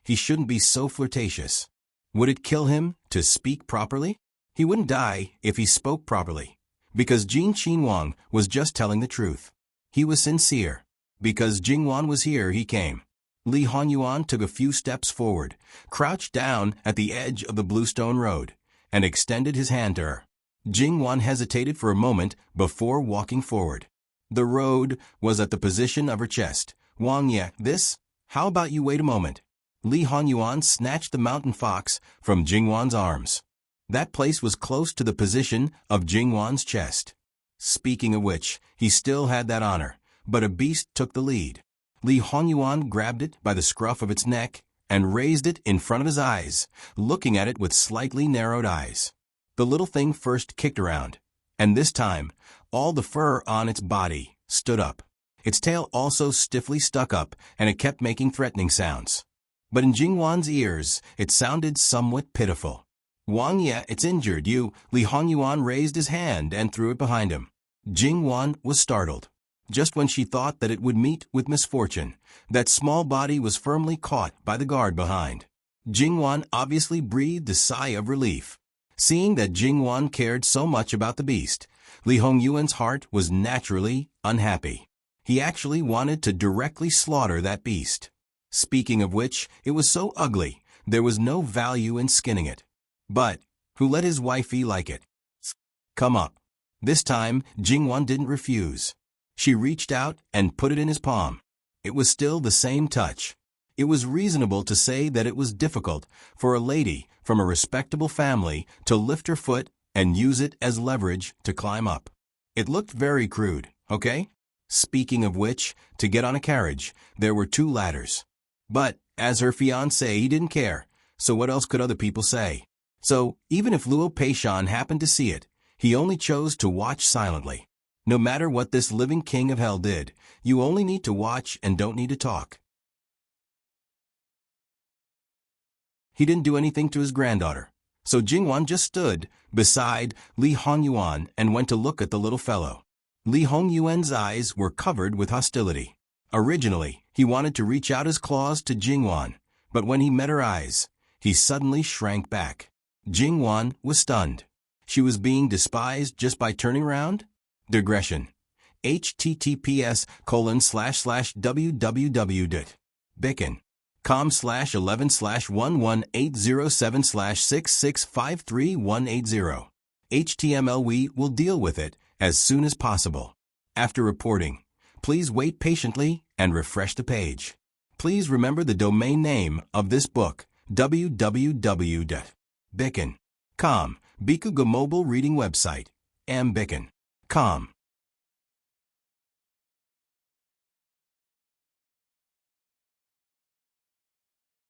he shouldn't be so flirtatious. Would it kill him to speak properly? He wouldn't die if he spoke properly, because Jin Qinhuang was just telling the truth. He was sincere. Because Jingwan was here, he came. Li Honyuan took a few steps forward, crouched down at the edge of the bluestone road, and extended his hand to her. Jingwan hesitated for a moment before walking forward. The road was at the position of her chest. Wang Ye, this? How about you wait a moment? Li Honyuan snatched the mountain fox from Jingwan's arms. That place was close to the position of Jingwan's chest. Speaking of which, he still had that honor, but a beast took the lead. Li Honyuan grabbed it by the scruff of its neck and raised it in front of his eyes, looking at it with slightly narrowed eyes. The little thing first kicked around, and this time, all the fur on its body stood up. Its tail also stiffly stuck up, and it kept making threatening sounds. But in Jingwan's ears, it sounded somewhat pitiful. Wang Ye, it's injured, you. Li Honyuan raised his hand and threw it behind him. Jingwan was startled. Just when she thought that it would meet with misfortune, that small body was firmly caught by the guard behind. Jingwan obviously breathed a sigh of relief. Seeing that Jingwan cared so much about the beast, Li Hongyuan's heart was naturally unhappy. He actually wanted to directly slaughter that beast. Speaking of which, it was so ugly, there was no value in skinning it. But who let his wifey like it? Come up. This time, Jingwan didn't refuse. She reached out and put it in his palm. It was still the same touch. It was reasonable to say that it was difficult for a lady from a respectable family to lift her foot and use it as leverage to climb up. It looked very crude, okay? Speaking of which, to get on a carriage, there were 2 ladders. But, as her fiancé, he didn't care, so what else could other people say? So, even if Luo Peishan happened to see it, he only chose to watch silently. No matter what this living king of hell did, you only need to watch and don't need to talk. He didn't do anything to his granddaughter, so Jingwan just stood beside Li Hongyuan and went to look at the little fellow. Li Hongyuan's eyes were covered with hostility. Originally, he wanted to reach out his claws to Jingwan, but when he met her eyes, he suddenly shrank back. Jingwan was stunned. She was being despised just by turning around? Digression. https://www.bicken.com/11/11807/66531180. HTML. We will deal with it as soon as possible. After reporting, please wait patiently and refresh the page. Please remember the domain name of this book, www.bicken.com, Bikuga mobile reading website, mbicken.com.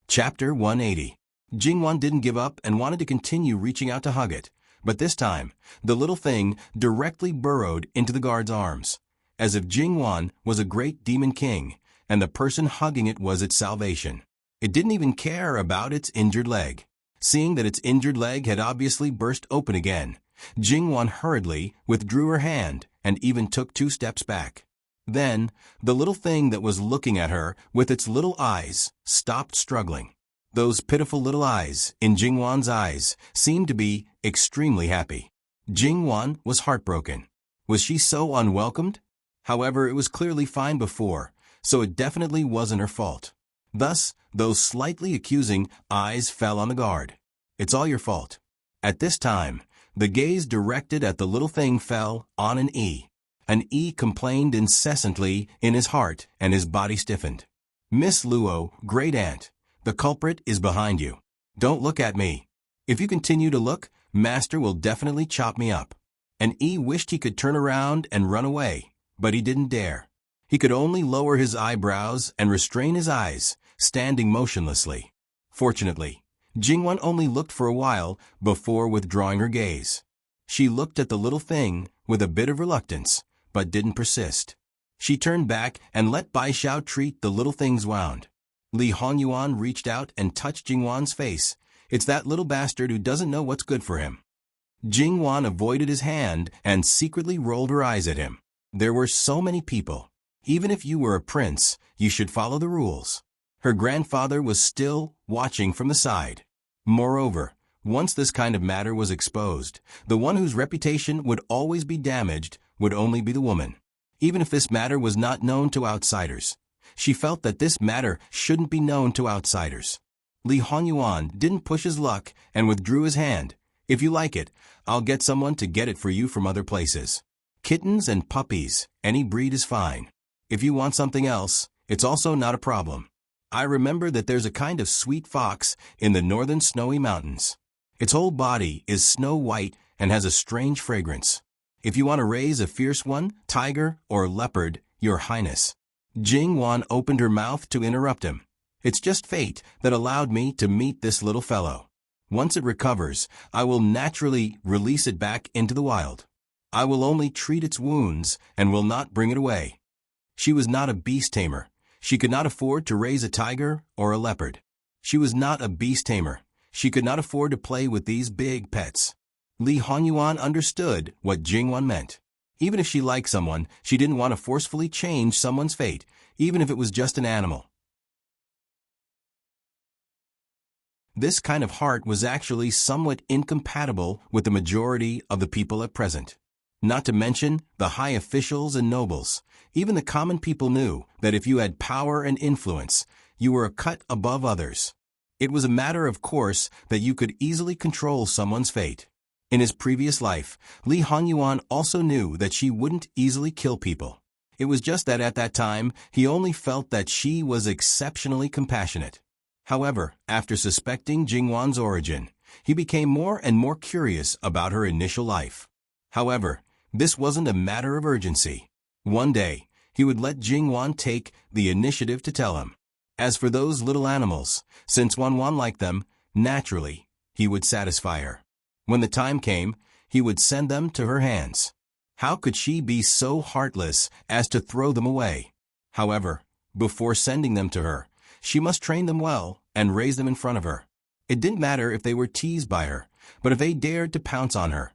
Chapter 180. Jingwan didn't give up and wanted to continue reaching out to hug it, but this time, the little thing directly burrowed into the guard's arms, as if Jingwan was a great demon king, and the person hugging it was its salvation. It didn't even care about its injured leg. Seeing that its injured leg had obviously burst open again, Jingwan hurriedly withdrew her hand and even took 2 steps back. Then, the little thing that was looking at her with its little eyes stopped struggling. Those pitiful little eyes in Jingwan's eyes seemed to be extremely happy. Jingwan was heartbroken. Was she so unwelcomed? However, it was clearly fine before, so it definitely wasn't her fault. Thus, those slightly accusing eyes fell on the guard. It's all your fault. At this time, the gaze directed at the little thing fell on an E. An E complained incessantly in his heart, and his body stiffened. Miss Luo, great aunt, the culprit is behind you. Don't look at me. If you continue to look, Master will definitely chop me up. An E wished he could turn around and run away, but he didn't dare. He could only lower his eyebrows and restrain his eyes, standing motionlessly. Fortunately, Jingwan only looked for a while before withdrawing her gaze. She looked at the little thing with a bit of reluctance, but didn't persist. She turned back and let Bai Xiao treat the little thing's wound. Li Hongyuan reached out and touched Jingwan's face. It's that little bastard who doesn't know what's good for him. Jingwan avoided his hand and secretly rolled her eyes at him. There were so many people. Even if you were a prince, you should follow the rules. Her grandfather was still watching from the side. Moreover, once this kind of matter was exposed, the one whose reputation would always be damaged would only be the woman. Even if this matter was not known to outsiders, she felt that this matter shouldn't be known to outsiders. Li Hongyuan didn't push his luck and withdrew his hand. If you like it, I'll get someone to get it for you from other places. Kittens and puppies, any breed is fine. If you want something else, it's also not a problem. I remember that there's a kind of sweet fox in the northern snowy mountains. Its whole body is snow white and has a strange fragrance. If you want to raise a fierce one, tiger or leopard, Your Highness. Jingwan opened her mouth to interrupt him. It's just fate that allowed me to meet this little fellow. Once it recovers, I will naturally release it back into the wild. I will only treat its wounds and will not bring it away. She was not a beast tamer. She could not afford to raise a tiger or a leopard. She was not a beast tamer. She could not afford to play with these big pets. Li Hongyuan understood what Jingwan meant. Even if she liked someone, she didn't want to forcefully change someone's fate, even if it was just an animal. This kind of heart was actually somewhat incompatible with the majority of the people at present. Not to mention the high officials and nobles. Even the common people knew that if you had power and influence, you were a cut above others. It was a matter of course that you could easily control someone's fate. In his previous life, Li Hongyuan also knew that she wouldn't easily kill people. It was just that at that time, he only felt that she was exceptionally compassionate. However, after suspecting Jingwan's origin, he became more and more curious about her initial life. However, this wasn't a matter of urgency. One day, he would let Jingwan take the initiative to tell him. As for those little animals, since Wanwan liked them, naturally, he would satisfy her. When the time came, he would send them to her hands. How could she be so heartless as to throw them away? However, before sending them to her, she must train them well and raise them in front of her. It didn't matter if they were teased by her, but if they dared to pounce on her,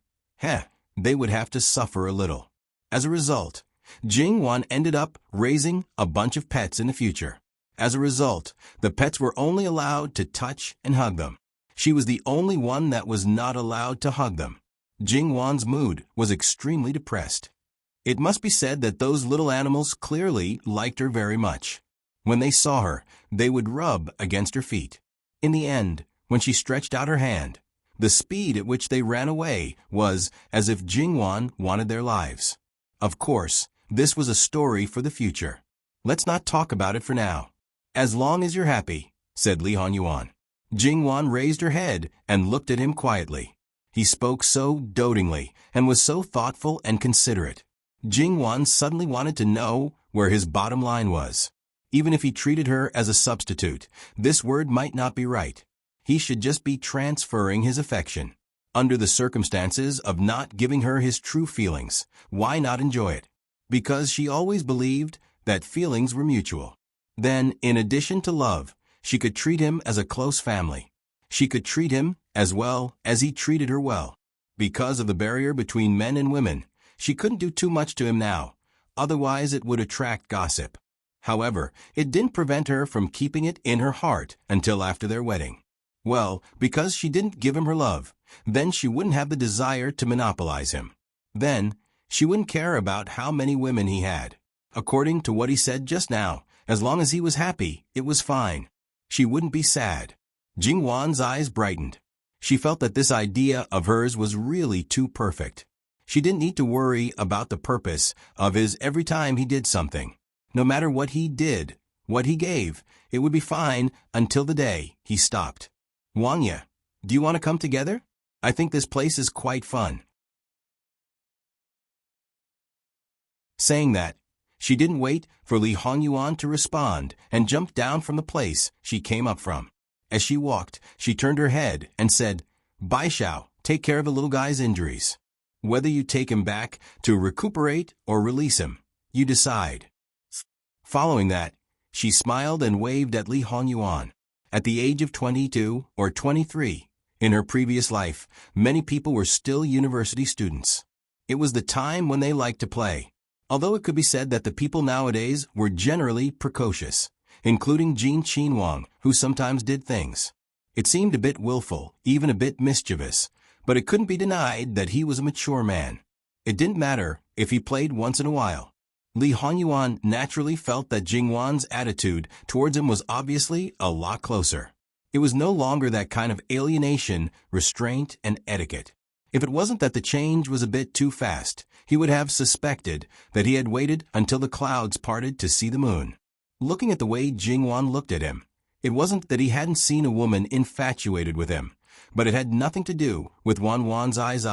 they would have to suffer a little. As a result, Jingwan ended up raising a bunch of pets in the future. As a result, the pets were only allowed to touch and hug them. She was the only one that was not allowed to hug them. Jingwan's mood was extremely depressed. It must be said that those little animals clearly liked her very much. When they saw her, they would rub against her feet. In the end, when she stretched out her hand, the speed at which they ran away was as if Jingwan wanted their lives. Of course, this was a story for the future. Let's not talk about it for now. As long as you're happy, said Li Hongyuan. Jingwan raised her head and looked at him quietly. He spoke so dotingly and was so thoughtful and considerate. Jingwan suddenly wanted to know where his bottom line was. Even if he treated her as a substitute, this word might not be right. He should just be transferring his affection. Under the circumstances of not giving her his true feelings, why not enjoy it? Because she always believed that feelings were mutual. Then, in addition to love, she could treat him as a close family. She could treat him as well as he treated her well. Because of the barrier between men and women, she couldn't do too much to him now, otherwise it would attract gossip. However, it didn't prevent her from keeping it in her heart until after their wedding. Well, because she didn't give him her love, then she wouldn't have the desire to monopolize him. Then, she wouldn't care about how many women he had. According to what he said just now, as long as he was happy, it was fine. She wouldn't be sad. Jingwan's eyes brightened. She felt that this idea of hers was really too perfect. She didn't need to worry about the purpose of his every time he did something. No matter what he did, what he gave, it would be fine until the day he stopped. Wangya, do you want to come together? I think this place is quite fun. Saying that, she didn't wait for Li Hongyuan to respond and jumped down from the place she came up from. As she walked, she turned her head and said, "Bai Shao, take care of the little guy's injuries. Whether you take him back to recuperate or release him, you decide." Following that, She smiled and waved at Li Hongyuan. At the age of 22 or 23, in her previous life, many people were still university students. It was the time when they liked to play. Although it could be said that the people nowadays were generally precocious, including Jin Qinhuang, who sometimes did things. It seemed a bit willful, even a bit mischievous, but it couldn't be denied that he was a mature man. It didn't matter if he played once in a while. Li Hongyuan naturally felt that Jingwan's attitude towards him was obviously a lot closer. It was no longer that kind of alienation, restraint, and etiquette. If it wasn't that the change was a bit too fast, he would have suspected that he had waited until the clouds parted to see the moon. Looking at the way Jingwan looked at him, it wasn't that he hadn't seen a woman infatuated with him, but it had nothing to do with Wan's eyes.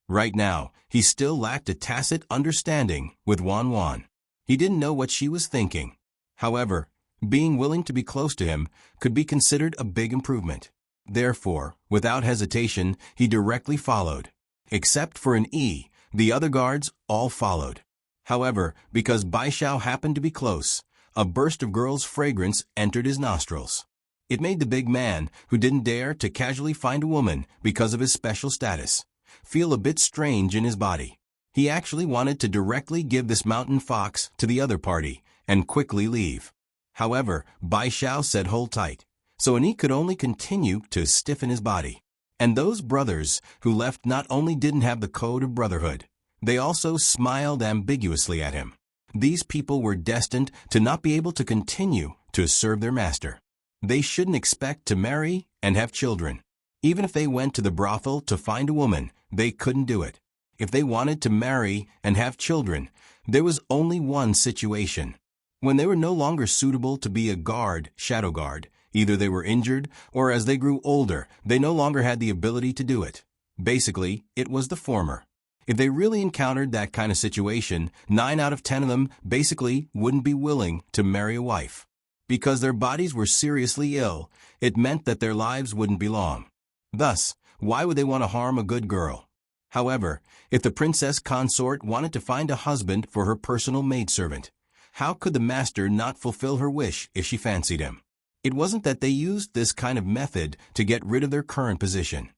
Right now, he still lacked a tacit understanding with Wan. He didn't know what she was thinking. However, being willing to be close to him could be considered a big improvement. Therefore, without hesitation, he directly followed. Except for an E, the other guards all followed. However, because Bai Xiao happened to be close, a burst of girl's fragrance entered his nostrils. It made the big man, who didn't dare to casually find a woman because of his special status, feel a bit strange in his body. He actually wanted to directly give this mountain fox to the other party and quickly leave. However, Bai Xiao said hold tight, so Ani could only continue to stiffen his body. And those brothers who left not only didn't have the code of brotherhood, they also smiled ambiguously at him. These people were destined to not be able to continue to serve their master. They shouldn't expect to marry and have children. Even if they went to the brothel to find a woman, they couldn't do it. If they wanted to marry and have children, there was only one situation. When they were no longer suitable to be a guard, shadow guard, either they were injured or as they grew older, they no longer had the ability to do it. Basically, it was the former. If they really encountered that kind of situation, 9 out of 10 of them basically wouldn't be willing to marry a wife. Because their bodies were seriously ill, it meant that their lives wouldn't be long. Thus, why would they want to harm a good girl? However, if the princess consort wanted to find a husband for her personal maidservant, how could the master not fulfill her wish if she fancied him? It wasn't that they used this kind of method to get rid of their current position.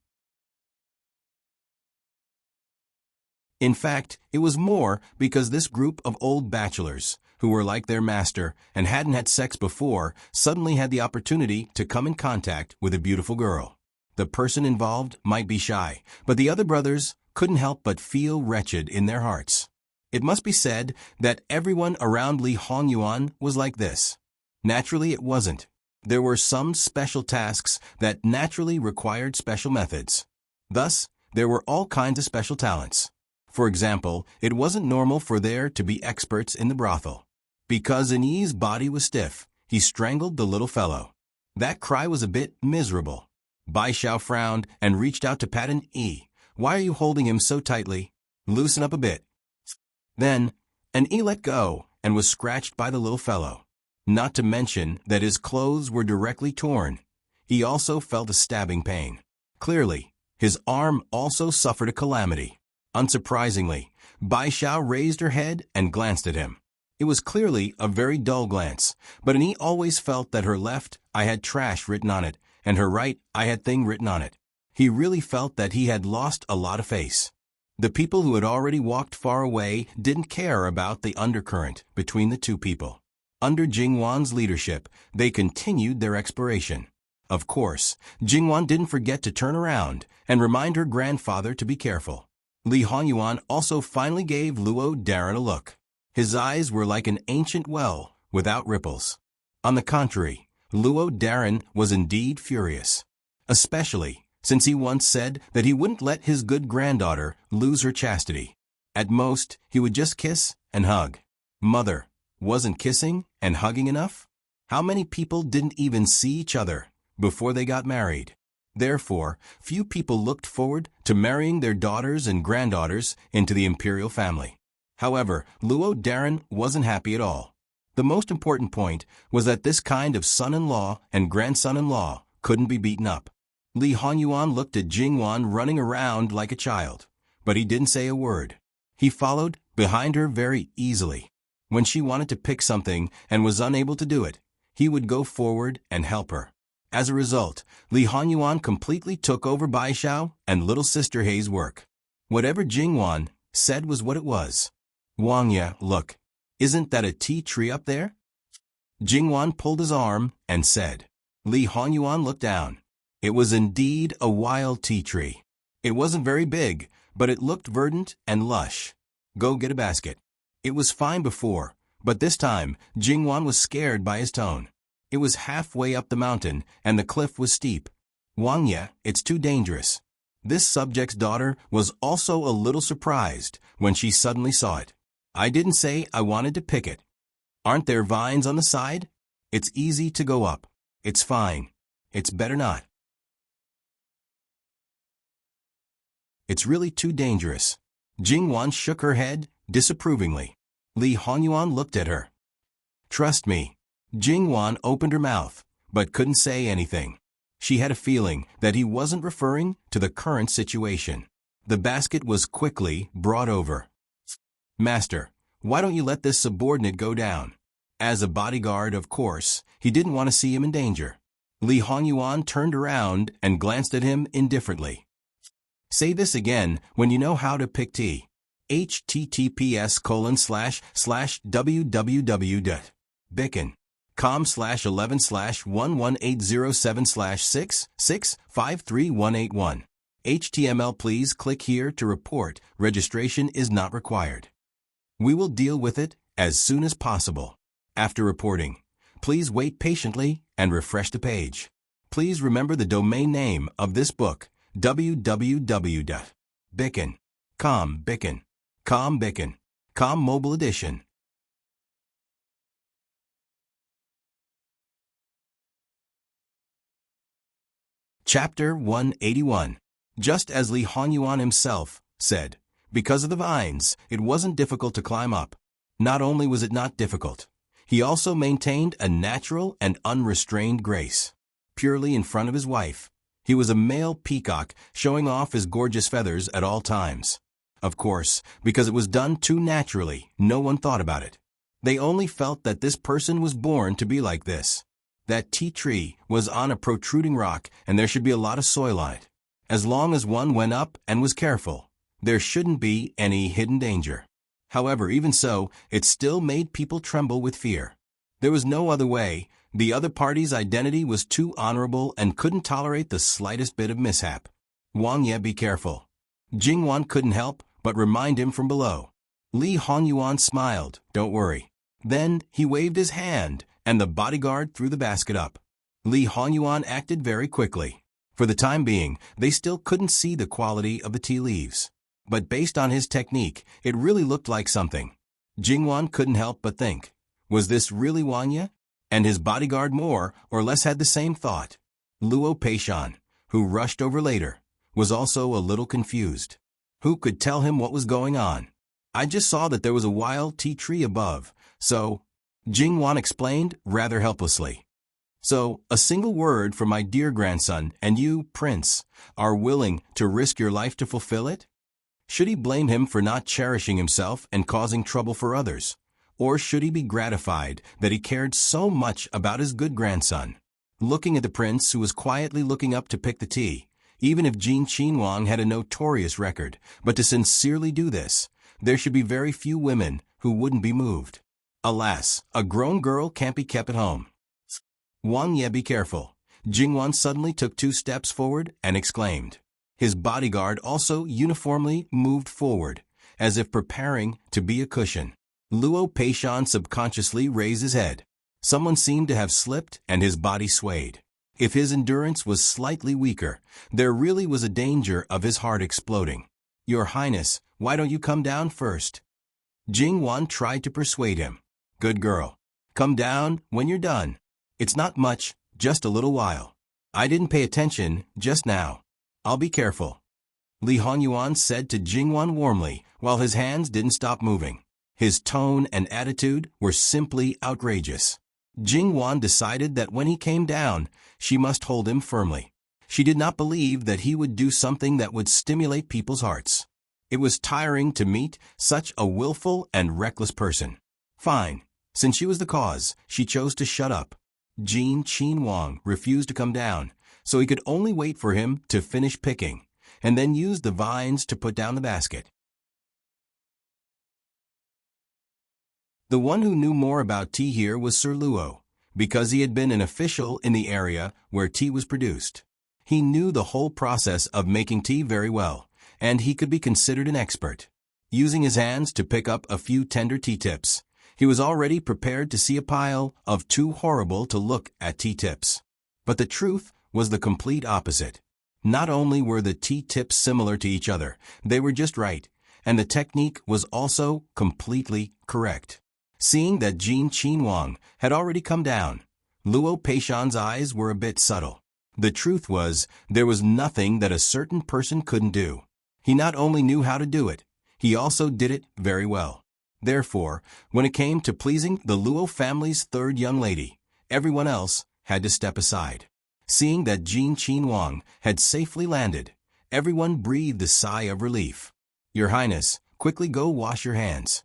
In fact, it was more because this group of old bachelors, who were like their master and hadn't had sex before, suddenly had the opportunity to come in contact with a beautiful girl. The person involved might be shy, but the other brothers couldn't help but feel wretched in their hearts. It must be said that everyone around Li Hongyuan was like this. Naturally, it wasn't. There were some special tasks that naturally required special methods. Thus, there were all kinds of special talents. For example, it wasn't normal for there to be experts in the brothel. Because Ani's body was stiff, he strangled the little fellow. That cry was a bit miserable. Bai Xiao frowned and reached out to pat an E. Why are you holding him so tightly? Loosen up a bit. Then, an E let go and was scratched by the little fellow. Not to mention that his clothes were directly torn. He also felt a stabbing pain. Clearly, his arm also suffered a calamity. Unsurprisingly, Bai Xiao raised her head and glanced at him. It was clearly a very dull glance, but Ani always felt that her left eye had trash written on it, and her right eye had thing written on it. He really felt that he had lost a lot of face. The people who had already walked far away didn't care about the undercurrent between the two people. Under Jingwan's leadership, they continued their exploration. Of course, Jingwan didn't forget to turn around and remind her grandfather to be careful. Li Hongyuan also finally gave Luo Daran a look. His eyes were like an ancient well, without ripples. On the contrary, Luo Daran was indeed furious. Especially since he once said that he wouldn't let his good granddaughter lose her chastity. At most, he would just kiss and hug. Mother, wasn't kissing and hugging enough? How many people didn't even see each other before they got married? Therefore, few people looked forward to marrying their daughters and granddaughters into the imperial family. However, Luo Daran wasn't happy at all. The most important point was that this kind of son-in-law and grandson-in-law couldn't be beaten up. Li Hongyuan looked at Jingwan running around like a child, but he didn't say a word. He followed behind her very easily. When she wanted to pick something and was unable to do it, he would go forward and help her. As a result, Li Honyuan completely took over Baishao and little sister Hei's work. Whatever Jingwan said was what it was. Wangya, look, isn't that a tea tree up there? Jingwan pulled his arm and said. Li Honyuan looked down. It was indeed a wild tea tree. It wasn't very big, but it looked verdant and lush. Go get a basket. It was fine before, but this time Jingwan was scared by his tone. It was halfway up the mountain, and the cliff was steep. Wangya, it's too dangerous. This subject's daughter was also a little surprised when she suddenly saw it. I didn't say I wanted to pick it. Aren't there vines on the side? It's easy to go up. It's fine. It's better not. It's really too dangerous. Jingwan shook her head disapprovingly. Li Honyuan looked at her. Trust me. Jingwan opened her mouth, but couldn't say anything. She had a feeling that he wasn't referring to the current situation. The basket was quickly brought over. Master, why don't you let this subordinate go down? As a bodyguard, of course, he didn't want to see him in danger. Li Honyuan turned around and glanced at him indifferently. Say this again when you know how to pick tea. https://www.bicken.com/11/11807/6653181. HTML. Please click here to report. Registration is not required. We will deal with it as soon as possible. After reporting, please wait patiently and refresh the page. Please remember the domain name of this book, www.bicken.com. Bicken.com Mobile Edition. Chapter 181. Just as Li Honyuan himself said, because of the vines, it wasn't difficult to climb up. Not only was it not difficult, he also maintained a natural and unrestrained grace. Purely in front of his wife, he was a male peacock showing off his gorgeous feathers at all times. Of course, because it was done too naturally, no one thought about it. They only felt that this person was born to be like this. That tea tree was on a protruding rock and there should be a lot of soil on it. As long as one went up and was careful, there shouldn't be any hidden danger. However, even so, it still made people tremble with fear. There was no other way. The other party's identity was too honorable and couldn't tolerate the slightest bit of mishap. Wangya, be careful. Jingwan couldn't help but remind him from below. Li Honyuan smiled, don't worry. Then he waved his hand, and the bodyguard threw the basket up. Li Honyuan acted very quickly. For the time being, they still couldn't see the quality of the tea leaves. But based on his technique, it really looked like something. Jingwan couldn't help but think, was this really Wangya? And his bodyguard more or less had the same thought. Luo Peishan, who rushed over later, was also a little confused. Who could tell him what was going on? I just saw that there was a wild tea tree above, so... Jingwan explained rather helplessly. So, a single word from my dear grandson, and you, Prince, are willing to risk your life to fulfill it? Should he blame him for not cherishing himself and causing trouble for others? Or should he be gratified that he cared so much about his good grandson? Looking at the prince who was quietly looking up to pick the tea, even if Jin Qinhuang had a notorious record, but to sincerely do this, there should be very few women who wouldn't be moved. Alas, a grown girl can't be kept at home. Wangya, be careful. Jingwan suddenly took 2 steps forward and exclaimed. His bodyguard also uniformly moved forward, as if preparing to be a cushion. Luo Peishan subconsciously raised his head. Someone seemed to have slipped and his body swayed. If his endurance was slightly weaker, there really was a danger of his heart exploding. Your Highness, why don't you come down first? Jingwan tried to persuade him. Good girl. Come down when you're done. It's not much, just a little while. I didn't pay attention just now. I'll be careful. Li Honyuan said to Jingwan warmly, while his hands didn't stop moving. His tone and attitude were simply outrageous. Jingwan decided that when he came down, she must hold him firmly. She did not believe that he would do something that would stimulate people's hearts. It was tiring to meet such a willful and reckless person. Fine. Since she was the cause, she chose to shut up. Jin Qin Wang refused to come down, so he could only wait for him to finish picking, and then use the vines to put down the basket. The one who knew more about tea here was Sir Luo, because he had been an official in the area where tea was produced. He knew the whole process of making tea very well, and he could be considered an expert. Using his hands to pick up a few tender tea tips, he was already prepared to see a pile of too horrible to look at tea tips. But the truth was the complete opposite. Not only were the tea tips similar to each other, they were just right, and the technique was also completely correct. Seeing that Jin Qin Wang had already come down, Luo Peishan's eyes were a bit subtle. The truth was, there was nothing that a certain person couldn't do. He not only knew how to do it, he also did it very well. Therefore, when it came to pleasing the Luo family's third young lady, everyone else had to step aside. Seeing that Jin Qin Wang had safely landed, everyone breathed a sigh of relief. "Your Highness, quickly go wash your hands,"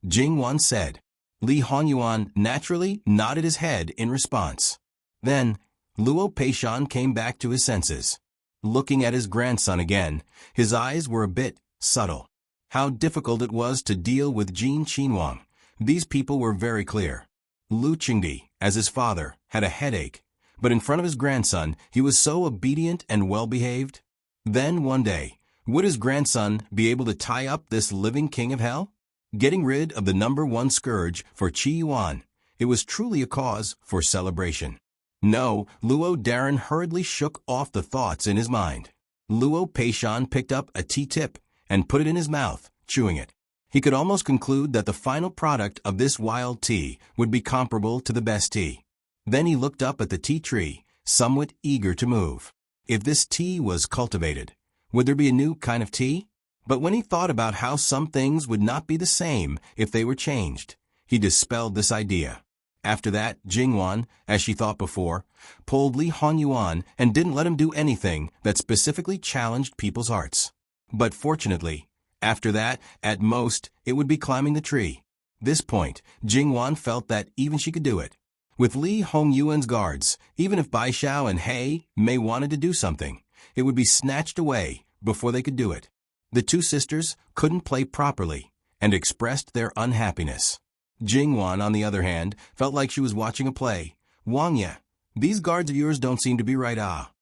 Jing Wan said. Li Hongyuan naturally nodded his head in response. Then, Luo Peishan came back to his senses. Looking at his grandson again, his eyes were a bit subtle. How difficult it was to deal with Jin Qin Wang. These people were very clear. Lu Qingdi, as his father, had a headache, but in front of his grandson, he was so obedient and well-behaved. Then one day, would his grandson be able to tie up this living king of hell? Getting rid of the #1 scourge for Qi Yuan, it was truly a cause for celebration. No, Luo Daran hurriedly shook off the thoughts in his mind. Luo Peishan picked up a tea tip and put it in his mouth, chewing it. He could almost conclude that the final product of this wild tea would be comparable to the best tea. Then he looked up at the tea tree, somewhat eager to move. If this tea was cultivated, would there be a new kind of tea? But when he thought about how some things would not be the same if they were changed, he dispelled this idea. After that, Jingwan, as she thought before, pulled Li Hongyuan and didn't let him do anything that specifically challenged people's hearts. But fortunately, after that, at most, it would be climbing the tree. This point, Jingwan felt that even she could do it. With Li Hongyuan's guards, even if Bai Xiao and He Mei wanted to do something, it would be snatched away before they could do it. The two sisters couldn't play properly and expressed their unhappiness. Jingwan, on the other hand, felt like she was watching a play. "Wangya, these guards of yours don't seem to be right, ah."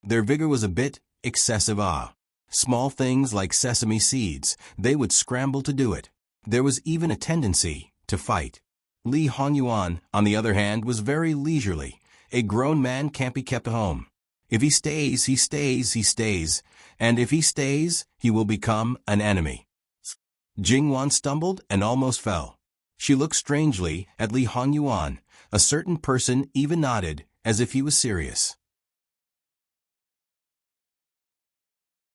Their vigor was a bit excessive, ah. Small things like sesame seeds, they would scramble to do it. There was even a tendency to fight. Li Hongyuan, on the other hand, was very leisurely. A grown man can't be kept at home. If he stays, he stays, he stays, and if he stays, he will become an enemy. Jingwan stumbled and almost fell. She looked strangely at Li Hongyuan. A certain person even nodded, as if he was serious.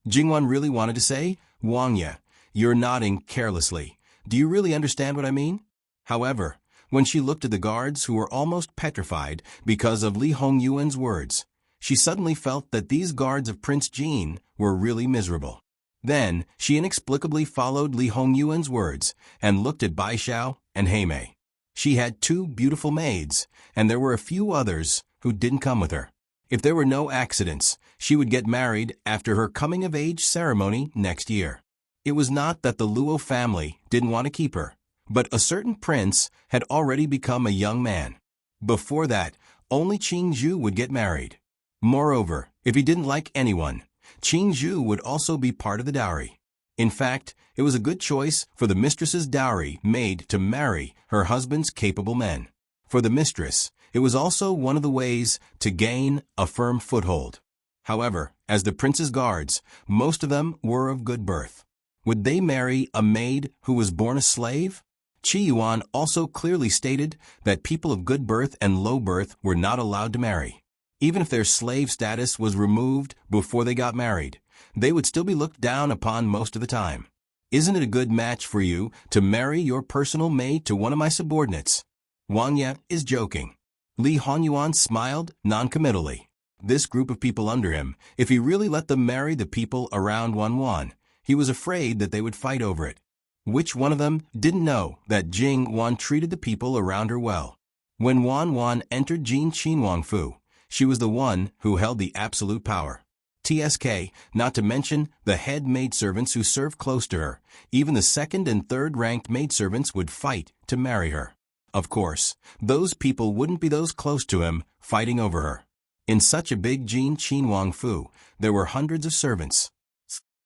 Jingwan really wanted to say, "Wangya, you're nodding carelessly. Do you really understand what I mean?" However, when she looked at the guards who were almost petrified because of Li Hongyuan's words, she suddenly felt that these guards of Prince Jin were really miserable. Then, she inexplicably followed Li Hongyuan's words and looked at Bai Xiao and He Mei. She had 2 beautiful maids, and there were a few others who didn't come with her. If there were no accidents, she would get married after her coming-of-age ceremony next year. It was not that the Luo family didn't want to keep her, but a certain prince had already become a young man. Before that, only Qing Zhu would get married. Moreover, if he didn't like anyone, Qing Zhu would also be part of the dowry. In fact, it was a good choice for the mistress's dowry maid to marry her husband's capable men. For the mistress, it was also one of the ways to gain a firm foothold. However, as the prince's guards, most of them were of good birth. Would they marry a maid who was born a slave? Qi Yuan also clearly stated that people of good birth and low birth were not allowed to marry. Even if their slave status was removed before they got married, they would still be looked down upon most of the time. Isn't it a good match for you to marry your personal maid to one of my subordinates? Wangya is joking. Li Hongyuan smiled noncommittally. This group of people under him, if he really let them marry the people around Wanwan, he was afraid that they would fight over it. Which one of them didn't know that Jing Wan treated the people around her well? When Wan Wan entered Jin Qinhuang Fu, she was the one who held the absolute power. TSK, not to mention the head maidservants who served close to her. Even the second and third-ranked maidservants would fight to marry her. Of course, those people wouldn't be those close to him, fighting over her. In such a big Jin Qinhuang Fu, there were hundreds of servants.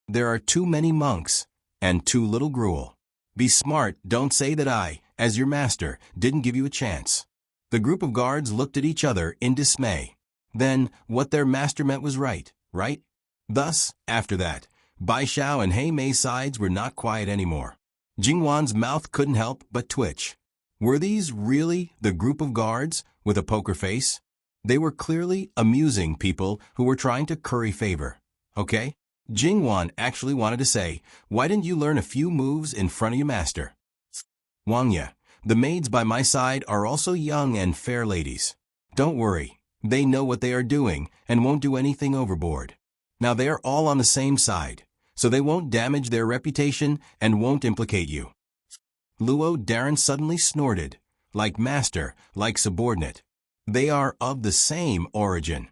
There are too many monks, and too little gruel. Be smart, don't say that I, as your master, didn't give you a chance. The group of guards looked at each other in dismay. Then, what their master meant was right? Thus, after that, Bai Xiao and Hei Mei's sides were not quiet anymore. Jingwan's mouth couldn't help but twitch. Were these really the group of guards with a poker face? They were clearly amusing people who were trying to curry favor. Okay? Jingwan actually wanted to say, "Why didn't you learn a few moves in front of your master?" Wangya, the maids by my side are also young and fair ladies. Don't worry. They know what they are doing and won't do anything overboard. Now they are all on the same side, so they won't damage their reputation and won't implicate you. Luo Daran suddenly snorted, like master, like subordinate. They are of the same origin.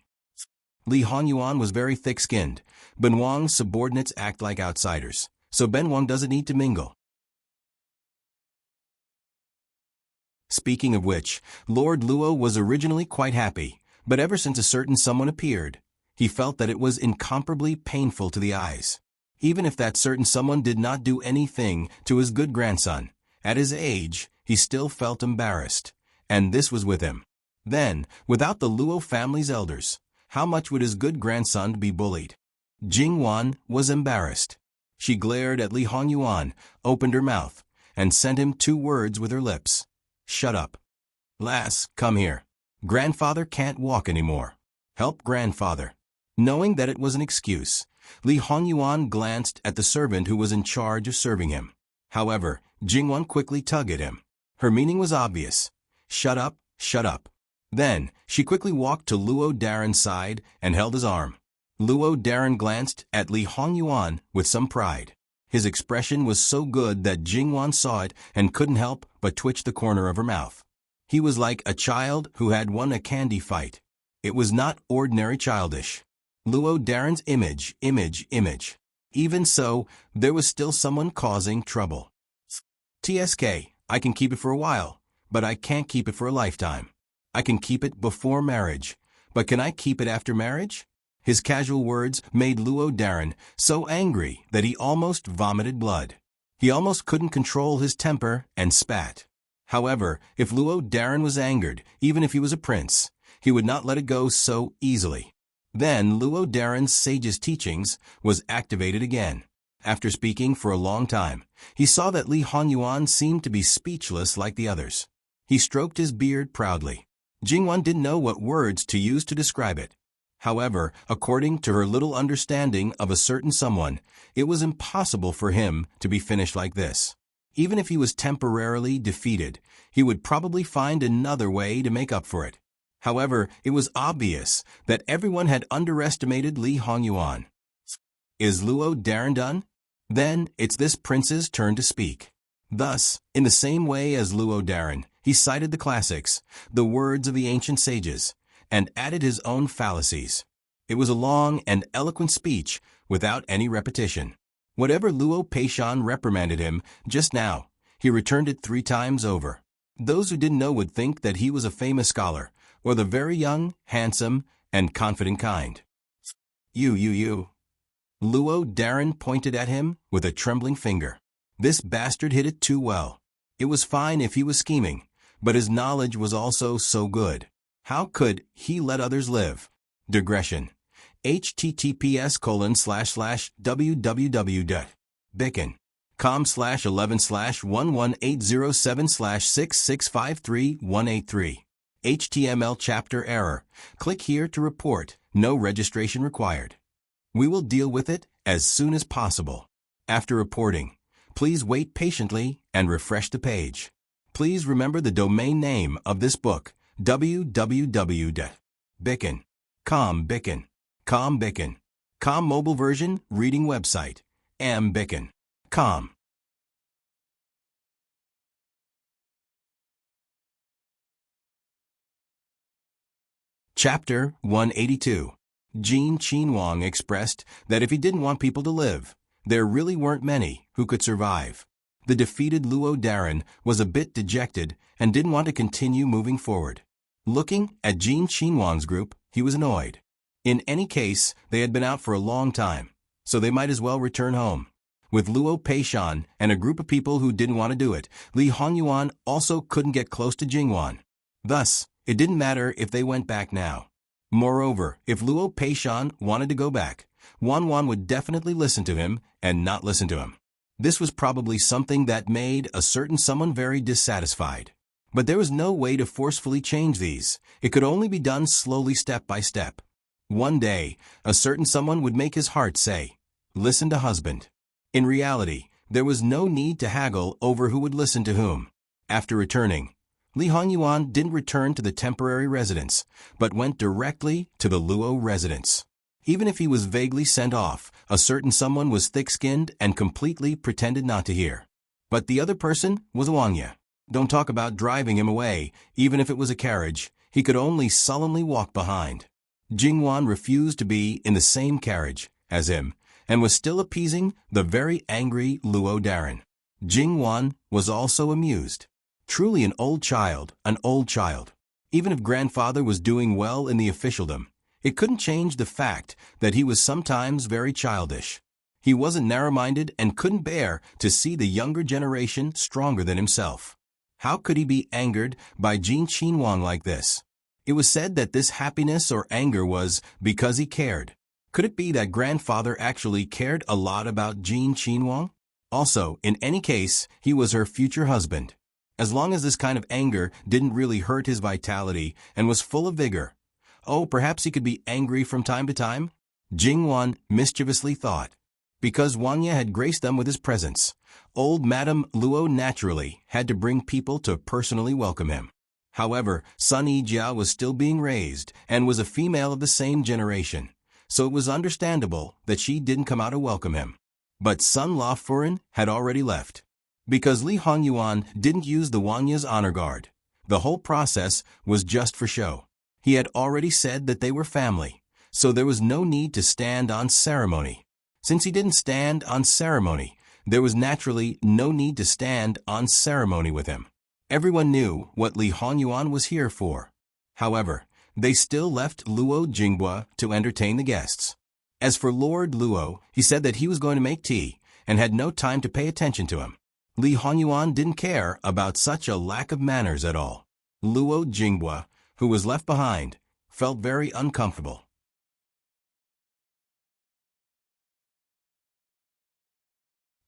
Li Honyuan was very thick-skinned. Ben Wang's subordinates act like outsiders, so Ben Wang doesn't need to mingle. Speaking of which, Lord Luo was originally quite happy, but ever since a certain someone appeared, he felt that it was incomparably painful to the eyes. Even if that certain someone did not do anything to his good grandson, at his age, he still felt embarrassed, and this was with him. Then, without the Luo family's elders, how much would his good grandson be bullied? Jingwan was embarrassed. She glared at Li Honyuan, opened her mouth, and sent him 2 words with her lips. Shut up. Lass, come here. Grandfather can't walk anymore. Help grandfather. Knowing that it was an excuse, Li Honyuan glanced at the servant who was in charge of serving him. However, Jingwan quickly tugged at him. Her meaning was obvious. Shut up, shut up. Then, she quickly walked to Luo Daran's side and held his arm. Luo Daran glanced at Li Honyuan with some pride. His expression was so good that Jingwan saw it and couldn't help but twitch the corner of her mouth. He was like a child who had won a candy fight. It was not ordinary childish. Luo Daran's image. Even so, there was still someone causing trouble. TSK, I can keep it for a while, but I can't keep it for a lifetime. I can keep it before marriage, but can I keep it after marriage? His casual words made Luo Daran so angry that he almost vomited blood. He almost couldn't control his temper and spat. However, if Luo Daran was angered, even if he was a prince, he would not let it go so easily. Then Luo Daran's sage's teachings was activated again. After speaking for a long time, he saw that Li Honyuan seemed to be speechless like the others. He stroked his beard proudly. Jingwan didn't know what words to use to describe it. However, according to her little understanding of a certain someone, it was impossible for him to be finished like this. Even if he was temporarily defeated, he would probably find another way to make up for it. However, it was obvious that everyone had underestimated Li Honyuan. Is Luo Daran done? Then it's this prince's turn to speak. Thus, in the same way as Luo Daran, he cited the classics, the words of the ancient sages, and added his own fallacies. It was a long and eloquent speech without any repetition. Whatever Luo Peishan reprimanded him just now, he returned it 3 times over. Those who didn't know would think that he was a famous scholar, or the very young, handsome, and confident kind. You. Luo Daran pointed at him with a trembling finger. This bastard hit it too well. It was fine if he was scheming, but his knowledge was also so good. How could he let others live? Digression. https://www.bicken.com/11/11807/6653183. HTML chapter error. Click here to report. No registration required. We will deal with it as soon as possible. After reporting, please wait patiently and refresh the page. Please remember the domain name of this book, www.bicken.com. Com mobile version, reading website, mbicken.com. Chapter 182. Jin Qinhuang expressed that if he didn't want people to live, there really weren't many who could survive. The defeated Luo Daran was a bit dejected and didn't want to continue moving forward. Looking at Jin Qinhuang's group, he was annoyed. In any case, they had been out for a long time, so they might as well return home. With Luo Peishan and a group of people who didn't want to do it, Li Hongyuan also couldn't get close to Jingwan. Thus, it didn't matter if they went back now. Moreover, if Luo Peishan wanted to go back, Wan would definitely listen to him and not listen to him. This was probably something that made a certain someone very dissatisfied. But there was no way to forcefully change these. It could only be done slowly, step by step. One day, a certain someone would make his heart say, "Listen to husband." In reality, there was no need to haggle over who would listen to whom. After returning, Li Hongyuan didn't return to the temporary residence, but went directly to the Luo residence. Even if he was vaguely sent off, a certain someone was thick-skinned and completely pretended not to hear. But the other person was Wang Ye. Don't talk about driving him away. Even if it was a carriage, he could only sullenly walk behind. Jingwan refused to be in the same carriage as him and was still appeasing the very angry Luo Daran. Jingwan was also amused. Truly an old child, an old child. Even if grandfather was doing well in the officialdom, it couldn't change the fact that he was sometimes very childish. He wasn't narrow-minded and couldn't bear to see the younger generation stronger than himself. How could he be angered by Jin Qinhuang like this? It was said that this happiness or anger was because he cared. Could it be that grandfather actually cared a lot about Jin Qinhuang? Also, in any case, he was her future husband. As long as this kind of anger didn't really hurt his vitality and was full of vigor. Oh, perhaps he could be angry from time to time? Jingwan mischievously thought. Because Wang Ye had graced them with his presence, old Madame Luo naturally had to bring people to personally welcome him. However, Sun Yijiao was still being raised and was a female of the same generation, so it was understandable that she didn't come out to welcome him. But Sun Lafuren had already left. Because Li Hongyuan didn't use the Wang Ye's honor guard, the whole process was just for show. He had already said that they were family, so there was no need to stand on ceremony. Since he didn't stand on ceremony, there was naturally no need to stand on ceremony with him. Everyone knew what Li Hongyuan was here for. However, they still left Luo Jinghua to entertain the guests. As for Lord Luo, he said that he was going to make tea and had no time to pay attention to him. Li Hongyuan didn't care about such a lack of manners at all. Luo Jinghua, who was left behind, felt very uncomfortable.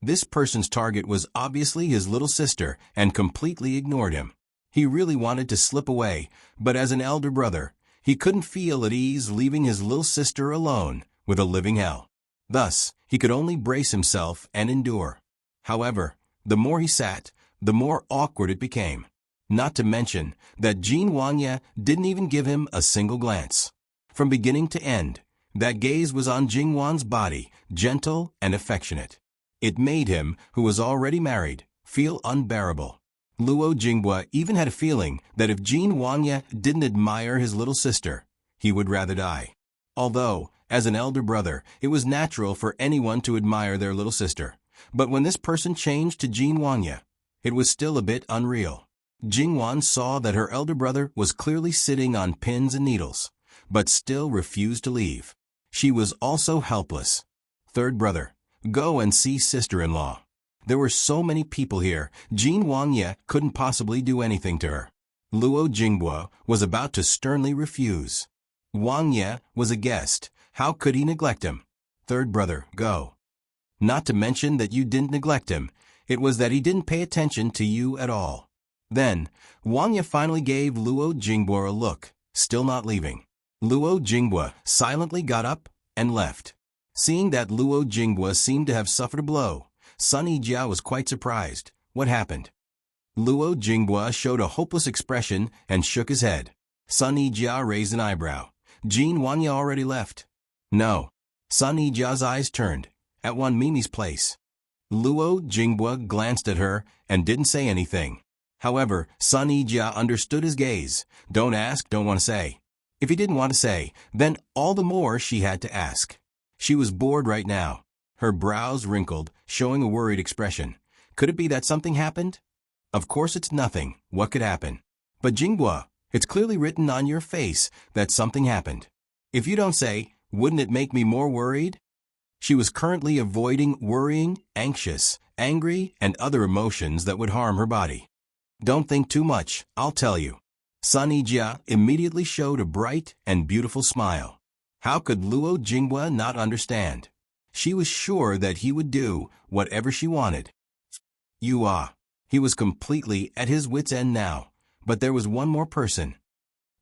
This person's target was obviously his little sister and completely ignored him. He really wanted to slip away, but as an elder brother, he couldn't feel at ease leaving his little sister alone with a living hell. Thus, he could only brace himself and endure. However, the more he sat, the more awkward it became. Not to mention that Jin Wang Ye didn't even give him a single glance. From beginning to end, that gaze was on Jingwan's body, gentle and affectionate. It made him, who was already married, feel unbearable. Luo Jinghua even had a feeling that if Jin Wang Ye didn't admire his little sister, he would rather die. Although, as an elder brother, it was natural for anyone to admire their little sister. But when this person changed to Jin Wang Ye, it was still a bit unreal. Jingwan saw that her elder brother was clearly sitting on pins and needles, but still refused to leave. She was also helpless. Third brother, go and see sister-in-law. There were so many people here, Jin Wang Ye couldn't possibly do anything to her. Luo Jinghua was about to sternly refuse. Wang Ye was a guest. How could he neglect him? Third brother, go. Not to mention that you didn't neglect him. It was that he didn't pay attention to you at all. Then, Wang Ye finally gave Luo Jinghua a look, still not leaving. Luo Jinghua silently got up and left. Seeing that Luo Jinghua seemed to have suffered a blow, Sun Yijiao was quite surprised. What happened? Luo Jinghua showed a hopeless expression and shook his head. Sun Yijiao raised an eyebrow. Jin Wang Ye already left. No. Sun Yijiao's eyes turned. At Wan Mimi's place. Luo Jinghua glanced at her and didn't say anything. However, Sun Yijia understood his gaze. Don't ask, don't want to say. If he didn't want to say, then all the more she had to ask. She was bored right now. Her brows wrinkled, showing a worried expression. Could it be that something happened? Of course it's nothing. What could happen? But Jinghua, it's clearly written on your face that something happened. If you don't say, wouldn't it make me more worried? She was currently avoiding worrying, anxious, angry, and other emotions that would harm her body. Don't think too much, I'll tell you. Sun Yijia immediately showed a bright and beautiful smile. How could Luo Jinghua not understand? She was sure that he would do whatever she wanted. He was completely at his wit's end now, but there was one more person.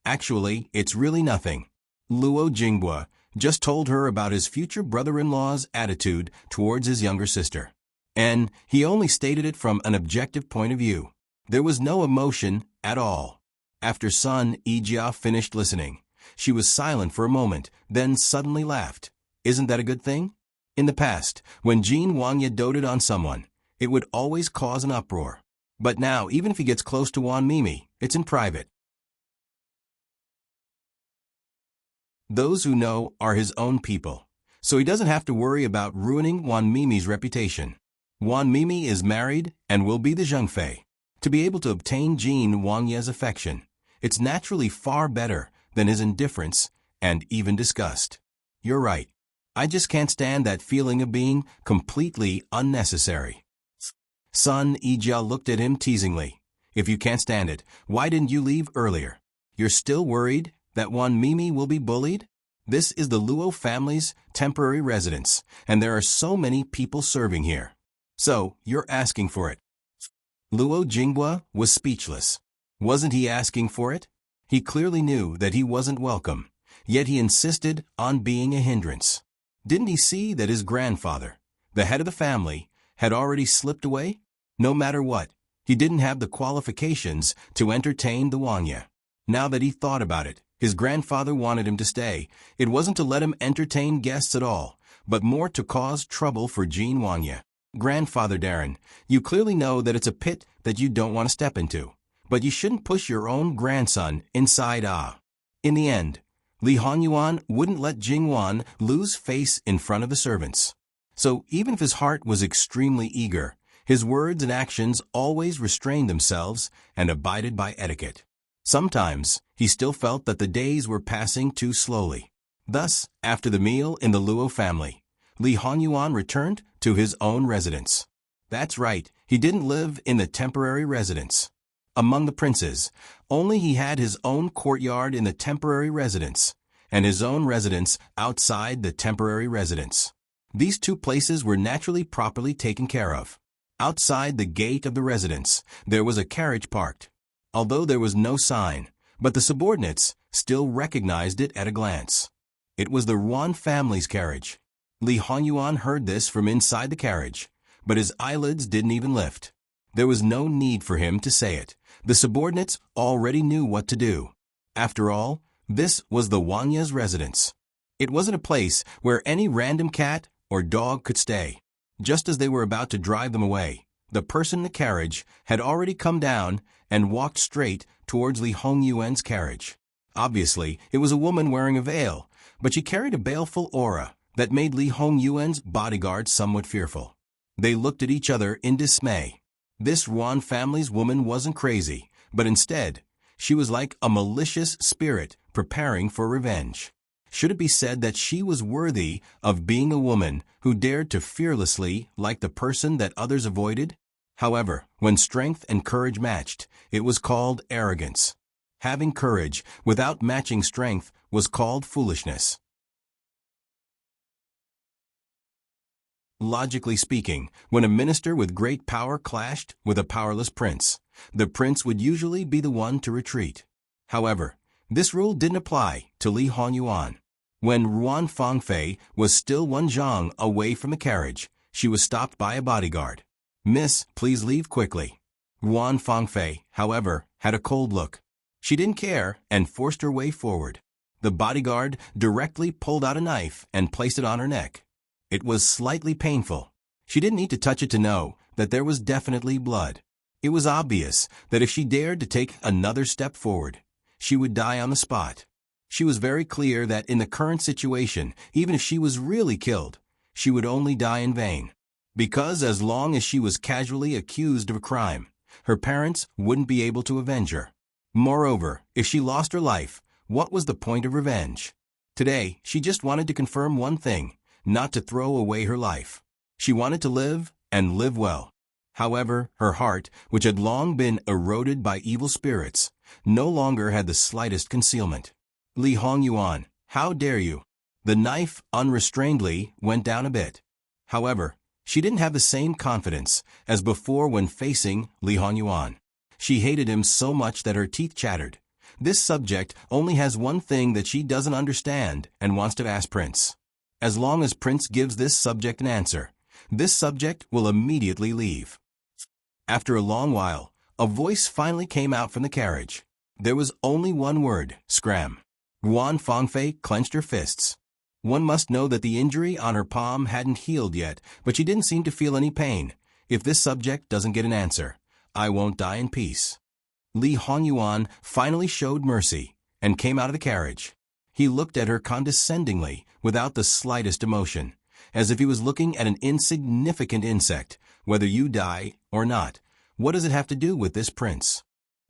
Actually, it's really nothing. Luo Jinghua just told her about his future brother-in-law's attitude towards his younger sister. And he only stated it from an objective point of view. There was no emotion at all. After Sun Yijia finished listening, she was silent for a moment, then suddenly laughed. Isn't that a good thing? In the past, when Jin Wangya doted on someone, it would always cause an uproar. But now, even if he gets close to Wan Mimi, it's in private. Those who know are his own people, so he doesn't have to worry about ruining Wan Mimi's reputation. Wan Mimi is married and will be the Zhengfei. To be able to obtain Jin Wangya's affection, it's naturally far better than his indifference and even disgust. You're right. I just can't stand that feeling of being completely unnecessary. Sun Yijia looked at him teasingly. If you can't stand it, why didn't you leave earlier? You're still worried that Wan Mimi will be bullied? This is the Luo family's temporary residence, and there are so many people serving here. So, you're asking for it. Luo Jinghua was speechless. Wasn't he asking for it? He clearly knew that he wasn't welcome, yet he insisted on being a hindrance. Didn't he see that his grandfather, the head of the family, had already slipped away? No matter what, he didn't have the qualifications to entertain the Wangya. Now that he thought about it, his grandfather wanted him to stay. It wasn't to let him entertain guests at all, but more to cause trouble for Jin Wangya. Grandfather Darren, you clearly know that it's a pit that you don't want to step into, but you shouldn't push your own grandson inside. In the end, Li Honyuan wouldn't let Jingwan lose face in front of the servants. So even if his heart was extremely eager, his words and actions always restrained themselves and abided by etiquette. Sometimes, he still felt that the days were passing too slowly. Thus, after the meal in the Luo family, Li Honyuan returned to his own residence. That's right, he didn't live in the temporary residence. Among the princes, only he had his own courtyard in the temporary residence, and his own residence outside the temporary residence. These two places were naturally properly taken care of. Outside the gate of the residence, there was a carriage parked. Although there was no sign, but the subordinates still recognized it at a glance. It was the Ruan family's carriage. Li Honyuan heard this from inside the carriage, but his eyelids didn't even lift. There was no need for him to say it. The subordinates already knew what to do. After all, this was the Wangya's residence. It wasn't a place where any random cat or dog could stay. Just as they were about to drive them away, the person in the carriage had already come down and walked straight towards Li Hongyuan's carriage. Obviously, it was a woman wearing a veil, but she carried a baleful aura that made Li Hongyuan's bodyguards somewhat fearful. They looked at each other in dismay. This Ruan family's woman wasn't crazy, but instead, she was like a malicious spirit preparing for revenge. Should it be said that she was worthy of being a woman who dared to fearlessly like the person that others avoided? However, when strength and courage matched, it was called arrogance. Having courage without matching strength was called foolishness. Logically speaking, when a minister with great power clashed with a powerless prince, the prince would usually be the one to retreat. However, this rule didn't apply to Li Honyuan. When Ruan Fangfei was still one zhang away from the carriage, she was stopped by a bodyguard. "Miss, please leave quickly." Ruan Fangfei, however, had a cold look. She didn't care and forced her way forward. The bodyguard directly pulled out a knife and placed it on her neck. It was slightly painful. She didn't need to touch it to know that there was definitely blood. It was obvious that if she dared to take another step forward, she would die on the spot. She was very clear that in the current situation, even if she was really killed, she would only die in vain. Because as long as she was casually accused of a crime, her parents wouldn't be able to avenge her. Moreover, if she lost her life, what was the point of revenge? Today, she just wanted to confirm one thing, not to throw away her life. She wanted to live, and live well. However, her heart, which had long been eroded by evil spirits, no longer had the slightest concealment. Li Hongyuan, how dare you? The knife, unrestrainedly, went down a bit. However, she didn't have the same confidence as before when facing Li Hongyuan. She hated him so much that her teeth chattered. This subject only has one thing that she doesn't understand and wants to ask Prince. As long as Prince gives this subject an answer, this subject will immediately leave. After a long while, a voice finally came out from the carriage. There was only one word, scram. Yuan Fangfei clenched her fists. One must know that the injury on her palm hadn't healed yet, but she didn't seem to feel any pain. If this subject doesn't get an answer, I won't die in peace. Li Hongyuan finally showed mercy and came out of the carriage. He looked at her condescendingly, without the slightest emotion, as if he was looking at an insignificant insect. Whether you die or not, what does it have to do with this prince?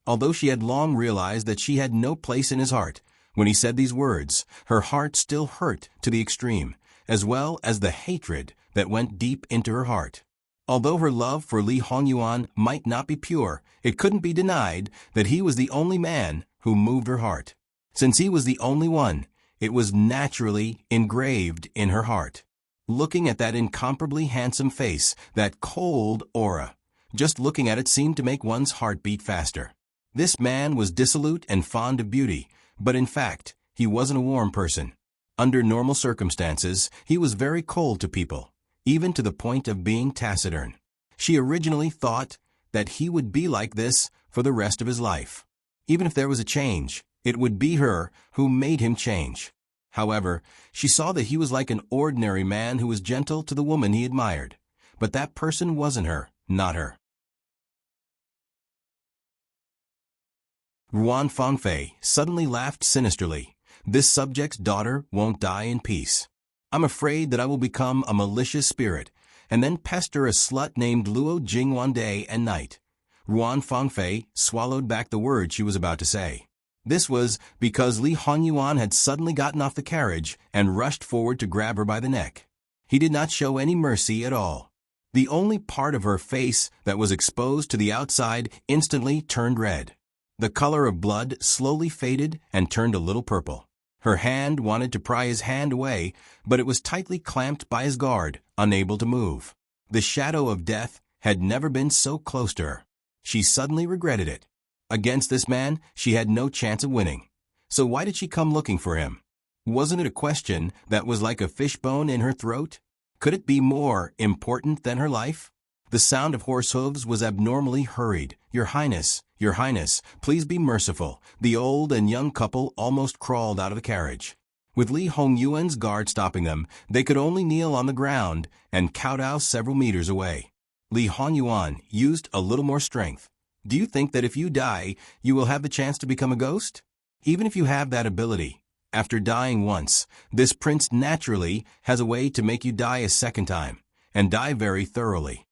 Although she had long realized that she had no place in his heart, when he said these words, her heart still hurt to the extreme, as well as the hatred that went deep into her heart. Although her love for Li Hongyuan might not be pure, it couldn't be denied that he was the only man who moved her heart. Since he was the only one, it was naturally engraved in her heart. Looking at that incomparably handsome face, that cold aura, just looking at it seemed to make one's heart beat faster. This man was dissolute and fond of beauty, but in fact, he wasn't a warm person. Under normal circumstances, he was very cold to people, even to the point of being taciturn. She originally thought that he would be like this for the rest of his life. Even if there was a change, it would be her who made him change. However, she saw that he was like an ordinary man who was gentle to the woman he admired. But that person wasn't her, not her. Yuan Fangfei suddenly laughed sinisterly. This subject's daughter won't die in peace. I'm afraid that I will become a malicious spirit, and then pester a slut named Luo Jingwan day and night. Yuan Fangfei swallowed back the words she was about to say. This was because Li Hongyuan had suddenly gotten off the carriage and rushed forward to grab her by the neck. He did not show any mercy at all. The only part of her face that was exposed to the outside instantly turned red. The color of blood slowly faded and turned a little purple. Her hand wanted to pry his hand away, but it was tightly clamped by his guard, unable to move. The shadow of death had never been so close to her. She suddenly regretted it. Against this man, she had no chance of winning. So why did she come looking for him? Wasn't it a question that was like a fishbone in her throat? Could it be more important than her life? The sound of horse hooves was abnormally hurried. Your Highness, please be merciful. The old and young couple almost crawled out of the carriage. With Li Hongyuan's guard stopping them, they could only kneel on the ground and kowtow several meters away. Li Hongyuan used a little more strength. Do you think that if you die, you will have the chance to become a ghost? Even if you have that ability, after dying once, this prince naturally has a way to make you die a second time, and die very thoroughly.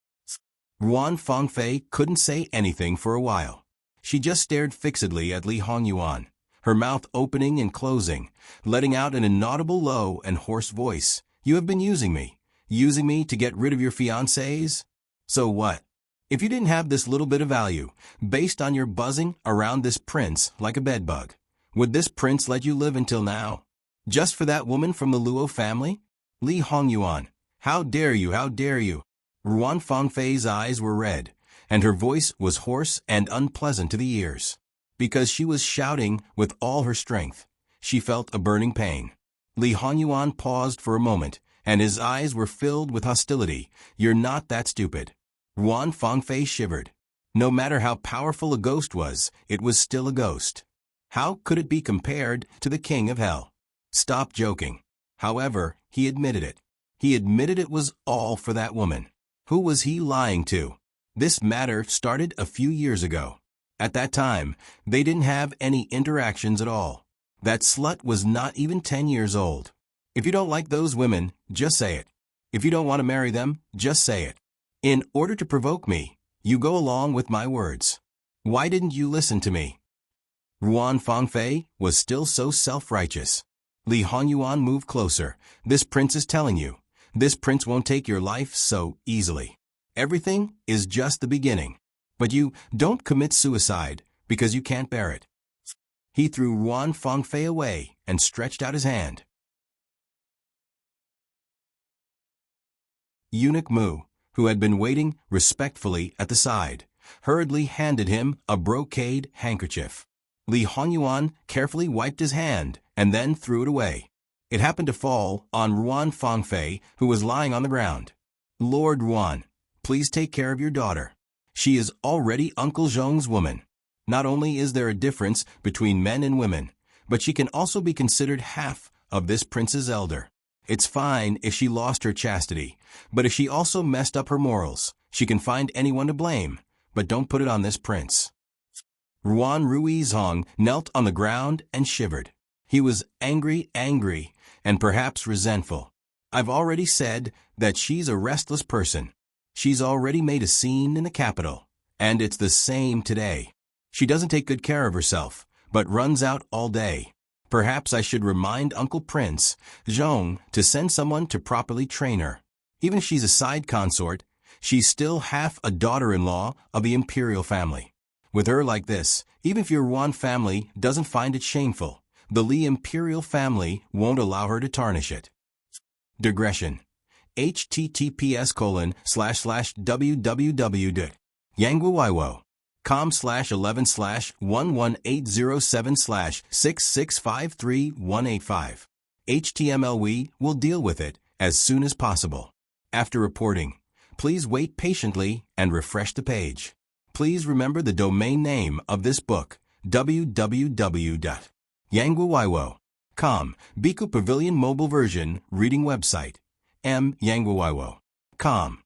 Yuan Fangfei couldn't say anything for a while. She just stared fixedly at Li Hongyuan, her mouth opening and closing, letting out an inaudible low and hoarse voice. You have been using me to get rid of your fiancés? So what? If you didn't have this little bit of value, based on your buzzing around this prince like a bedbug, would this prince let you live until now? Just for that woman from the Luo family? Li Hongyuan, how dare you, how dare you? Yuan Fangfei's eyes were red, and her voice was hoarse and unpleasant to the ears. Because she was shouting with all her strength, she felt a burning pain. Li Hongyuan paused for a moment, and his eyes were filled with hostility. You're not that stupid. Yuan Fangfei shivered. No matter how powerful a ghost was, it was still a ghost. How could it be compared to the king of hell? Stop joking. However, he admitted it. He admitted it was all for that woman. Who was he lying to? This matter started a few years ago. At that time, they didn't have any interactions at all. That slut was not even 10 years old. If you don't like those women, just say it. If you don't want to marry them, just say it. In order to provoke me, you go along with my words. Why didn't you listen to me? Ruan Fangfei was still so self-righteous. Li Hongyuan moved closer. This prince is telling you. This prince won't take your life so easily. Everything is just the beginning. But you don't commit suicide because you can't bear it. He threw Ruan Fangfei away and stretched out his hand. Eunuch Mu, who had been waiting respectfully at the side, hurriedly handed him a brocade handkerchief. Li Hongyuan carefully wiped his hand and then threw it away. It happened to fall on Ruan Fangfei, who was lying on the ground. Lord Ruan, please take care of your daughter. She is already Uncle Zhong's woman. Not only is there a difference between men and women, but she can also be considered half of this prince's elder. It's fine if she lost her chastity, but if she also messed up her morals, she can find anyone to blame, but don't put it on this prince. Ruan Ruizhong knelt on the ground and shivered. He was angry, and perhaps resentful. I've already said that she's a restless person. She's already made a scene in the capital, and it's the same today. She doesn't take good care of herself, but runs out all day. Perhaps I should remind Uncle Prince Zhong to send someone to properly train her. Even if she's a side consort, she's still half a daughter-in-law of the imperial family. With her like this, even if your Ruan family doesn't find it shameful, the Li imperial family won't allow her to tarnish it. Digression. https://www.yanguiwaiwo.com/11/11807/6653185. HTML. We will deal with it as soon as possible. After reporting, please wait patiently and refresh the page. Please remember the domain name of this book, www.yanguiwaiwo.com, Biku Pavilion Mobile Version Reading Website, yanguiwaiwo.com.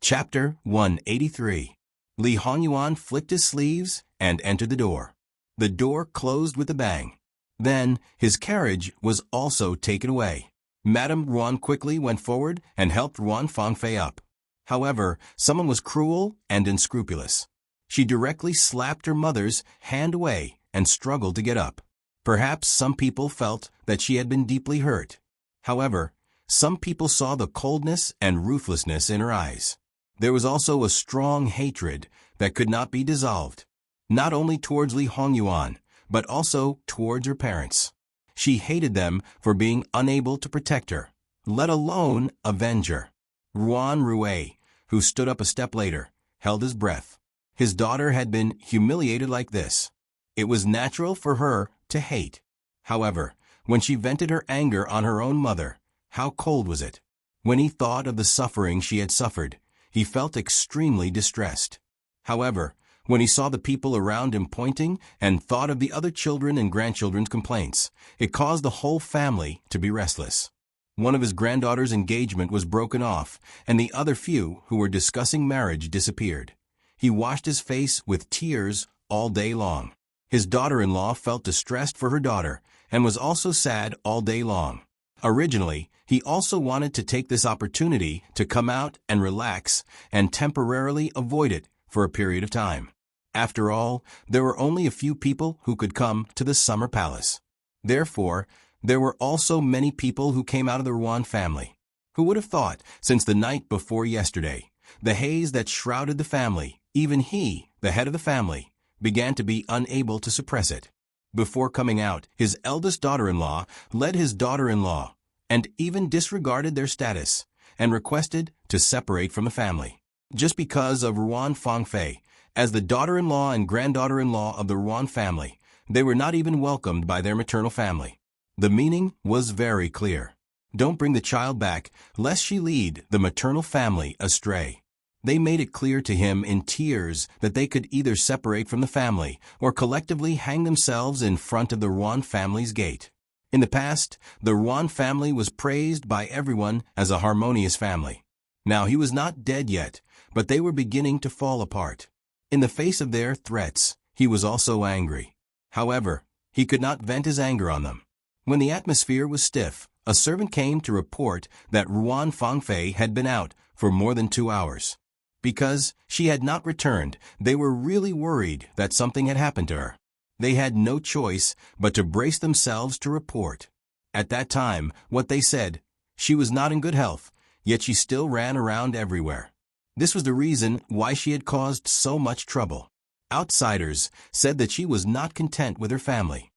Chapter 183. Li Hongyuan flicked his sleeves and entered the door. The door closed with a bang. Then his carriage was also taken away. Madame Ruan quickly went forward and helped Ruan Fangfei up. However, someone was cruel and unscrupulous. She directly slapped her mother's hand away and struggled to get up. Perhaps some people felt that she had been deeply hurt. However, some people saw the coldness and ruthlessness in her eyes. There was also a strong hatred that could not be dissolved, not only towards Li Hongyuan, but also towards her parents. She hated them for being unable to protect her, let alone avenge her. Ruan Rue, who stood up a step later, held his breath. His daughter had been humiliated like this. It was natural for her to hate. However, when she vented her anger on her own mother, how cold was it? When he thought of the suffering she had suffered, he felt extremely distressed. However, when he saw the people around him pointing and thought of the other children and grandchildren's complaints, it caused the whole family to be restless. One of his granddaughter's engagement was broken off, and the other few who were discussing marriage disappeared. He washed his face with tears all day long. His daughter-in-law felt distressed for her daughter and was also sad all day long. Originally, he also wanted to take this opportunity to come out and relax and temporarily avoid it for a period of time. After all, there were only a few people who could come to the summer palace. Therefore, there were also many people who came out of the Ruan family. Who would have thought, since the night before yesterday, the haze that shrouded the family, even he, the head of the family, began to be unable to suppress it. Before coming out, his eldest daughter-in-law led his daughter-in-law and even disregarded their status and requested to separate from the family. Just because of Ruan Fangfei, as the daughter-in-law and granddaughter-in-law of the Ruan family, they were not even welcomed by their maternal family. The meaning was very clear. Don't bring the child back, lest she lead the maternal family astray. They made it clear to him in tears that they could either separate from the family or collectively hang themselves in front of the Ruan family's gate. In the past, the Ruan family was praised by everyone as a harmonious family. Now he was not dead yet, but they were beginning to fall apart. In the face of their threats, he was also angry. However, he could not vent his anger on them. When the atmosphere was stiff, a servant came to report that Ruan Fangfei had been out for more than 2 hours. Because she had not returned, they were really worried that something had happened to her. They had no choice but to brace themselves to report. At that time, what they said, she was not in good health, yet she still ran around everywhere. This was the reason why she had caused so much trouble. Outsiders said that she was not content with her family.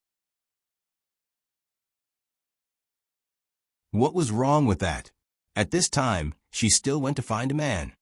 What was wrong with that? At this time, she still went to find a man.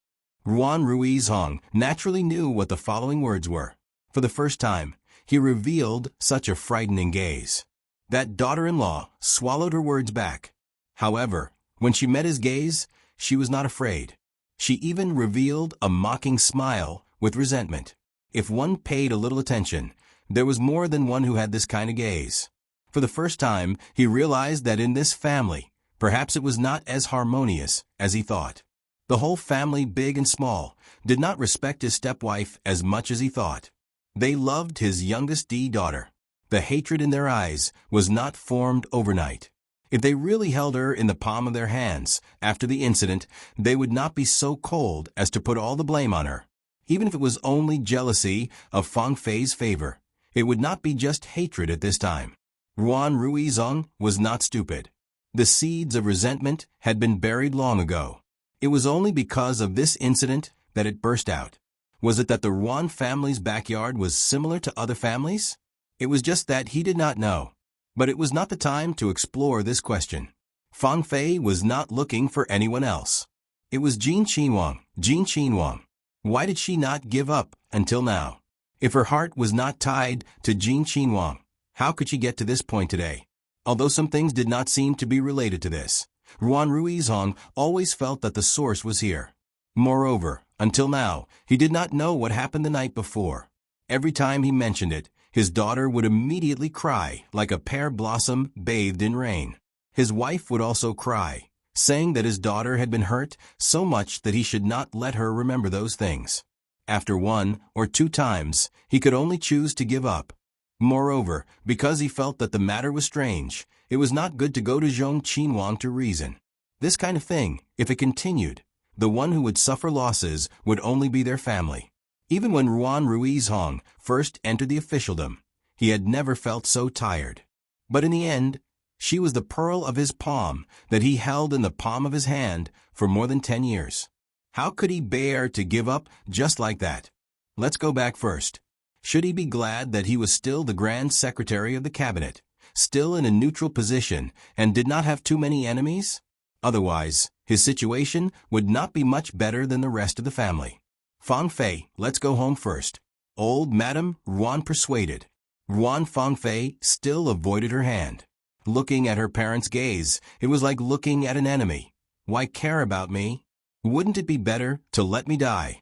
Ruan Ruizhong naturally knew what the following words were. For the first time, he revealed such a frightening gaze. That daughter-in-law swallowed her words back. However, when she met his gaze, she was not afraid. She even revealed a mocking smile with resentment. If one paid a little attention, there was more than one who had this kind of gaze. For the first time, he realized that in this family, perhaps it was not as harmonious as he thought. The whole family, big and small, did not respect his stepwife as much as he thought. They loved his youngest daughter. The hatred in their eyes was not formed overnight. If they really held her in the palm of their hands after the incident, they would not be so cold as to put all the blame on her. Even if it was only jealousy of Fang Fei's favor, it would not be just hatred at this time. Ruan Ruizhong was not stupid. The seeds of resentment had been buried long ago. It was only because of this incident that it burst out. Was it that the Ruan family's backyard was similar to other families? It was just that he did not know. But it was not the time to explore this question. Fang Fei was not looking for anyone else. It was Jin Qinhuang. Why did she not give up until now? If her heart was not tied to Jin Qinhuang, how could she get to this point today? Although some things did not seem to be related to this, Ruan Ruizhong always felt that the source was here. Moreover, until now, he did not know what happened the night before. Every time he mentioned it, his daughter would immediately cry like a pear blossom bathed in rain. His wife would also cry, saying that his daughter had been hurt so much that he should not let her remember those things. After 1 or 2 times, he could only choose to give up. Moreover, because he felt that the matter was strange, it was not good to go to Zhong Qinhuang to reason. This kind of thing, if it continued, the one who would suffer losses would only be their family. Even when Ruan Ruizhong first entered the officialdom, he had never felt so tired. But in the end, she was the pearl of his palm that he held in the palm of his hand for more than 10 years. How could he bear to give up just like that? Let's go back first. Should he be glad that he was still the Grand Secretary of the Cabinet, still in a neutral position, and did not have too many enemies? Otherwise, his situation would not be much better than the rest of the family. Fang Fei, let's go home first. Old Madame Ruan persuaded. Ruan Fangfei still avoided her hand. Looking at her parents' gaze, it was like looking at an enemy. Why care about me? Wouldn't it be better to let me die?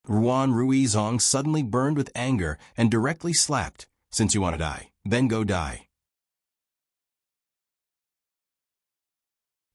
Ruan Ruizhong suddenly burned with anger and directly slapped. Since you want to die, then go die.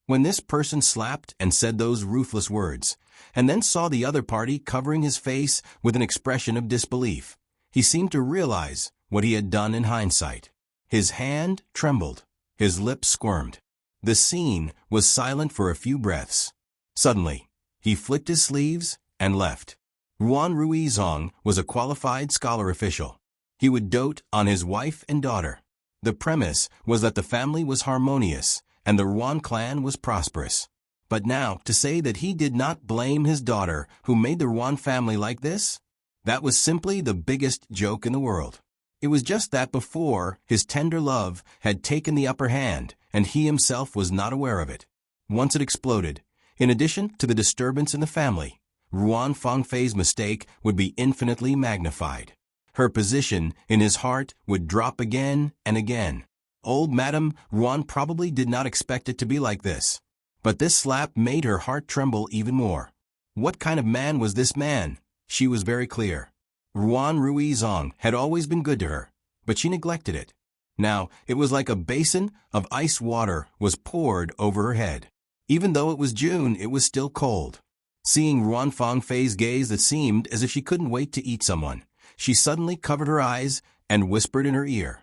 When this person slapped and said those ruthless words, and then saw the other party covering his face with an expression of disbelief, he seemed to realize what he had done in hindsight. His hand trembled. His lips squirmed. The scene was silent for a few breaths. Suddenly, he flicked his sleeves and left. Ruan Ruizhong was a qualified scholar official. He would dote on his wife and daughter. The premise was that the family was harmonious and the Ruan clan was prosperous. But now, to say that he did not blame his daughter who made the Ruan family like this, that was simply the biggest joke in the world. It was just that before, his tender love had taken the upper hand, and he himself was not aware of it. Once it exploded, in addition to the disturbance in the family, Ruan Fangfei's mistake would be infinitely magnified. Her position in his heart would drop again and again. Old Madame Ruan probably did not expect it to be like this. But this slap made her heart tremble even more. What kind of man was this man? She was very clear. Ruan Ruizhong had always been good to her, but she neglected it. Now, it was like a basin of ice water was poured over her head. Even though it was June, it was still cold. Seeing Ruan Fangfei's gaze that seemed as if she couldn't wait to eat someone, she suddenly covered her eyes and whispered in her ear,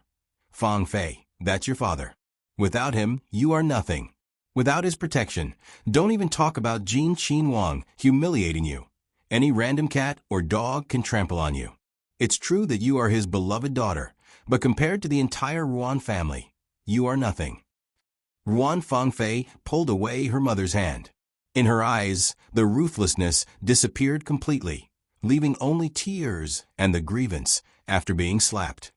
"Fangfei, that's your father. Without him, you are nothing. Without his protection, don't even talk about Jin Qin Wang humiliating you. Any random cat or dog can trample on you. It's true that you are his beloved daughter, but compared to the entire Ruan family, you are nothing." Ruan Fangfei pulled away her mother's hand. In her eyes, the ruthlessness disappeared completely, leaving only tears and the grievance after being slapped.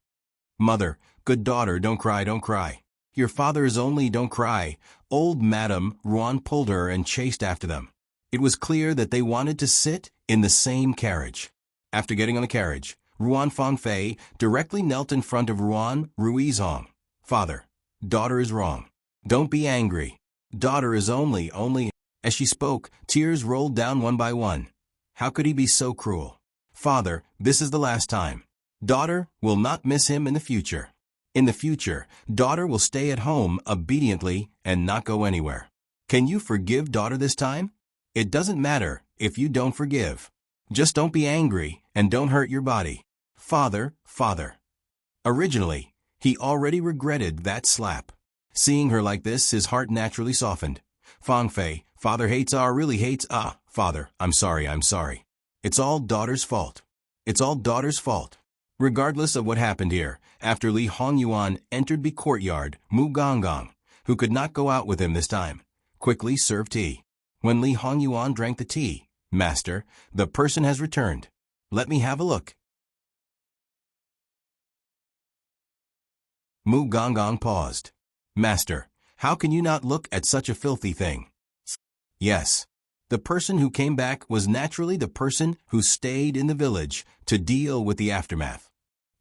"Mother, good daughter, don't cry, don't cry. Your father is only, don't cry." Old Madame Ruan pulled her and chased after them. It was clear that they wanted to sit in the same carriage. After getting on the carriage, Ruan Fangfei directly knelt in front of Ruan Ruizong. "Father, daughter is wrong. Don't be angry. Daughter is only. As she spoke, tears rolled down one by one. How could he be so cruel? "Father, this is the last time. Daughter will not miss him in the future. In the future, daughter will stay at home obediently and not go anywhere. Can you forgive daughter this time? It doesn't matter if you don't forgive. Just don't be angry and don't hurt your body. Father, father." Originally, he already regretted that slap. Seeing her like this, his heart naturally softened. "Fangfei, father hates really hates father, I'm sorry. It's all daughter's fault. It's all daughter's fault." Regardless of what happened here, after Li Hongyuan entered the courtyard, Mu Gonggong, who could not go out with him this time, quickly served tea. When Li Hongyuan drank the tea, "Master, the person has returned. Let me have a look." Mu Gonggong paused. "Master, how can you not look at such a filthy thing?" Yes. The person who came back was naturally the person who stayed in the village to deal with the aftermath.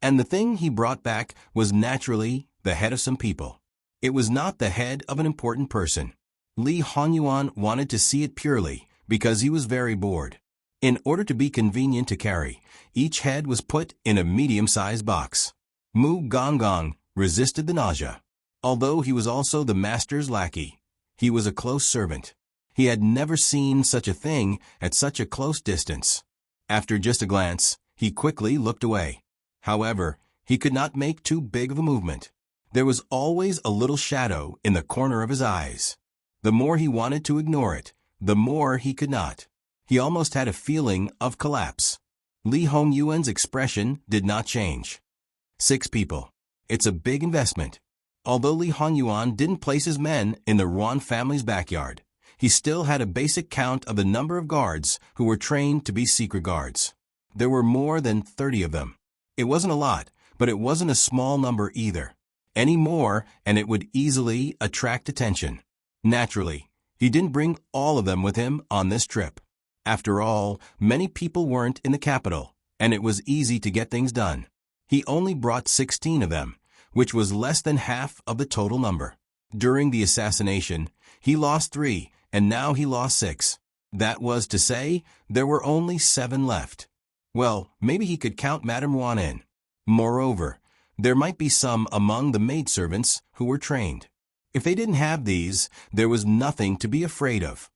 And the thing he brought back was naturally the head of some people. It was not the head of an important person. Li Hongyuan wanted to see it purely because he was very bored. In order to be convenient to carry, each head was put in a medium-sized box. Mu Gonggong resisted the nausea. Although he was also the master's lackey, he was a close servant. He had never seen such a thing at such a close distance. After just a glance, he quickly looked away. However, he could not make too big of a movement. There was always a little shadow in the corner of his eyes. The more he wanted to ignore it, the more he could not. He almost had a feeling of collapse. Li Hongyuan's expression did not change. 6 people. It's a big investment. Although Li Hongyuan didn't place his men in the Ruan family's backyard, he still had a basic count of the number of guards who were trained to be secret guards. There were more than 30 of them. It wasn't a lot, but it wasn't a small number either. Any more, and it would easily attract attention. Naturally, he didn't bring all of them with him on this trip. After all, many people weren't in the capital, and it was easy to get things done. He only brought 16 of them, which was less than half of the total number. During the assassination, he lost 3, and now he lost 6. That was to say, there were only 7 left. Well, maybe he could count Madame Ruan in. Moreover, there might be some among the maidservants who were trained. If they didn't have these, there was nothing to be afraid of.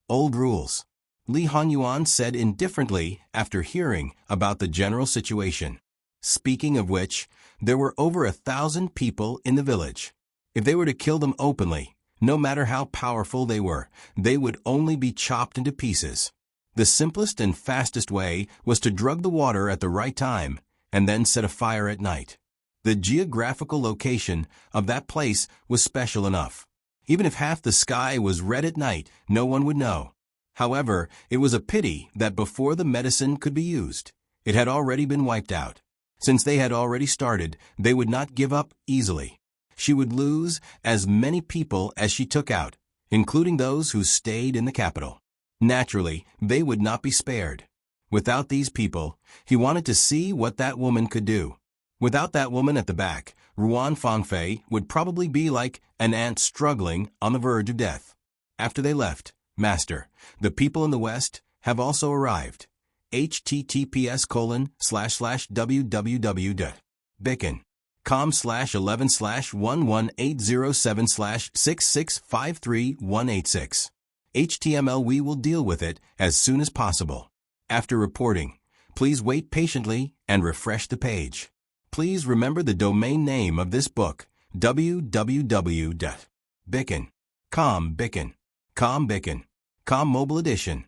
Old rules. Li Hongyuan said indifferently after hearing about the general situation. Speaking of which, there were over 1,000 people in the village. If they were to kill them openly, no matter how powerful they were, they would only be chopped into pieces. The simplest and fastest way was to drug the water at the right time and then set a fire at night. The geographical location of that place was special enough. Even if half the sky was red at night, no one would know. However, it was a pity that before the medicine could be used, it had already been wiped out. Since they had already started, they would not give up easily. She would lose as many people as she took out, including those who stayed in the capital. Naturally, they would not be spared. Without these people, he wanted to see what that woman could do. Without that woman at the back, Ruan Fangfei would probably be like an ant struggling on the verge of death. After they left, "Master, the people in the West have also arrived. https://www.bicken.com/11/11807/6653186. HTML. We will deal with it as soon as possible. After reporting, please wait patiently and refresh the page. Please remember the domain name of this book, www.bicken.com. Bicken.com Mobile Edition.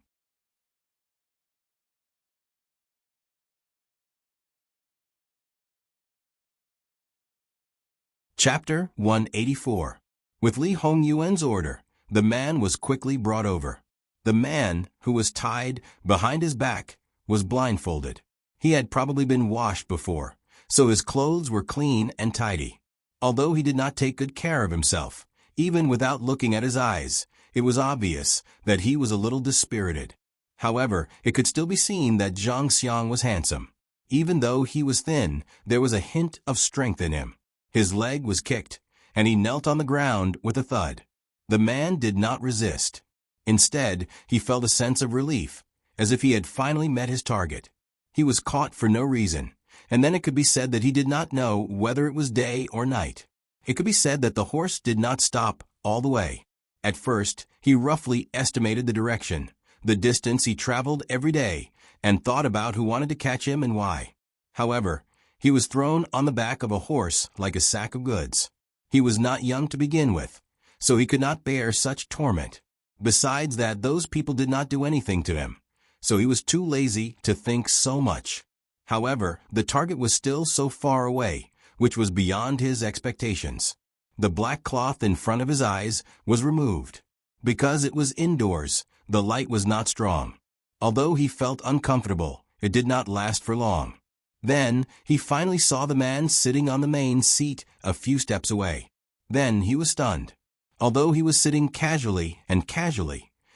Chapter 184. With Li Hongyuan's order, the man was quickly brought over. The man, who was tied behind his back, was blindfolded. He had probably been washed before, so his clothes were clean and tidy. Although he did not take good care of himself, even without looking at his eyes, it was obvious that he was a little dispirited. However, it could still be seen that Zhang Xiang was handsome. Even though he was thin, there was a hint of strength in him. His leg was kicked, and he knelt on the ground with a thud. The man did not resist. Instead, he felt a sense of relief, as if he had finally met his target. He was caught for no reason, and then it could be said that he did not know whether it was day or night. It could be said that the horse did not stop all the way. At first, he roughly estimated the direction, the distance he traveled every day, and thought about who wanted to catch him and why. However, he was thrown on the back of a horse like a sack of goods. He was not young to begin with, so he could not bear such torment. Besides that, those people did not do anything to him, so he was too lazy to think so much. However, the target was still so far away, which was beyond his expectations. The black cloth in front of his eyes was removed. Because it was indoors, the light was not strong. Although he felt uncomfortable, it did not last for long. Then, he finally saw the man sitting on the main seat a few steps away. Then he was stunned. Although he was sitting casually,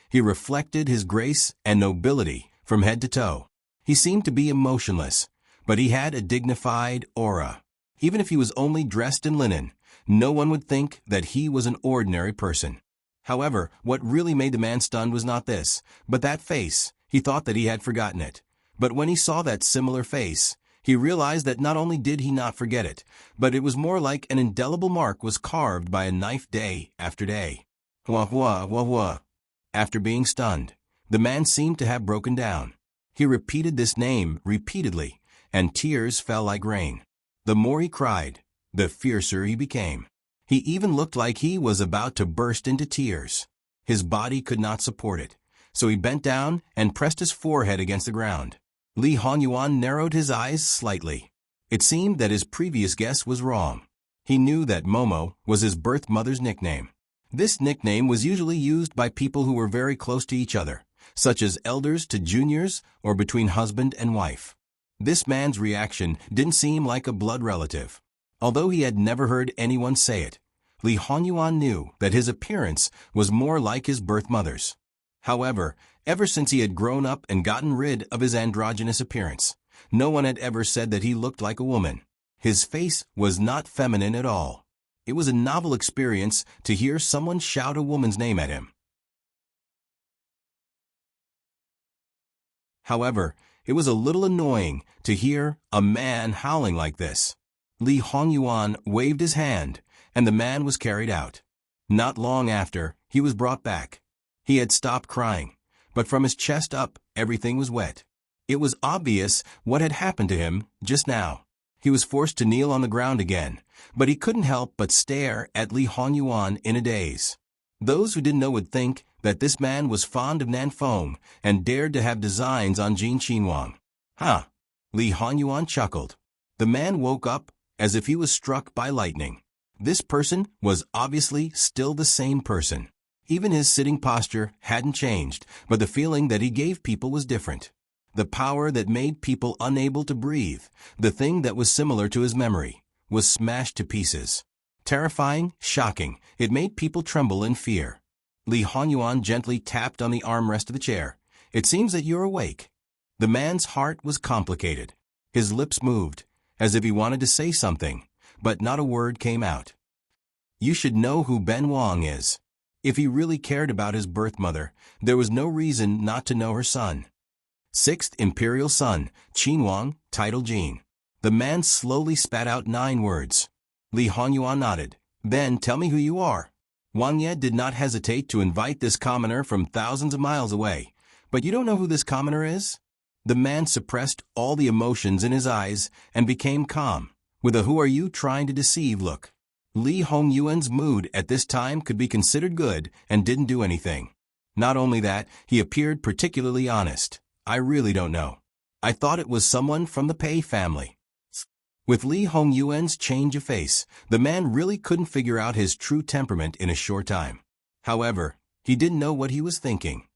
he reflected his grace and nobility from head to toe. He seemed to be emotionless, but he had a dignified aura. Even if he was only dressed in linen, no one would think that he was an ordinary person. However, what really made the man stunned was not this, but that face. He thought that he had forgotten it. But when he saw that similar face, he realized that not only did he not forget it, but it was more like an indelible mark was carved by a knife day after day. Hua. After being stunned, the man seemed to have broken down. He repeated this name repeatedly, and tears fell like rain. The more he cried, the fiercer he became. He even looked like he was about to burst into tears. His body could not support it, so he bent down and pressed his forehead against the ground. Li Hongyuan narrowed his eyes slightly. It seemed that his previous guess was wrong. He knew that Momo was his birth mother's nickname. This nickname was usually used by people who were very close to each other, such as elders to juniors or between husband and wife. This man's reaction didn't seem like a blood relative. Although he had never heard anyone say it, Li Hongyuan knew that his appearance was more like his birth mother's. However, ever since he had grown up and gotten rid of his androgynous appearance, no one had ever said that he looked like a woman. His face was not feminine at all. It was a novel experience to hear someone shout a woman's name at him. However, it was a little annoying to hear a man howling like this. Li Hongyuan waved his hand, and the man was carried out. Not long after, he was brought back. He had stopped crying, but from his chest up, everything was wet. It was obvious what had happened to him just now. He was forced to kneel on the ground again, but he couldn't help but stare at Li Hongyuan in a daze. Those who didn't know would think that this man was fond of Nanfeng and dared to have designs on Jin Qinhuang. Li Hongyuan chuckled. The man woke up as if he was struck by lightning. This person was obviously still the same person. Even his sitting posture hadn't changed, but the feeling that he gave people was different. The power that made people unable to breathe, the thing that was similar to his memory, was smashed to pieces. Terrifying, shocking, it made people tremble in fear. Li Hongyuan gently tapped on the armrest of the chair. It seems that you're awake. The man's heart was complicated. His lips moved, as if he wanted to say something, but not a word came out. You should know who Ben Wang is. If he really cared about his birth mother, there was no reason not to know her son. 6th Imperial Son, Qinhuang, title Jin. The man slowly spat out 9 words. Li Hongyuan nodded. Then tell me who you are. Wang Ye did not hesitate to invite this commoner from thousands of miles away. But you don't know who this commoner is? The man suppressed all the emotions in his eyes and became calm, with a "who are you trying to deceive" look. Li Hongyuan's mood at this time could be considered good and didn't do anything. Not only that, he appeared particularly honest. "I really don't know. I thought it was someone from the Pei family." With Li Hongyuan's change of face, the man really couldn't figure out his true temperament in a short time. However, he didn't know what he was thinking.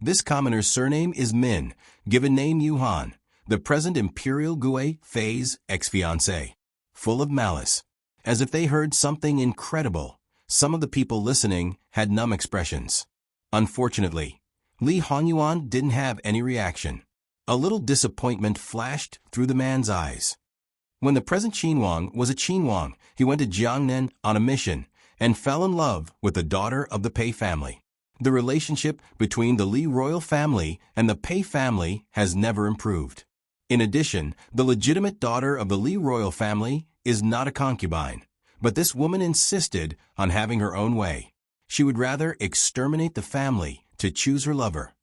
This commoner's surname is Min, given name Yuhan, the present Imperial Gui Fei's ex-fiancé. Full of malice. As if they heard something incredible, some of the people listening had numb expressions. Unfortunately, Li Hongyuan didn't have any reaction. A little disappointment flashed through the man's eyes. When the present Qinhuang was a Qinhuang, he went to Jiangnan on a mission and fell in love with the daughter of the Pei family. The relationship between the Li royal family and the Pei family has never improved. In addition, the legitimate daughter of the Li royal family is not a concubine, but this woman insisted on having her own way. She would rather exterminate the family to choose her lover.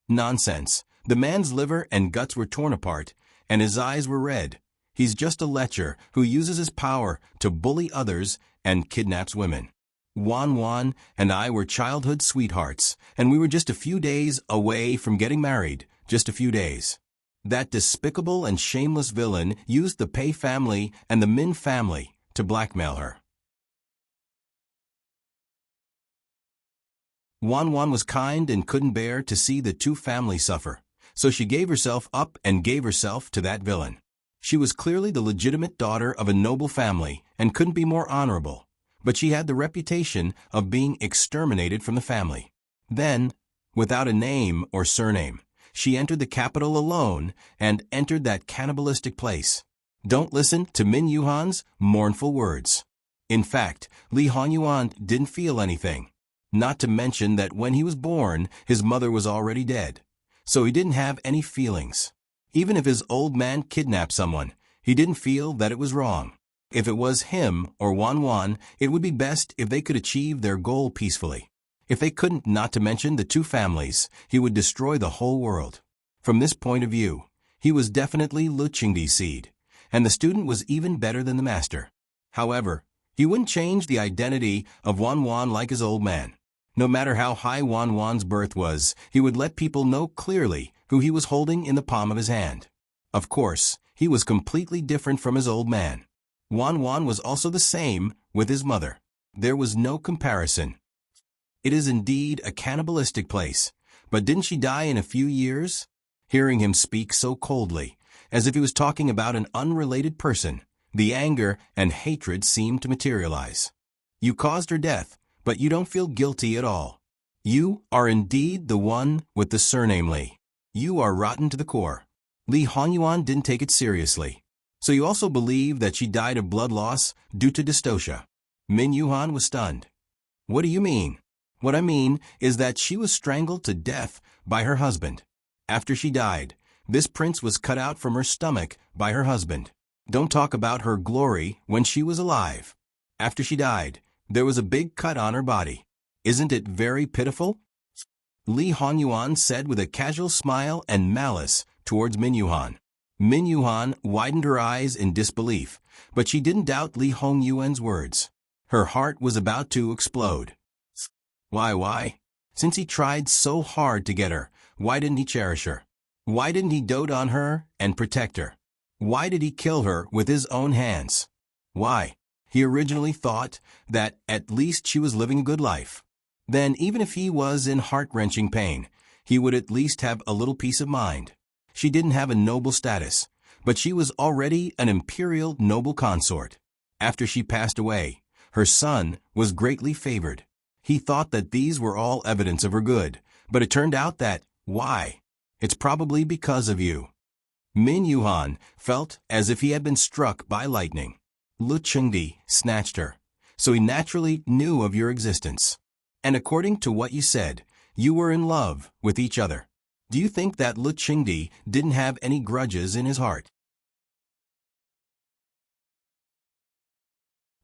Nonsense. The man's liver and guts were torn apart, and his eyes were red. He's just a lecher who uses his power to bully others and kidnaps women. Wan and I were childhood sweethearts, and we were just a few days away from getting married, just a few days. That despicable and shameless villain used the Pei family and the Min family to blackmail her. Wan was kind and couldn't bear to see the two families suffer, so she gave herself up and gave herself to that villain. She was clearly the legitimate daughter of a noble family and couldn't be more honorable, but she had the reputation of being exterminated from the family. Then, without a name or surname, she entered the capital alone and entered that cannibalistic place. Don't listen to Min Yuhan's mournful words. In fact, Li Hongyuan didn't feel anything. Not to mention that when he was born, his mother was already dead. So he didn't have any feelings. Even if his old man kidnapped someone, he didn't feel that it was wrong. If it was him or Wan, it would be best if they could achieve their goal peacefully. If they couldn't, not to mention the two families, he would destroy the whole world. From this point of view, he was definitely Lu Qingdi's seed, and the student was even better than the master. However, he wouldn't change the identity of Wan like his old man. No matter how high Wan's birth was, he would let people know clearly who he was holding in the palm of his hand. Of course, he was completely different from his old man. Wan was also the same with his mother. There was no comparison. It is indeed a cannibalistic place, but didn't she die in a few years? Hearing him speak so coldly, as if he was talking about an unrelated person, the anger and hatred seemed to materialize. You caused her death, but you don't feel guilty at all. You are indeed the one with the surname Li. You are rotten to the core. Li Hongyuan didn't take it seriously. So you also believe that she died of blood loss due to dystocia? Min Yuhan was stunned. What do you mean? What I mean is that she was strangled to death by her husband. After she died, this prince was cut out from her stomach by her husband. Don't talk about her glory when she was alive. After she died, there was a big cut on her body. Isn't it very pitiful? Li Hongyuan said with a casual smile and malice towards Min Yuhan. Min Yuhan widened her eyes in disbelief, but she didn't doubt Li Hongyuan's words. Her heart was about to explode. Why? Since he tried so hard to get her, why didn't he cherish her? Why didn't he dote on her and protect her? Why did he kill her with his own hands? Why? He originally thought that at least she was living a good life. Then, even if he was in heart-wrenching pain, he would at least have a little peace of mind. She didn't have a noble status, but she was already an imperial noble consort. After she passed away, her son was greatly favored. He thought that these were all evidence of her good, but it turned out that, why? It's probably because of you. Min Yuhan felt as if he had been struck by lightning. Lu Qingdi snatched her, so he naturally knew of your existence. And according to what you said, you were in love with each other. Do you think that Lu Qingdi didn't have any grudges in his heart?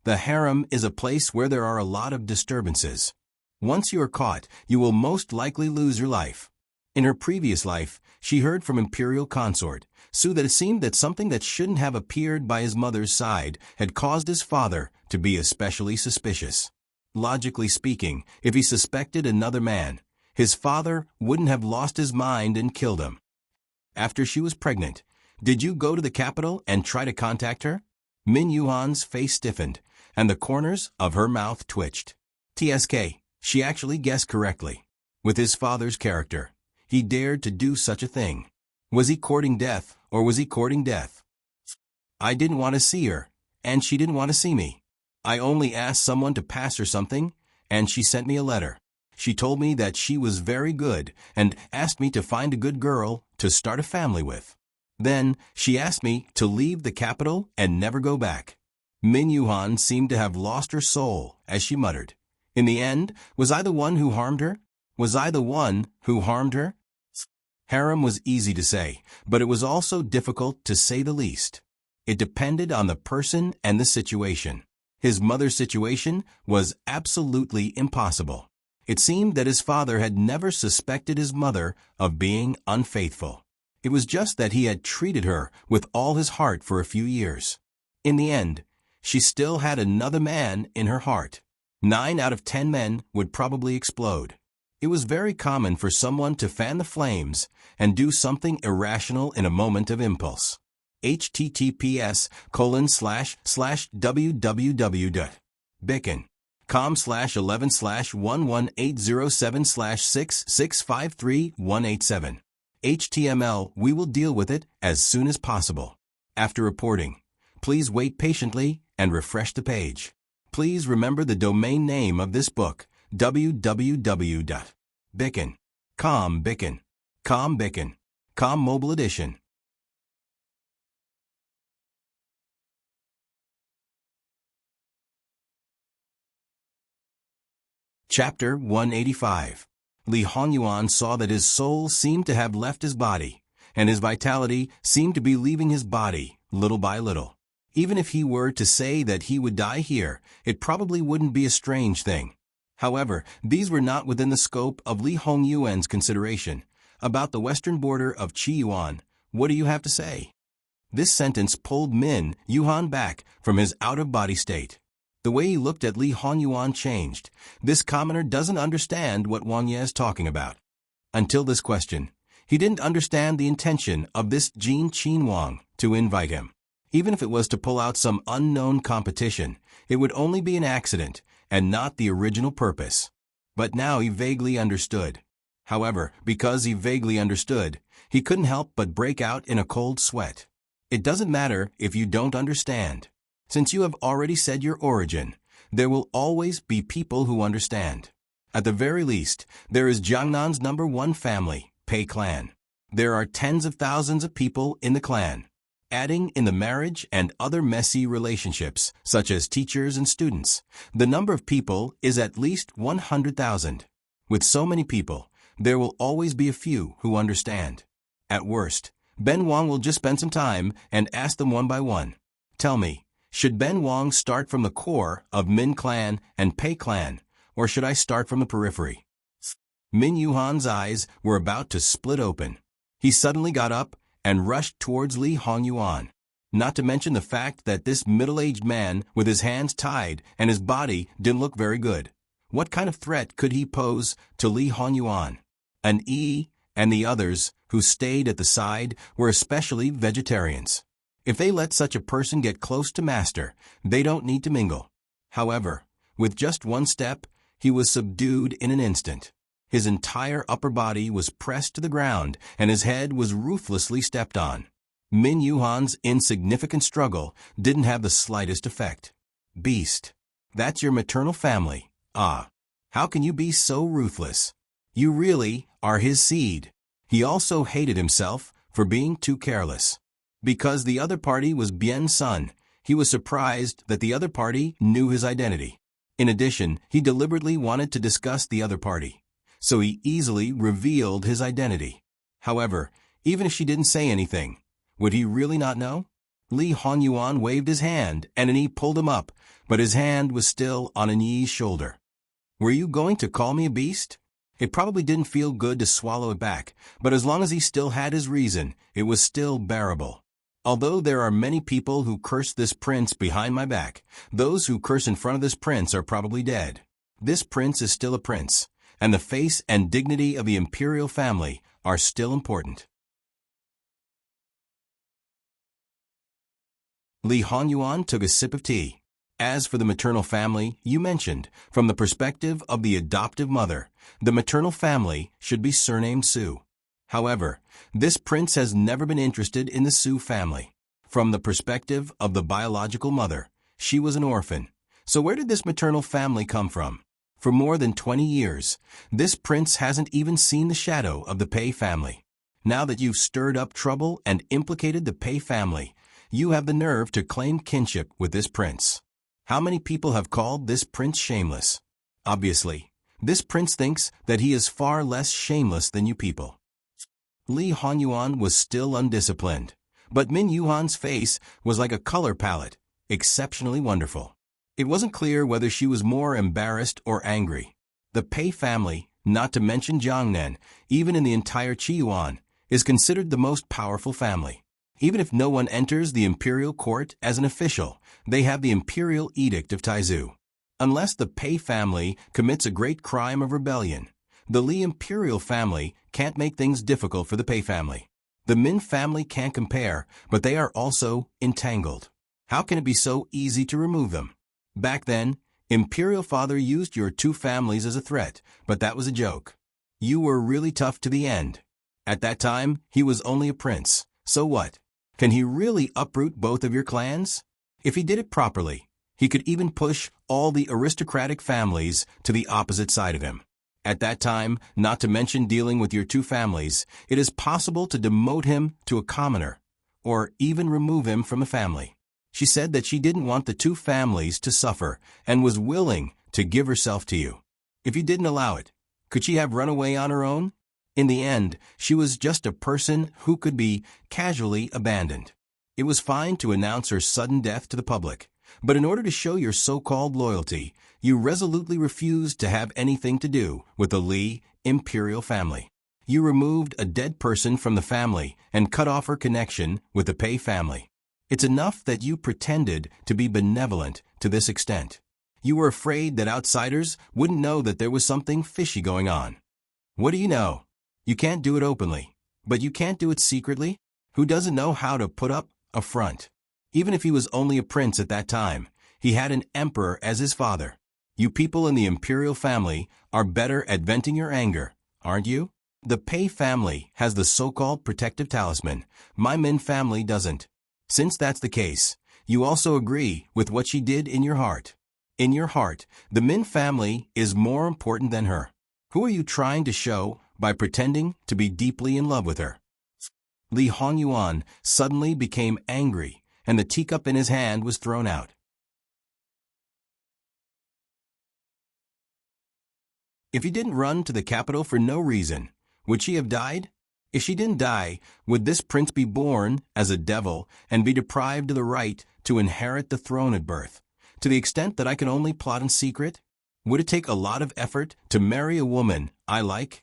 The harem is a place where there are a lot of disturbances. Once you are caught, you will most likely lose your life. In her previous life, she heard from imperial consort Su that it seemed that something that shouldn't have appeared by his mother's side had caused his father to be especially suspicious. Logically speaking, if he suspected another man, his father wouldn't have lost his mind and killed him. After she was pregnant, did you go to the capital and try to contact her? Min Yuhan's face stiffened, and the corners of her mouth twitched. TSK, she actually guessed correctly. With his father's character, he dared to do such a thing. Was he courting death, or was he courting death? I didn't want to see her, and she didn't want to see me. I only asked someone to pass her something, and she sent me a letter. She told me that she was very good and asked me to find a good girl to start a family with. Then she asked me to leave the capital and never go back. Min Yuhan seemed to have lost her soul as she muttered. In the end, was I the one who harmed her? Was I the one who harmed her? Harem was easy to say, but it was also difficult to say the least. It depended on the person and the situation. His mother's situation was absolutely impossible. It seemed that his father had never suspected his mother of being unfaithful. It was just that he had treated her with all his heart for a few years. In the end, she still had another man in her heart. 9 out of 10 men would probably explode. It was very common for someone to fan the flames and do something irrational in a moment of impulse. https://www.bicken.com/11/11807/6653187. HTML. We will deal with it as soon as possible. After reporting, please wait patiently and refresh the page. Please remember the domain name of this book, www.bicken.com. Bicken.com Mobile Edition. Chapter 185. Li Hongyuan saw that his soul seemed to have left his body, and his vitality seemed to be leaving his body little by little. Even if he were to say that he would die here, it probably wouldn't be a strange thing. However, these were not within the scope of Li Hongyuan's consideration. About the western border of Qiyuan, what do you have to say? This sentence pulled Min Yuhan back from his out-of-body state. The way he looked at Li Hongyuan changed. This commoner doesn't understand what Wang Ye is talking about. Until this question, he didn't understand the intention of this Jin Qin Wang to invite him. Even if it was to pull out some unknown competition, it would only be an accident and not the original purpose. But now he vaguely understood. However, because he vaguely understood, he couldn't help but break out in a cold sweat. It doesn't matter if you don't understand. Since you have already said your origin, there will always be people who understand. At the very least, there is Jiangnan's #1 family, Pei clan. There are tens of thousands of people in the clan. Adding in the marriage and other messy relationships, such as teachers and students, the number of people is at least 100,000. With so many people, there will always be a few who understand. At worst, Ben Wang will just spend some time and ask them one by one. Tell me, should Ben Wang start from the core of Min clan and Pei clan, or should I start from the periphery? Min Yuhan's eyes were about to split open. He suddenly got up and rushed towards Li Hongyuan. Not to mention the fact that this middle-aged man with his hands tied and his body didn't look very good. What kind of threat could he pose to Li Hongyuan? And the others who stayed at the side were especially vegetarians. If they let such a person get close to master, they don't need to mingle. However, with just one step, he was subdued in an instant. His entire upper body was pressed to the ground, and his head was ruthlessly stepped on. Min Yuhan's insignificant struggle didn't have the slightest effect. Beast. That's your maternal family. Ah. How can you be so ruthless? You really are his seed. He also hated himself for being too careless. Because the other party was Bien's son, he was surprised that the other party knew his identity. In addition, he deliberately wanted to discuss the other party. So he easily revealed his identity. However, even if she didn't say anything, would he really not know? Li Hongyuan waved his hand, and an Yi pulled him up, but his hand was still on an Yi's shoulder. Were you going to call me a beast? It probably didn't feel good to swallow it back, but as long as he still had his reason, it was still bearable. Although there are many people who curse this prince behind my back, those who curse in front of this prince are probably dead. This prince is still a prince, and the face and dignity of the imperial family are still important. Li Hongyuan took a sip of tea. As for the maternal family you mentioned, from the perspective of the adoptive mother, the maternal family should be surnamed Su. However, this prince has never been interested in the Su family. From the perspective of the biological mother, she was an orphan. So where did this maternal family come from? For more than 20 years, this prince hasn't even seen the shadow of the Pei family. Now that you've stirred up trouble and implicated the Pei family, you have the nerve to claim kinship with this prince. How many people have called this prince shameless? Obviously, this prince thinks that he is far less shameless than you people. Li Hongyuan was still undisciplined, but Min Yuhan's face was like a color palette, exceptionally wonderful. It wasn't clear whether she was more embarrassed or angry. The Pei family, not to mention Jiangnan, even in the entire Qiyuan, is considered the most powerful family. Even if no one enters the imperial court as an official, they have the imperial edict of Taizu. Unless the Pei family commits a great crime of rebellion, the Li imperial family can't make things difficult for the Pei family. The Min family can't compare, but they are also entangled. How can it be so easy to remove them? Back then, Imperial Father used your two families as a threat, but that was a joke. You were really tough to the end. At that time, he was only a prince. So what? Can he really uproot both of your clans? If he did it properly, he could even push all the aristocratic families to the opposite side of him. At that time, not to mention dealing with your two families, it is possible to demote him to a commoner, or even remove him from a family. She said that she didn't want the two families to suffer and was willing to give herself to you. If you didn't allow it, could she have run away on her own? In the end, she was just a person who could be casually abandoned. It was fine to announce her sudden death to the public, but in order to show your so-called loyalty, you resolutely refused to have anything to do with the Li imperial family. You removed a dead person from the family and cut off her connection with the Pei family. It's enough that you pretended to be benevolent to this extent. You were afraid that outsiders wouldn't know that there was something fishy going on. What do you know? You can't do it openly, but you can't do it secretly? Who doesn't know how to put up a front? Even if he was only a prince at that time, he had an emperor as his father. You people in the imperial family are better at venting your anger, aren't you? The Pei family has the so-called protective talisman. My Min family doesn't. Since that's the case, you also agree with what she did in your heart. In your heart, the Min family is more important than her. Who are you trying to show by pretending to be deeply in love with her? Li Hongyuan suddenly became angry, and the teacup in his hand was thrown out. If you didn't run to the capital for no reason, would she have died? If she didn't die, would this prince be born as a devil and be deprived of the right to inherit the throne at birth, to the extent that I can only plot in secret? Would it take a lot of effort to marry a woman I like?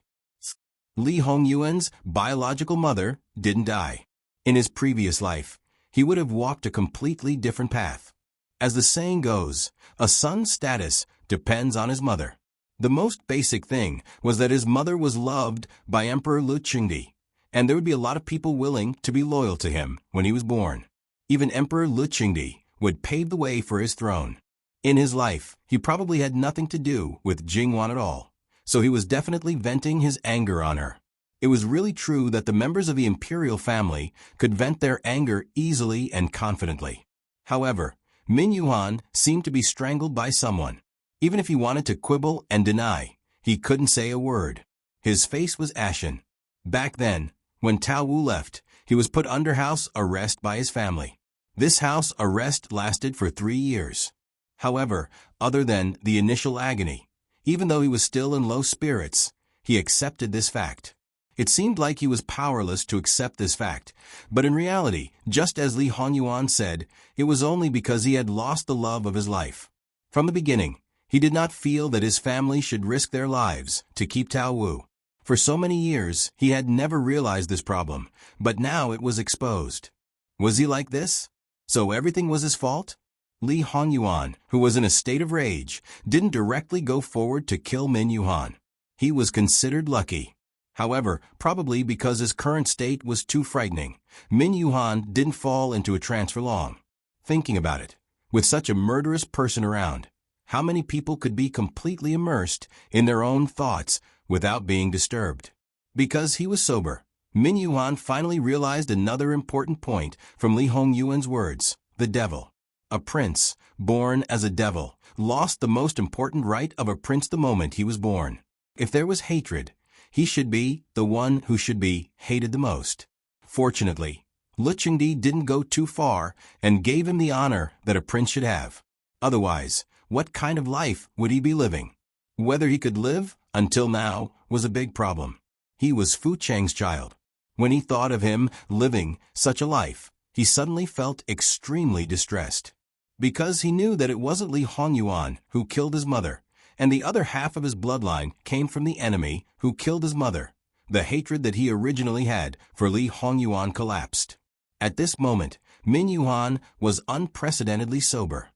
Li Hongyuan's biological mother didn't die. In his previous life, he would have walked a completely different path. As the saying goes, a son's status depends on his mother. The most basic thing was that his mother was loved by Emperor Lu Qingdi, and there would be a lot of people willing to be loyal to him when he was born. Even Emperor Lu Qingdi would pave the way for his throne. In his life, he probably had nothing to do with Jingwan at all, so he was definitely venting his anger on her. It was really true that the members of the imperial family could vent their anger easily and confidently. However, Min Yuhan seemed to be strangled by someone. Even if he wanted to quibble and deny, he couldn't say a word. His face was ashen. Back then, when Tao Wu left, he was put under house arrest by his family. This house arrest lasted for 3 years. However, other than the initial agony, even though he was still in low spirits, he accepted this fact. It seemed like he was powerless to accept this fact, but in reality, just as Li Hongyuan said, it was only because he had lost the love of his life. From the beginning, he did not feel that his family should risk their lives to keep Tao Wu. For so many years, he had never realized this problem, but now it was exposed. Was he like this? So everything was his fault? Li Hongyuan, who was in a state of rage, didn't directly go forward to kill Min Yuhan. He was considered lucky. However, probably because his current state was too frightening, Min Yuhan didn't fall into a trance for long. Thinking about it, with such a murderous person around, how many people could be completely immersed in their own thoughts without being disturbed? Because he was sober, Min Yuhan finally realized another important point from Li Hongyuan's words: the devil. A prince, born as a devil, lost the most important right of a prince the moment he was born. If there was hatred, he should be the one who should be hated the most. Fortunately, Lu Chengdi didn't go too far and gave him the honor that a prince should have. Otherwise, what kind of life would he be living? Whether he could live until now was a big problem. He was Fu Cheng's child. When he thought of him living such a life, he suddenly felt extremely distressed. Because he knew that it wasn't Li Hongyuan who killed his mother, and the other half of his bloodline came from the enemy who killed his mother. The hatred that he originally had for Li Hongyuan collapsed. At this moment, Min Yuhan was unprecedentedly sober.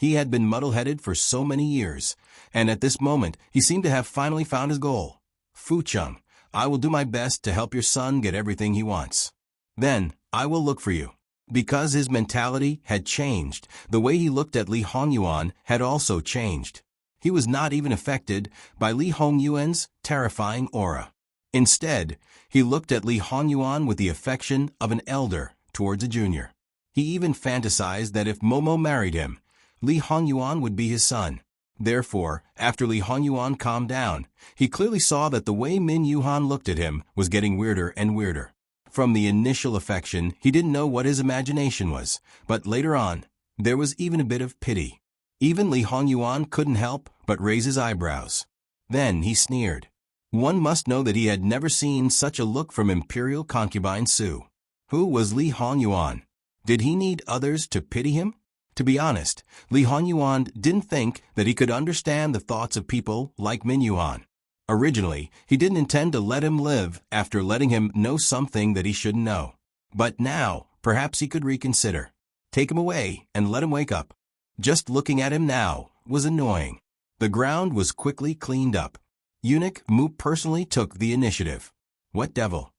He had been muddle-headed for so many years, and at this moment he seemed to have finally found his goal. Fu Cheng, I will do my best to help your son get everything he wants. Then, I will look for you. Because his mentality had changed, the way he looked at Li Hongyuan had also changed. He was not even affected by Li Hongyuan's terrifying aura. Instead, he looked at Li Hongyuan with the affection of an elder towards a junior. He even fantasized that if Momo married him, Li Hongyuan would be his son. Therefore, after Li Hongyuan calmed down, he clearly saw that the way Min Yuhan looked at him was getting weirder and weirder. From the initial affection, he didn't know what his imagination was, but later on, there was even a bit of pity. Even Li Hongyuan couldn't help but raise his eyebrows. Then he sneered. One must know that he had never seen such a look from imperial concubine Su. Who was Li Hongyuan? Did he need others to pity him? To be honest, Li Hongyuan didn't think that he could understand the thoughts of people like Min Yuhan. Originally, he didn't intend to let him live after letting him know something that he shouldn't know. But now, perhaps he could reconsider. Take him away and let him wake up. Just looking at him now was annoying. The ground was quickly cleaned up. Eunuch Mu personally took the initiative. What devil?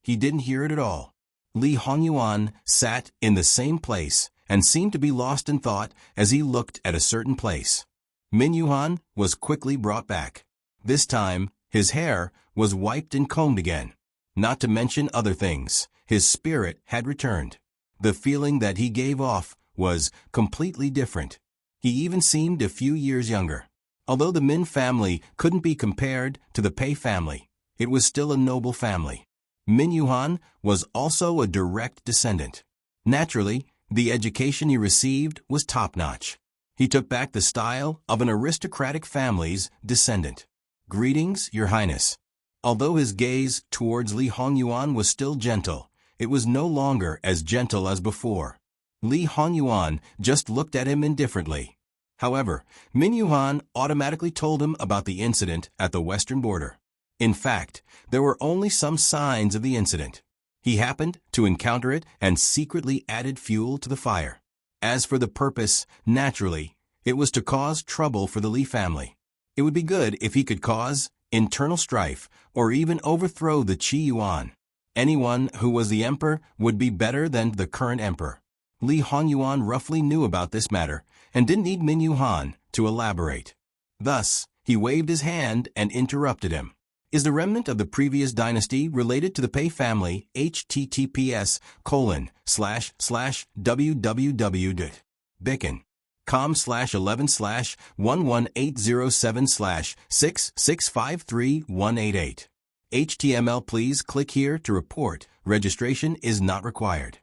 He didn't hear it at all. Li Hongyuan sat in the same place and seemed to be lost in thought as he looked at a certain place. Min Yuhan was quickly brought back. This time, his hair was wiped and combed again. Not to mention other things, his spirit had returned. The feeling that he gave off was completely different. He even seemed a few years younger. Although the Min family couldn't be compared to the Pei family, it was still a noble family. Min Yuhan was also a direct descendant. Naturally, the education he received was top-notch. He took back the style of an aristocratic family's descendant. Greetings, Your Highness. Although his gaze towards Li Hongyuan was still gentle, it was no longer as gentle as before. Li Hongyuan just looked at him indifferently. However, Min Yuhan automatically told him about the incident at the western border. In fact, there were only some signs of the incident. He happened to encounter it and secretly added fuel to the fire. As for the purpose, naturally, it was to cause trouble for the Li family. It would be good if he could cause internal strife or even overthrow the Qi Yuan. Anyone who was the emperor would be better than the current emperor. Li Hongyuan roughly knew about this matter and didn't need Min Yuhan to elaborate. Thus, he waved his hand and interrupted him. Is the remnant of the previous dynasty related to the Pei family? https://www.bicon.com/11/11807/6653188. HTML. Please click here to report. Registration is not required.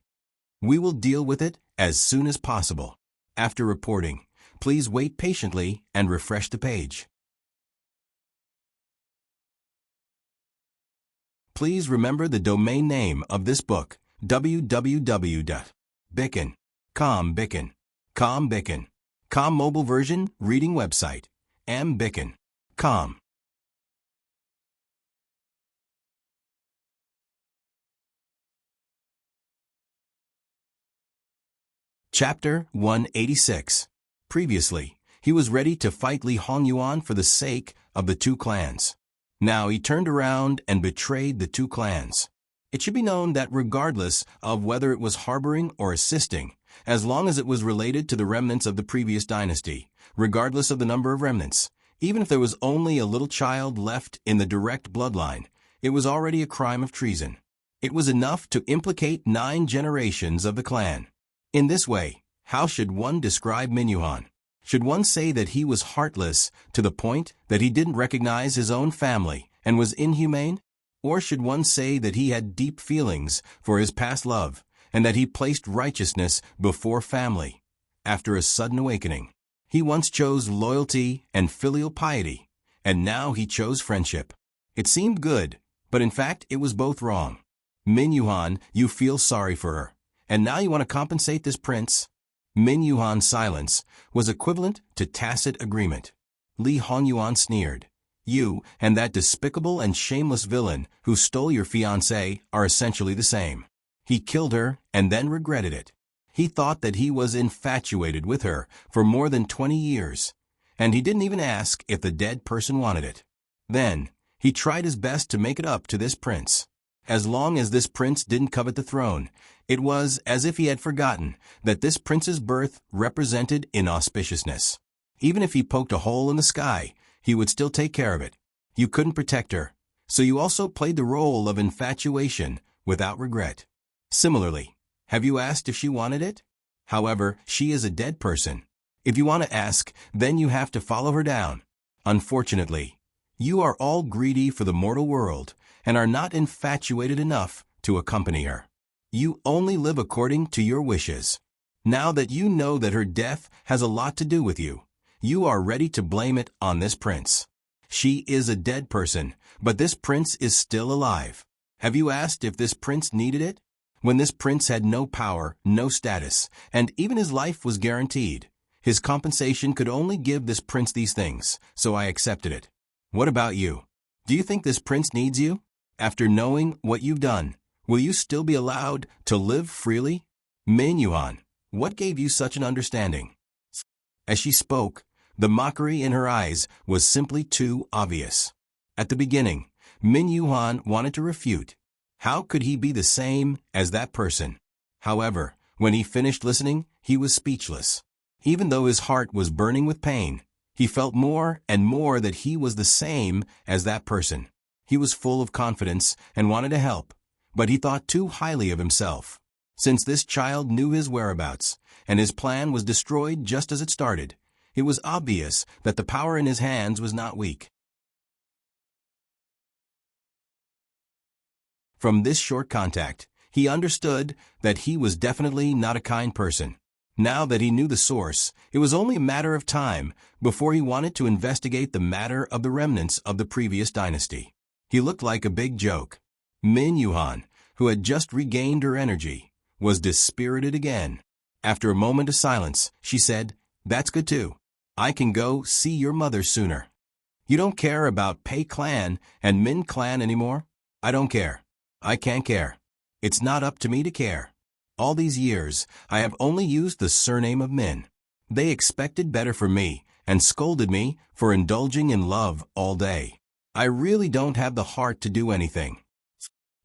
We will deal with it as soon as possible. After reporting, please wait patiently and refresh the page. Please remember the domain name of this book, www.bicken.com. Com mobile version, reading website, mbicken.com. Chapter 186. Previously, he was ready to fight Li Hongyuan for the sake of the two clans. Now he turned around and betrayed the two clans. It should be known that regardless of whether it was harboring or assisting, as long as it was related to the remnants of the previous dynasty, regardless of the number of remnants, even if there was only a little child left in the direct bloodline, it was already a crime of treason. It was enough to implicate 9 generations of the clan. In this way, how should one describe Minyuhan? Should one say that he was heartless to the point that he didn't recognize his own family and was inhumane? Or should one say that he had deep feelings for his past love and that he placed righteousness before family? After a sudden awakening, he once chose loyalty and filial piety, and now he chose friendship. It seemed good, but in fact it was both wrong. Minyuhan, you feel sorry for her, and now you want to compensate this prince? Minyuhan's silence was equivalent to tacit agreement. Li Hongyuan sneered. You and that despicable and shameless villain who stole your fiancée are essentially the same. He killed her and then regretted it. He thought that he was infatuated with her for more than 20 years, and he didn't even ask if the dead person wanted it. Then, he tried his best to make it up to this prince. As long as this prince didn't covet the throne, it was as if he had forgotten that this prince's birth represented inauspiciousness. Even if he poked a hole in the sky, he would still take care of it. You couldn't protect her, so you also played the role of infatuation without regret. Similarly, have you asked if she wanted it? However, she is a dead person. If you want to ask, then you have to follow her down. Unfortunately, you are all greedy for the mortal world and are not infatuated enough to accompany her. You only live according to your wishes. Now that you know that her death has a lot to do with you, you are ready to blame it on this prince. She is a dead person, but this prince is still alive. Have you asked if this prince needed it? When this prince had no power, no status, and even his life was guaranteed, his compensation could only give this prince these things, so I accepted it. What about you? Do you think this prince needs you? After knowing what you've done, will you still be allowed to live freely? Minyuhan, what gave you such an understanding? As she spoke, the mockery in her eyes was simply too obvious. At the beginning, Minyuhan wanted to refute. How could he be the same as that person? However, when he finished listening, he was speechless. Even though his heart was burning with pain, he felt more and more that he was the same as that person. He was full of confidence and wanted to help, but he thought too highly of himself. Since this child knew his whereabouts, and his plan was destroyed just as it started, it was obvious that the power in his hands was not weak. From this short contact, he understood that he was definitely not a kind person. Now that he knew the source, it was only a matter of time before he wanted to investigate the matter of the remnants of the previous dynasty. He looked like a big joke. Minyuhan, who had just regained her energy, was dispirited again. After a moment of silence, she said, "That's good too. I can go see your mother sooner." You don't care about Pei clan and Min clan anymore? I don't care. I can't care. It's not up to me to care. All these years, I have only used the surname of Min. They expected better from me and scolded me for indulging in love all day. I really don't have the heart to do anything.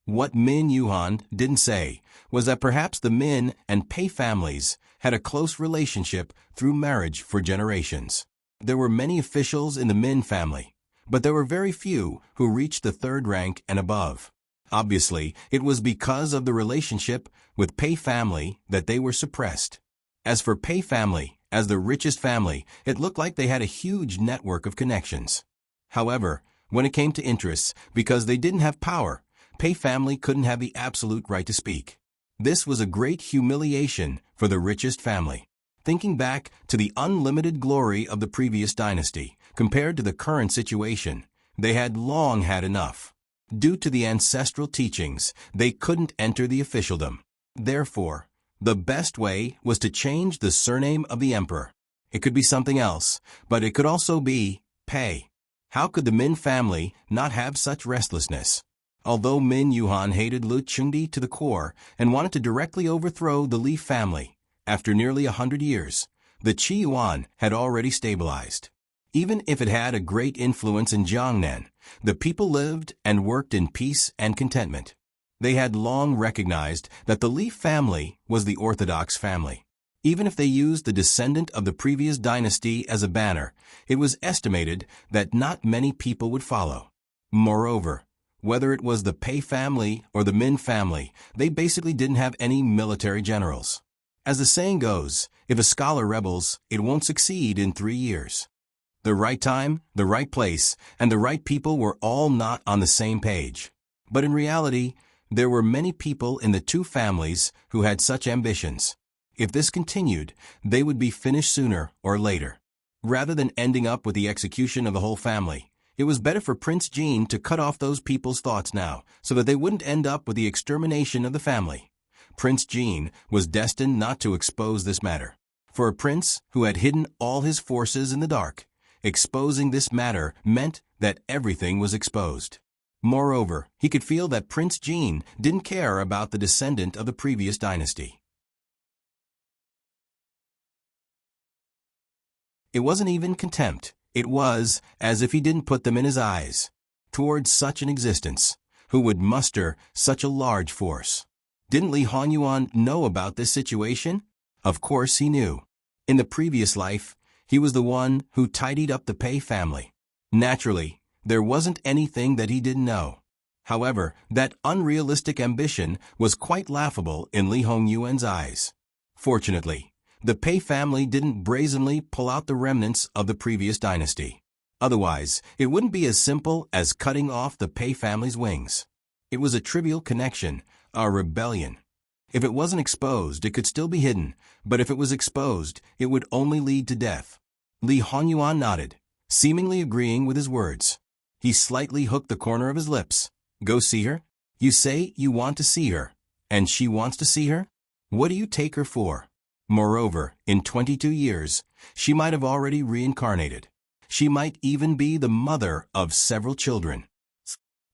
What Minyuhan didn't say was that perhaps the Min and Pei families had a close relationship through marriage for generations. There were many officials in the Min family, but there were very few who reached the 3rd rank and above. Obviously, it was because of the relationship with Pei family that they were suppressed. As for Pei family, as the richest family, it looked like they had a huge network of connections. However, when it came to interests, because they didn't have power, Pei family couldn't have the absolute right to speak. This was a great humiliation for the richest family. Thinking back to the unlimited glory of the previous dynasty, compared to the current situation, they had long had enough. Due to the ancestral teachings, they couldn't enter the officialdom. Therefore, the best way was to change the surname of the emperor. It could be something else, but it could also be Pei. How could the Min family not have such restlessness? Although Min Yuhan hated Lu Chengdi to the core and wanted to directly overthrow the Li family, after nearly 100 years, the Qi Yuan had already stabilized. Even if it had a great influence in Jiangnan, the people lived and worked in peace and contentment. They had long recognized that the Li family was the orthodox family. Even if they used the descendant of the previous dynasty as a banner, it was estimated that not many people would follow. Moreover, whether it was the Pei family or the Min family, they basically didn't have any military generals. As the saying goes, if a scholar rebels, it won't succeed in 3 years. The right time, the right place, and the right people were all not on the same page. But in reality, there were many people in the two families who had such ambitions. If this continued, they would be finished sooner or later. Rather than ending up with the execution of the whole family, it was better for Prince Jin to cut off those people's thoughts now, so that they wouldn't end up with the extermination of the family. Prince Jin was destined not to expose this matter. For a prince who had hidden all his forces in the dark, exposing this matter meant that everything was exposed. Moreover, he could feel that Prince Jin didn't care about the descendant of the previous dynasty. It wasn't even contempt. It was as if he didn't put them in his eyes. Towards such an existence, who would muster such a large force? Didn't Li Hongyuan know about this situation? Of course he knew. In the previous life, he was the one who tidied up the Pei family. Naturally, there wasn't anything that he didn't know. However, that unrealistic ambition was quite laughable in Li Hongyuan's eyes. Fortunately, the Pei family didn't brazenly pull out the remnants of the previous dynasty. Otherwise, it wouldn't be as simple as cutting off the Pei family's wings. It was a trivial connection, a rebellion. If it wasn't exposed, it could still be hidden, but if it was exposed, it would only lead to death. Li Hongyuan nodded, seemingly agreeing with his words. He slightly hooked the corner of his lips. Go see her? You say you want to see her, and she wants to see her? What do you take her for? Moreover, in 22 years, she might have already reincarnated. She might even be the mother of several children.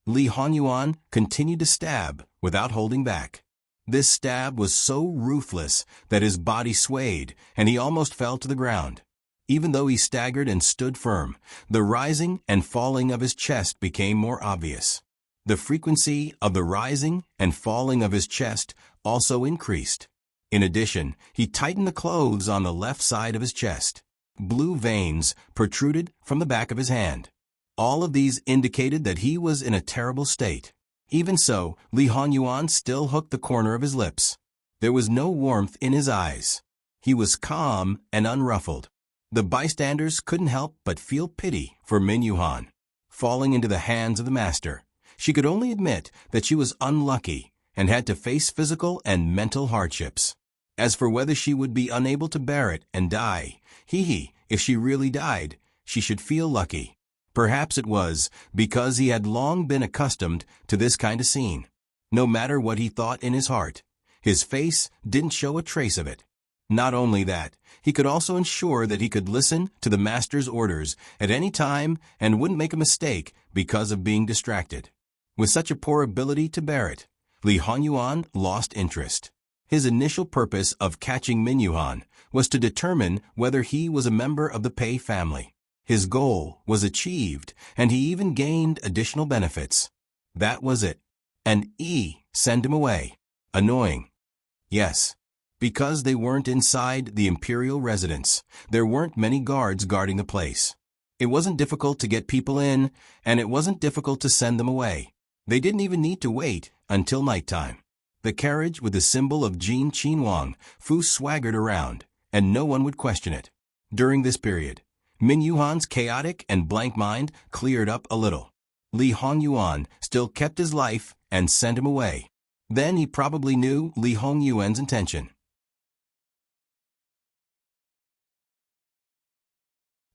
Li Hongyuan continued to stab without holding back. This stab was so ruthless that his body swayed and he almost fell to the ground. Even though he staggered and stood firm, the rising and falling of his chest became more obvious. The frequency of the rising and falling of his chest also increased. In addition, he tightened the clothes on the left side of his chest. Blue veins protruded from the back of his hand. All of these indicated that he was in a terrible state. Even so, Li Hongyuan still hooked the corner of his lips. There was no warmth in his eyes. He was calm and unruffled. The bystanders couldn't help but feel pity for Min Yuhan. Falling into the hands of the master, she could only admit that she was unlucky and had to face physical and mental hardships. As for whether she would be unable to bear it and die, if she really died, she should feel lucky. Perhaps it was because he had long been accustomed to this kind of scene. No matter what he thought in his heart, his face didn't show a trace of it. Not only that, he could also ensure that he could listen to the master's orders at any time and wouldn't make a mistake because of being distracted. With such a poor ability to bear it, Li Hongyuan lost interest. His initial purpose of catching Min Yuhan was to determine whether he was a member of the Pei family. His goal was achieved, and he even gained additional benefits. That was it. And send him away. Annoying. Yes. Because they weren't inside the imperial residence, there weren't many guards guarding the place. It wasn't difficult to get people in, and it wasn't difficult to send them away. They didn't even need to wait until nighttime. The carriage with the symbol of Jin Qinhuang Fu swaggered around, and no one would question it. During this period, Min Yuhan's chaotic and blank mind cleared up a little. Li Hongyuan still kept his life and sent him away. Then he probably knew Li Hongyuan's intention.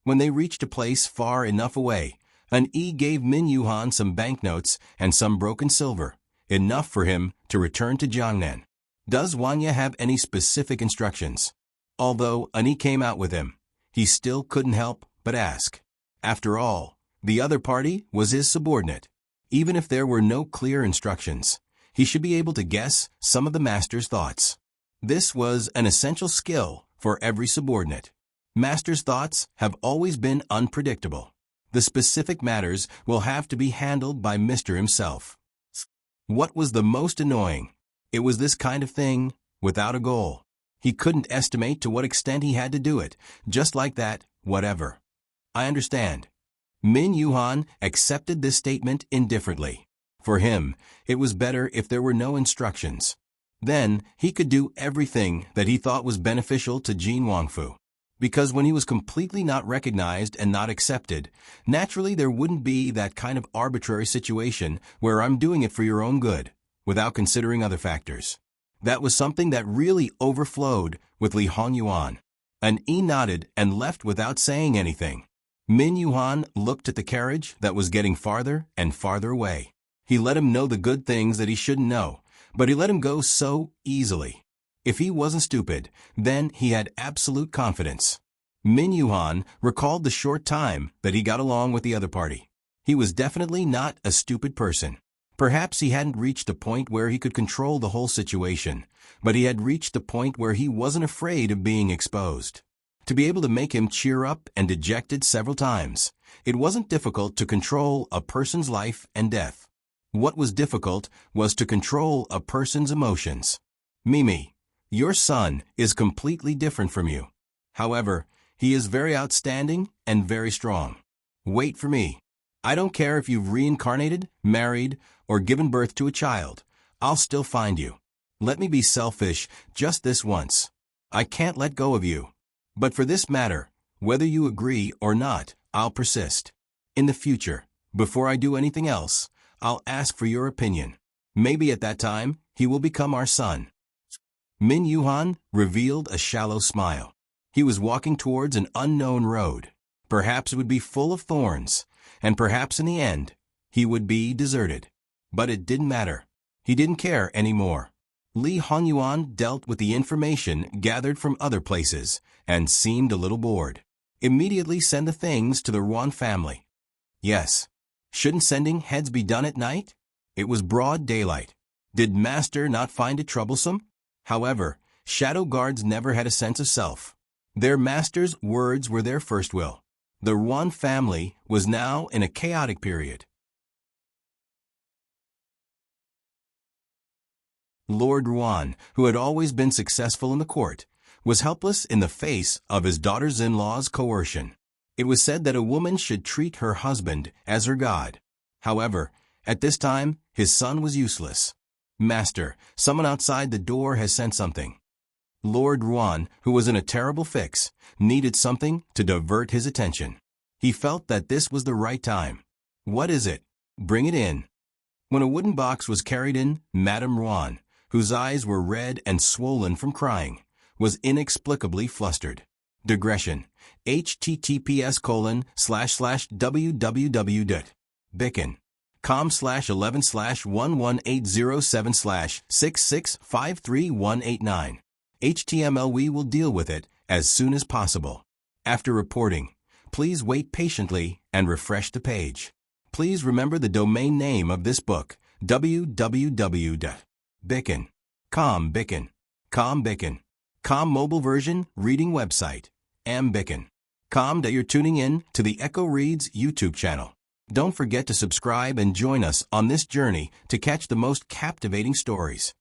When they reached a place far enough away, An E gave Min Yuhan some banknotes and some broken silver, enough for him to return to Jiangnan. Does Wanya have any specific instructions? Although An E came out with him, he still couldn't help but ask. After all, the other party was his subordinate. Even if there were no clear instructions, he should be able to guess some of the master's thoughts. This was an essential skill for every subordinate. Master's thoughts have always been unpredictable. The specific matters will have to be handled by Mr. himself. What was the most annoying? It was this kind of thing, without a goal. He couldn't estimate to what extent he had to do it, just like that, whatever. I understand. Min Yuhan accepted this statement indifferently. For him, it was better if there were no instructions. Then, he could do everything that he thought was beneficial to Jin Wangfu. Because when he was completely not recognized and not accepted, naturally there wouldn't be that kind of arbitrary situation where I'm doing it for your own good, without considering other factors. That was something that really overflowed with Li Hongyuan. An E nodded and left without saying anything. Min Yuhan looked at the carriage that was getting farther and farther away. He let him know the good things that he shouldn't know, but he let him go so easily. If he wasn't stupid, then he had absolute confidence. Min Yuhan recalled the short time that he got along with the other party. He was definitely not a stupid person. Perhaps he hadn't reached a point where he could control the whole situation, but he had reached a point where he wasn't afraid of being exposed. To be able to make him cheer up and dejected several times, it wasn't difficult to control a person's life and death. What was difficult was to control a person's emotions. Mimi, your son is completely different from you. However, he is very outstanding and very strong. Wait for me. I don't care if you've reincarnated, married, or given birth to a child. I'll still find you. Let me be selfish just this once. I can't let go of you. But for this matter, whether you agree or not, I'll persist. In the future, before I do anything else, I'll ask for your opinion. Maybe at that time, he will become our son. Min Yuhan revealed a shallow smile. He was walking towards an unknown road. Perhaps it would be full of thorns, and perhaps in the end, he would be deserted. But it didn't matter. He didn't care anymore. Li Hongyuan dealt with the information gathered from other places and seemed a little bored. Immediately send the things to the Ruan family. Yes. Shouldn't sending heads be done at night? It was broad daylight. Did Master not find it troublesome? However, shadow guards never had a sense of self. Their master's words were their first will. The Ruan family was now in a chaotic period. Lord Ruan, who had always been successful in the court, was helpless in the face of his daughters-in-law's coercion. It was said that a woman should treat her husband as her god. However, at this time, his son was useless. Master, someone outside the door has sent something. Lord Ruan, who was in a terrible fix, needed something to divert his attention. He felt that this was the right time. What is it? Bring it in. When a wooden box was carried in, Madame Ruan, whose eyes were red and swollen from crying, was inexplicably flustered. Digression. https://www.bicken.com/11/11807/6653189. HTML. We will deal with it as soon as possible. After reporting, please wait patiently and refresh the page. Please remember the domain name of this book, www.bicken.com. Com mobile version reading website, mbicken.com. You're tuning in to the Echo Reads YouTube channel. Don't forget to subscribe and join us on this journey to catch the most captivating stories.